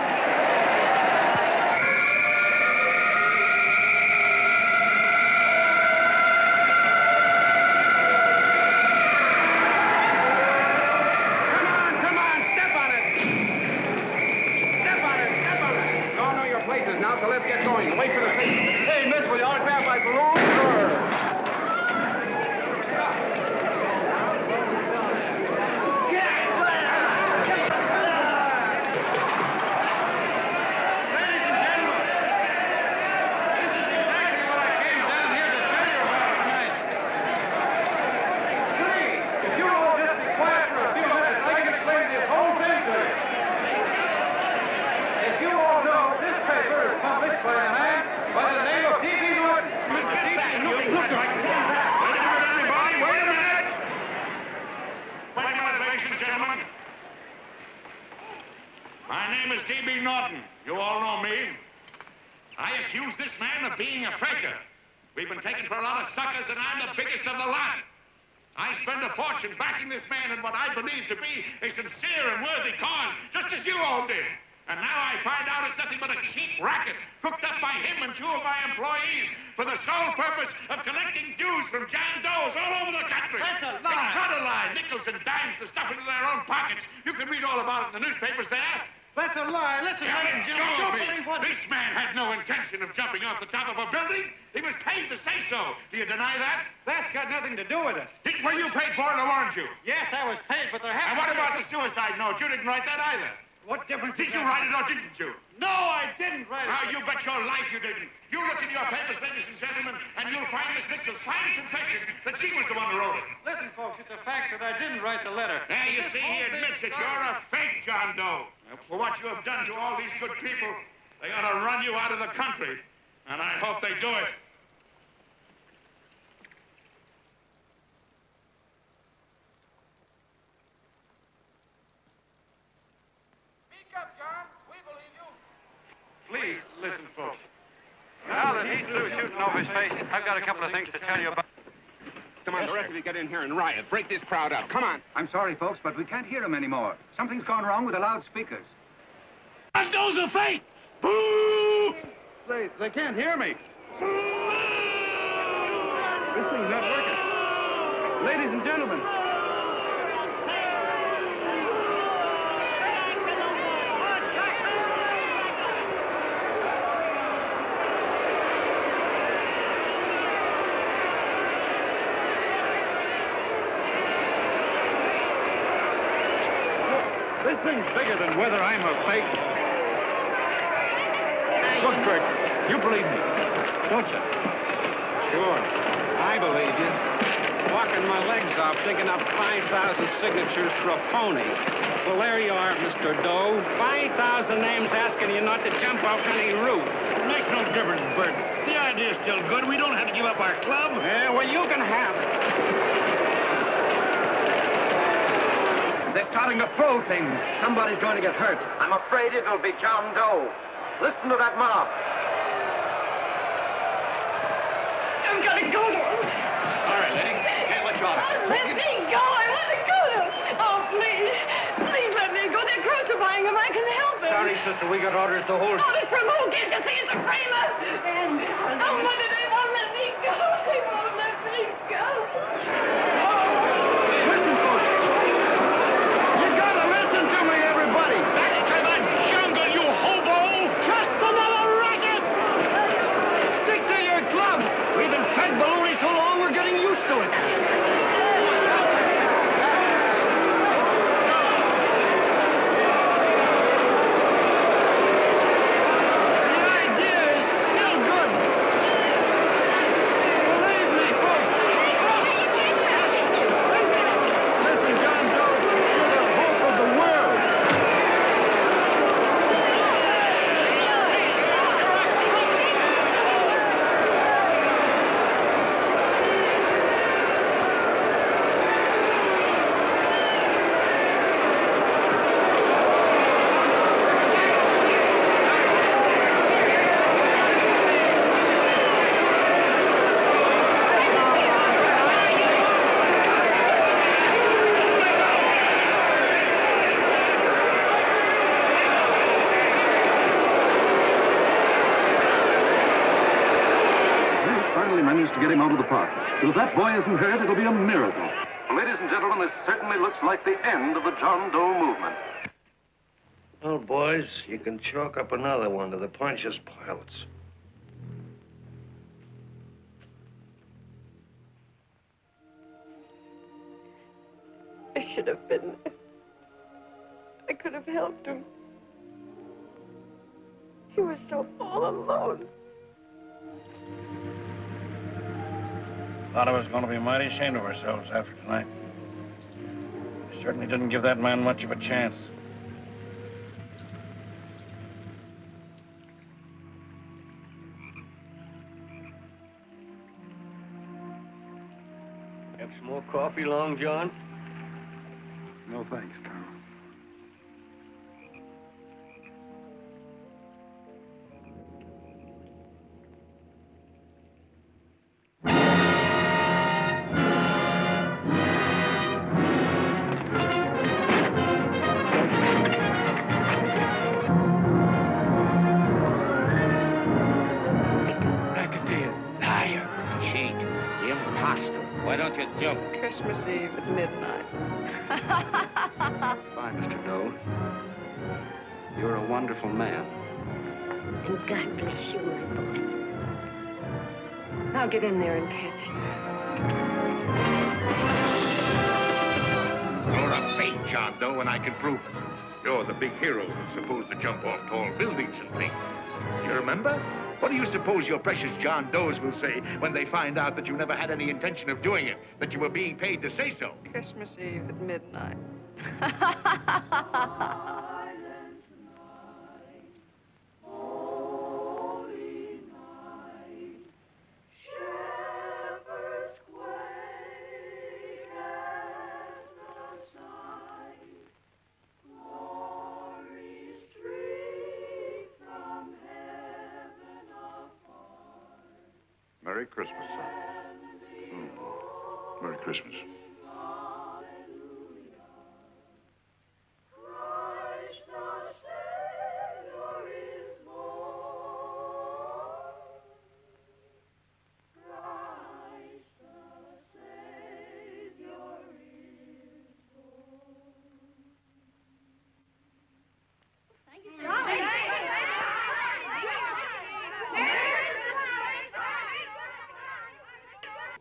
[SPEAKER 11] Bobby Norton. You all know me. I accuse this man of being a faker. We've been taken for a lot of suckers, and I'm the biggest of the lot. I spend a fortune backing this man in what I believe to be a sincere and worthy cause, just as you all did. And now I find out it's nothing but a cheap racket cooked up by him and 2 of my employees for the sole purpose of collecting dues from John Does all over the country.
[SPEAKER 10] That's a lie.
[SPEAKER 11] It's not a lie. Nickels and dimes to stuff into their own pockets. You can read all about it in the newspapers there.
[SPEAKER 10] That's a lie. Listen,
[SPEAKER 11] Let
[SPEAKER 10] Jim,
[SPEAKER 11] go of
[SPEAKER 10] don't
[SPEAKER 11] me.
[SPEAKER 10] believe what...
[SPEAKER 11] This man had no intention of jumping off the top of a building. He was paid to say so. Do you deny that?
[SPEAKER 10] That's got nothing to do with it.
[SPEAKER 11] Were you paid for it or weren't you?
[SPEAKER 10] Yes, I was paid, but there
[SPEAKER 11] And
[SPEAKER 10] happened...
[SPEAKER 11] what about the suicide note? You didn't write that either.
[SPEAKER 10] What difference
[SPEAKER 11] Did
[SPEAKER 10] does
[SPEAKER 11] you
[SPEAKER 10] that
[SPEAKER 11] write it
[SPEAKER 10] make?
[SPEAKER 11] or didn't you?
[SPEAKER 10] No, I didn't write it.
[SPEAKER 11] Now, you bet your life you didn't. You look in your papers, ladies and gentlemen, and you'll find Miss Nixon's signed confession that she was the one who wrote it.
[SPEAKER 10] Listen, folks, it's a fact that I didn't write the letter.
[SPEAKER 11] There, you see, he admits it. You're a fake, John Doe. For what you have done to all these good people, they ought to run you out of the country. And I hope they do it.
[SPEAKER 22] Speak up, John. We believe you.
[SPEAKER 12] Please, listen, folks. Now that he's through shooting over his face, I've got a couple of things to tell you about.
[SPEAKER 8] Come on, the rest of you get in here and riot. Break this crowd up. Come on. I'm sorry, folks, but we can't hear him anymore. Something's gone wrong with the loudspeakers.
[SPEAKER 21] John Doe's a fake! Boo!
[SPEAKER 10] They can't hear me. This thing's not working. Ladies and gentlemen. This thing's bigger than whether I'm a fake. Look, Bert, you believe me, don't you?
[SPEAKER 7] Sure, I believe you. Walking my legs off, digging up 5,000 signatures for a phony. Well, there you are, Mr. Doe. 5,000 names asking you not to jump off any roof.
[SPEAKER 21] It makes no difference, Bert. The idea's still good. We don't have to give up our club.
[SPEAKER 7] Yeah, well, you can have it.
[SPEAKER 3] They're starting to throw things. Somebody's going to get hurt. I'm afraid it'll be John Doe. Listen to that mob.
[SPEAKER 2] I'm gonna go to him.
[SPEAKER 21] All right, lady. Can't let you out.
[SPEAKER 2] Let me go. I want to go to him. Oh, please. Please let me go. They're crucifying him. I can help him.
[SPEAKER 10] Sorry, sister, we got orders to hold...
[SPEAKER 2] Orders from who? Can't you see it's a framer? And oh, Mother, they won't let me go. They won't let me go.
[SPEAKER 10] Listen, folks. You gotta listen to me, everybody.
[SPEAKER 21] Back to the jungle, you hobo!
[SPEAKER 10] Just another racket! Stick to your clubs. We've been fed baloney so long, we're getting used to it. The idea is still good. Believe me, folks. Listen, John Doe, you're the hope of the world.
[SPEAKER 18] Police finally managed to get him out of the park. But if that boy isn't hurt, it'll be a miracle. Ladies and gentlemen, this certainly looks like the end of the John Doe movement.
[SPEAKER 6] Well, boys, you can chalk up another one to the Pontius Pilots.
[SPEAKER 2] I should have been there. I could have helped him. He was so all alone.
[SPEAKER 21] Thought I was going to be mighty ashamed of ourselves after tonight. We certainly didn't give that man much of a chance.
[SPEAKER 3] Have some more coffee, Long John?
[SPEAKER 21] No thanks, Carl.
[SPEAKER 9] hostile. Why don't you jump?
[SPEAKER 13] Christmas Eve at midnight.
[SPEAKER 4] Bye, Mr. Doe. You're a wonderful man.
[SPEAKER 2] And God bless you, my boy. I'll get in there and catch you.
[SPEAKER 14] You're a fake, John Doe, and I can prove it. You're the big hero that's supposed to jump off tall buildings and things. Do you remember? What do you suppose your precious John Does will say when they find out that you never had any intention of doing it, that you were being paid to say so?
[SPEAKER 13] Christmas Eve at midnight.
[SPEAKER 14] Merry Christmas, son. Merry Christmas.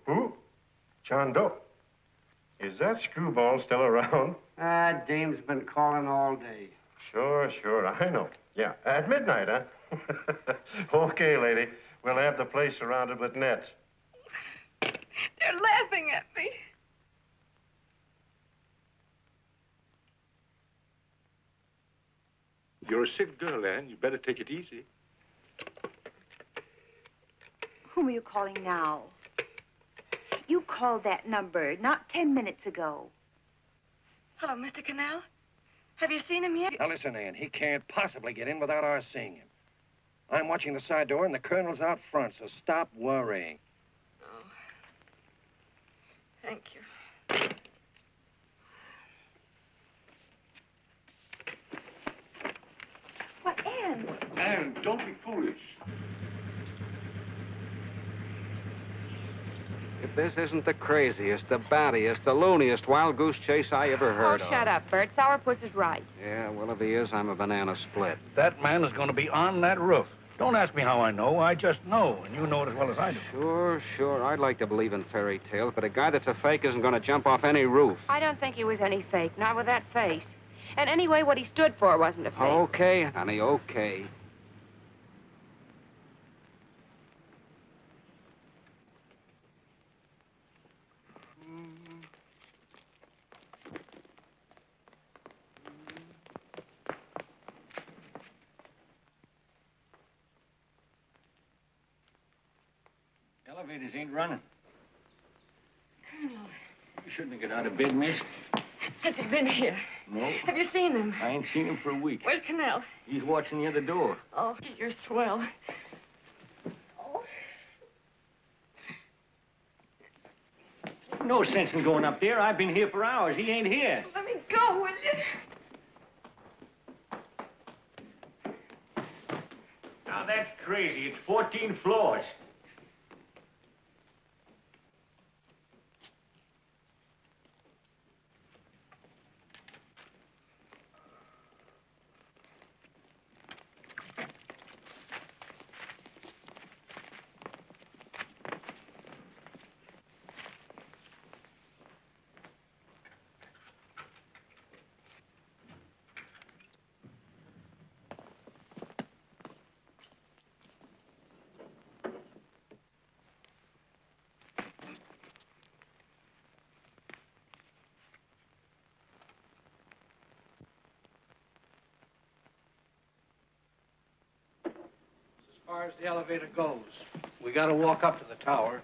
[SPEAKER 25] Who? John Doe. Is that screwball still around?
[SPEAKER 15] Dame's been calling all day.
[SPEAKER 25] Sure, I know. Yeah, at midnight, huh? Okay, lady. We'll have the place surrounded with nets.
[SPEAKER 13] They're laughing at me.
[SPEAKER 25] You're a sick girl, Anne. You better take it easy.
[SPEAKER 16] Whom are you calling now? You called that number not 10 minutes ago.
[SPEAKER 2] Hello, Mr. Cannell. Have you seen him yet?
[SPEAKER 9] Now, listen, Ann, he can't possibly get in without our seeing him. I'm watching the side door, and the colonel's out front, so stop worrying.
[SPEAKER 2] Oh. Thank you.
[SPEAKER 16] What, Ann?
[SPEAKER 14] Anne, don't be foolish.
[SPEAKER 4] If this isn't the craziest, the battiest, the looniest wild goose chase I ever heard of.
[SPEAKER 16] Oh, shut up, Bert. Sourpuss is right.
[SPEAKER 4] Yeah, well, if he is, I'm a banana split.
[SPEAKER 21] That man is going to be on that roof. Don't ask me how I know. I just know, and you know it as well as I do.
[SPEAKER 4] Sure. I'd like to believe in fairy tales, but a guy that's a fake isn't going to jump off any roof.
[SPEAKER 16] I don't think he was any fake, not with that face. And anyway, what he stood for wasn't a fake.
[SPEAKER 4] Okay, honey, okay.
[SPEAKER 22] Elevators ain't running.
[SPEAKER 2] Colonel,
[SPEAKER 22] You shouldn't have got out of bed, miss.
[SPEAKER 2] has he been here?
[SPEAKER 22] No.
[SPEAKER 2] Have you seen him?
[SPEAKER 22] I ain't seen him for a week.
[SPEAKER 2] Where's Cannell?
[SPEAKER 22] He's watching the other door.
[SPEAKER 2] Oh, you're swell.
[SPEAKER 22] No sense in going up there. I've been here for hours. He ain't here.
[SPEAKER 2] Let me go, will you?
[SPEAKER 22] Now, that's crazy. It's 14 floors.
[SPEAKER 9] As far as the elevator goes, we got to walk up to the tower.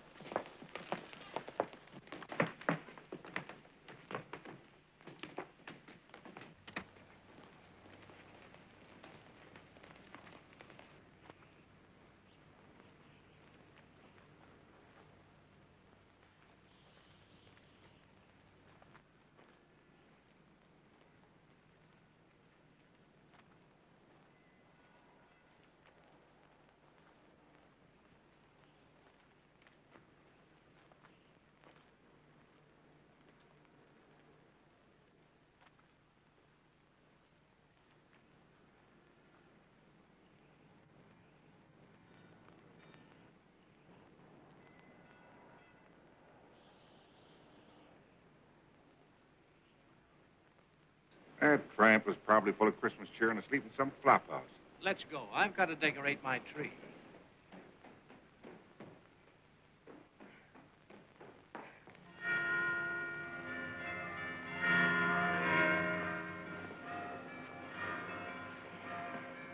[SPEAKER 14] That tramp was probably full of Christmas cheer and asleep in some flop house.
[SPEAKER 22] Let's go. I've got to decorate my tree.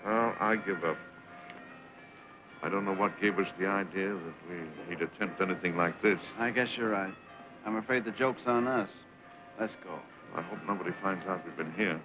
[SPEAKER 14] Well, I give up. I don't know what gave us the idea that we'd attempt anything like this.
[SPEAKER 1] I guess you're right. I'm afraid the joke's on us. Let's go.
[SPEAKER 14] I hope nobody finds out we've been here.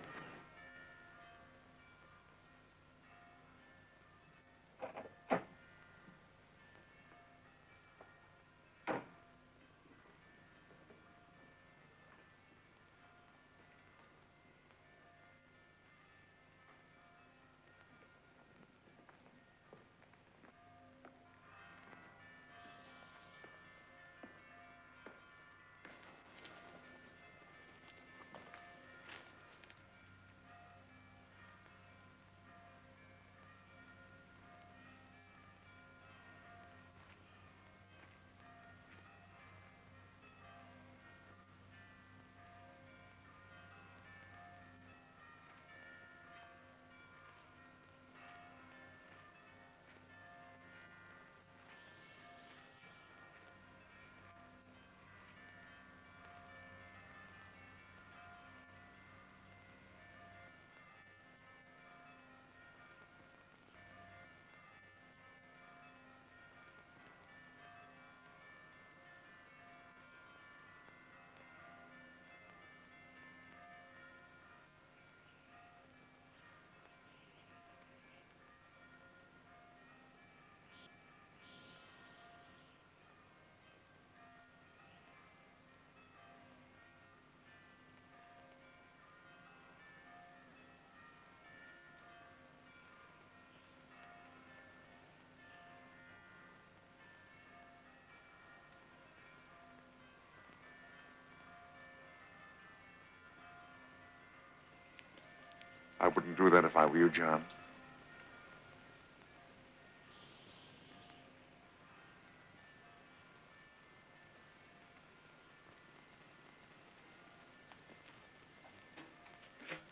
[SPEAKER 14] I wouldn't do that if I were you, John.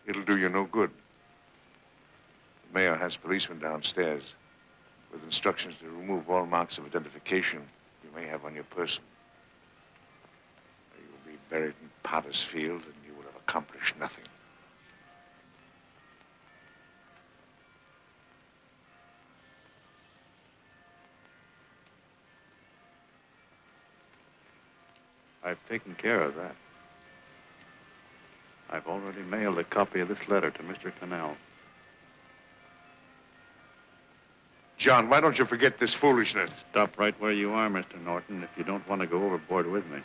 [SPEAKER 14] It'll do you no good. The mayor has policemen downstairs with instructions to remove all marks of identification you may have on your person. You'll be buried in Potter's Field, and you will have accomplished nothing.
[SPEAKER 12] I've taken care of that. I've already mailed a copy of this letter to Mr. Cannell.
[SPEAKER 14] John, why don't you forget this foolishness?
[SPEAKER 12] Stop right where you are, Mr. Norton, if you don't want to go overboard with me.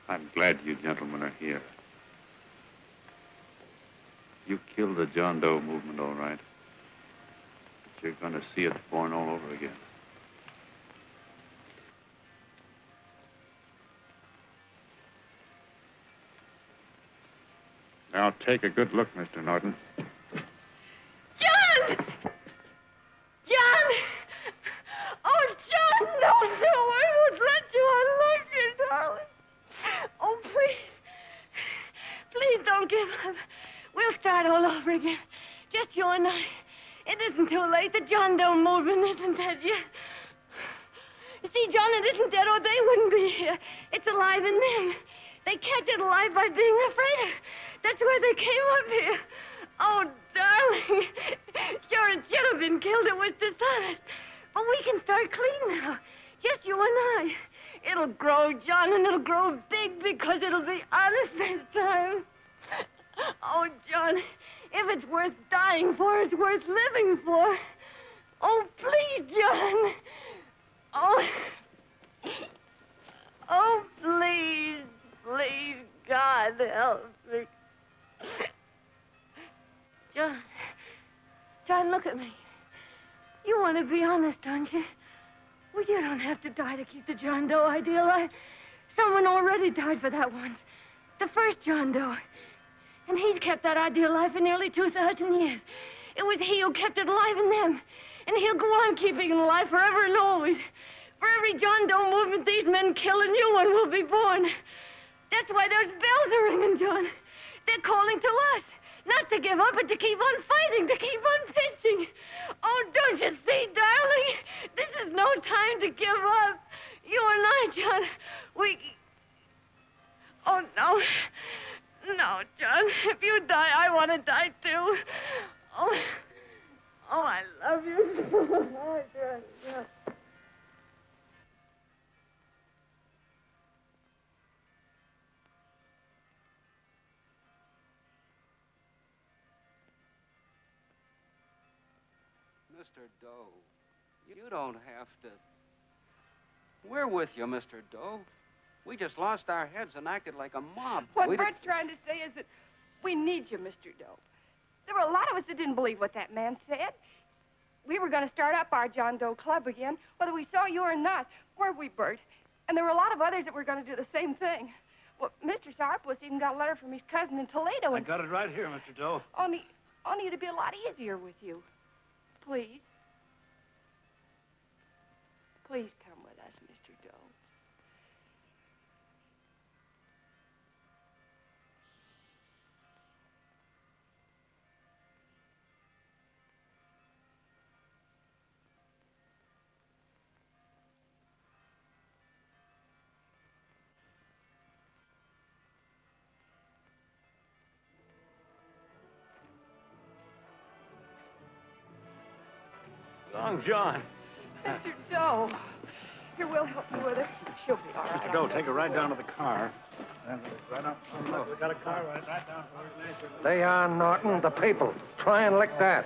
[SPEAKER 12] I'm glad you gentlemen are here. You killed the John Doe movement, all right. But you're going to see it born all over again. Now, take a good look, Mr. Norton.
[SPEAKER 13] John! John! Oh, John, no, I won't let you. I love you, darling. Oh, please. Please don't give up. We'll start all over again. Just you and I. It isn't too late. The John Doe movement isn't dead yet. You see, John, it isn't dead or they wouldn't be here. It's alive in them. They kept it alive by being afraid of. That's why they came up here. Oh, darling. Sure, it should have been killed. It was dishonest. But we can start clean now. Just you and I. It'll grow, John, and it'll grow big because it'll be honest this time. Oh, John, if it's worth dying for, it's worth living for. Oh, please, John. Oh. Oh, please, please, God, help me. John, look at me. You want to be honest, don't you? Well, you don't have to die to keep the John Doe idea alive. Someone already died for that once. The first John Doe. And he's kept that idea alive for nearly 2,000 years. It was he who kept it alive in them. And he'll go on keeping it alive forever and always. For every John Doe movement these men kill, a new one will be born. That's why those bells are ringing, John. They're calling to us. Not to give up, but to keep on fighting, to keep on pitching. Oh, don't you see, darling? This is no time to give up. You and I, John, we... Oh, no. No, John. If you die, I want to die, too. Oh, I love you. Oh, John.
[SPEAKER 4] Mr. Doe, you don't have to. We're with you, Mr. Doe. We just lost our heads and acted like a mob.
[SPEAKER 5] What Bert's trying to say is that we need you, Mr. Doe. There were a lot of us that didn't believe what that man said. We were going to start up our John Doe Club again, whether we saw you or not, weren't we, Bert? And there were a lot of others that were going to do the same thing. Well, Mr. Sourpuss even got a letter from his cousin in Toledo.
[SPEAKER 21] I got it right here, Mr. Doe.
[SPEAKER 5] Only it'd be a lot easier with you. Please. Please come with us, Mr. Doe.
[SPEAKER 21] Long John.
[SPEAKER 5] Mr. Doe. Here, we'll help you with her. She'll be all right.
[SPEAKER 21] Mr. Doe, take her right down to the car. And right up. Look, we got a car right down to her.
[SPEAKER 9] Leon Norton, the people. Try and lick that.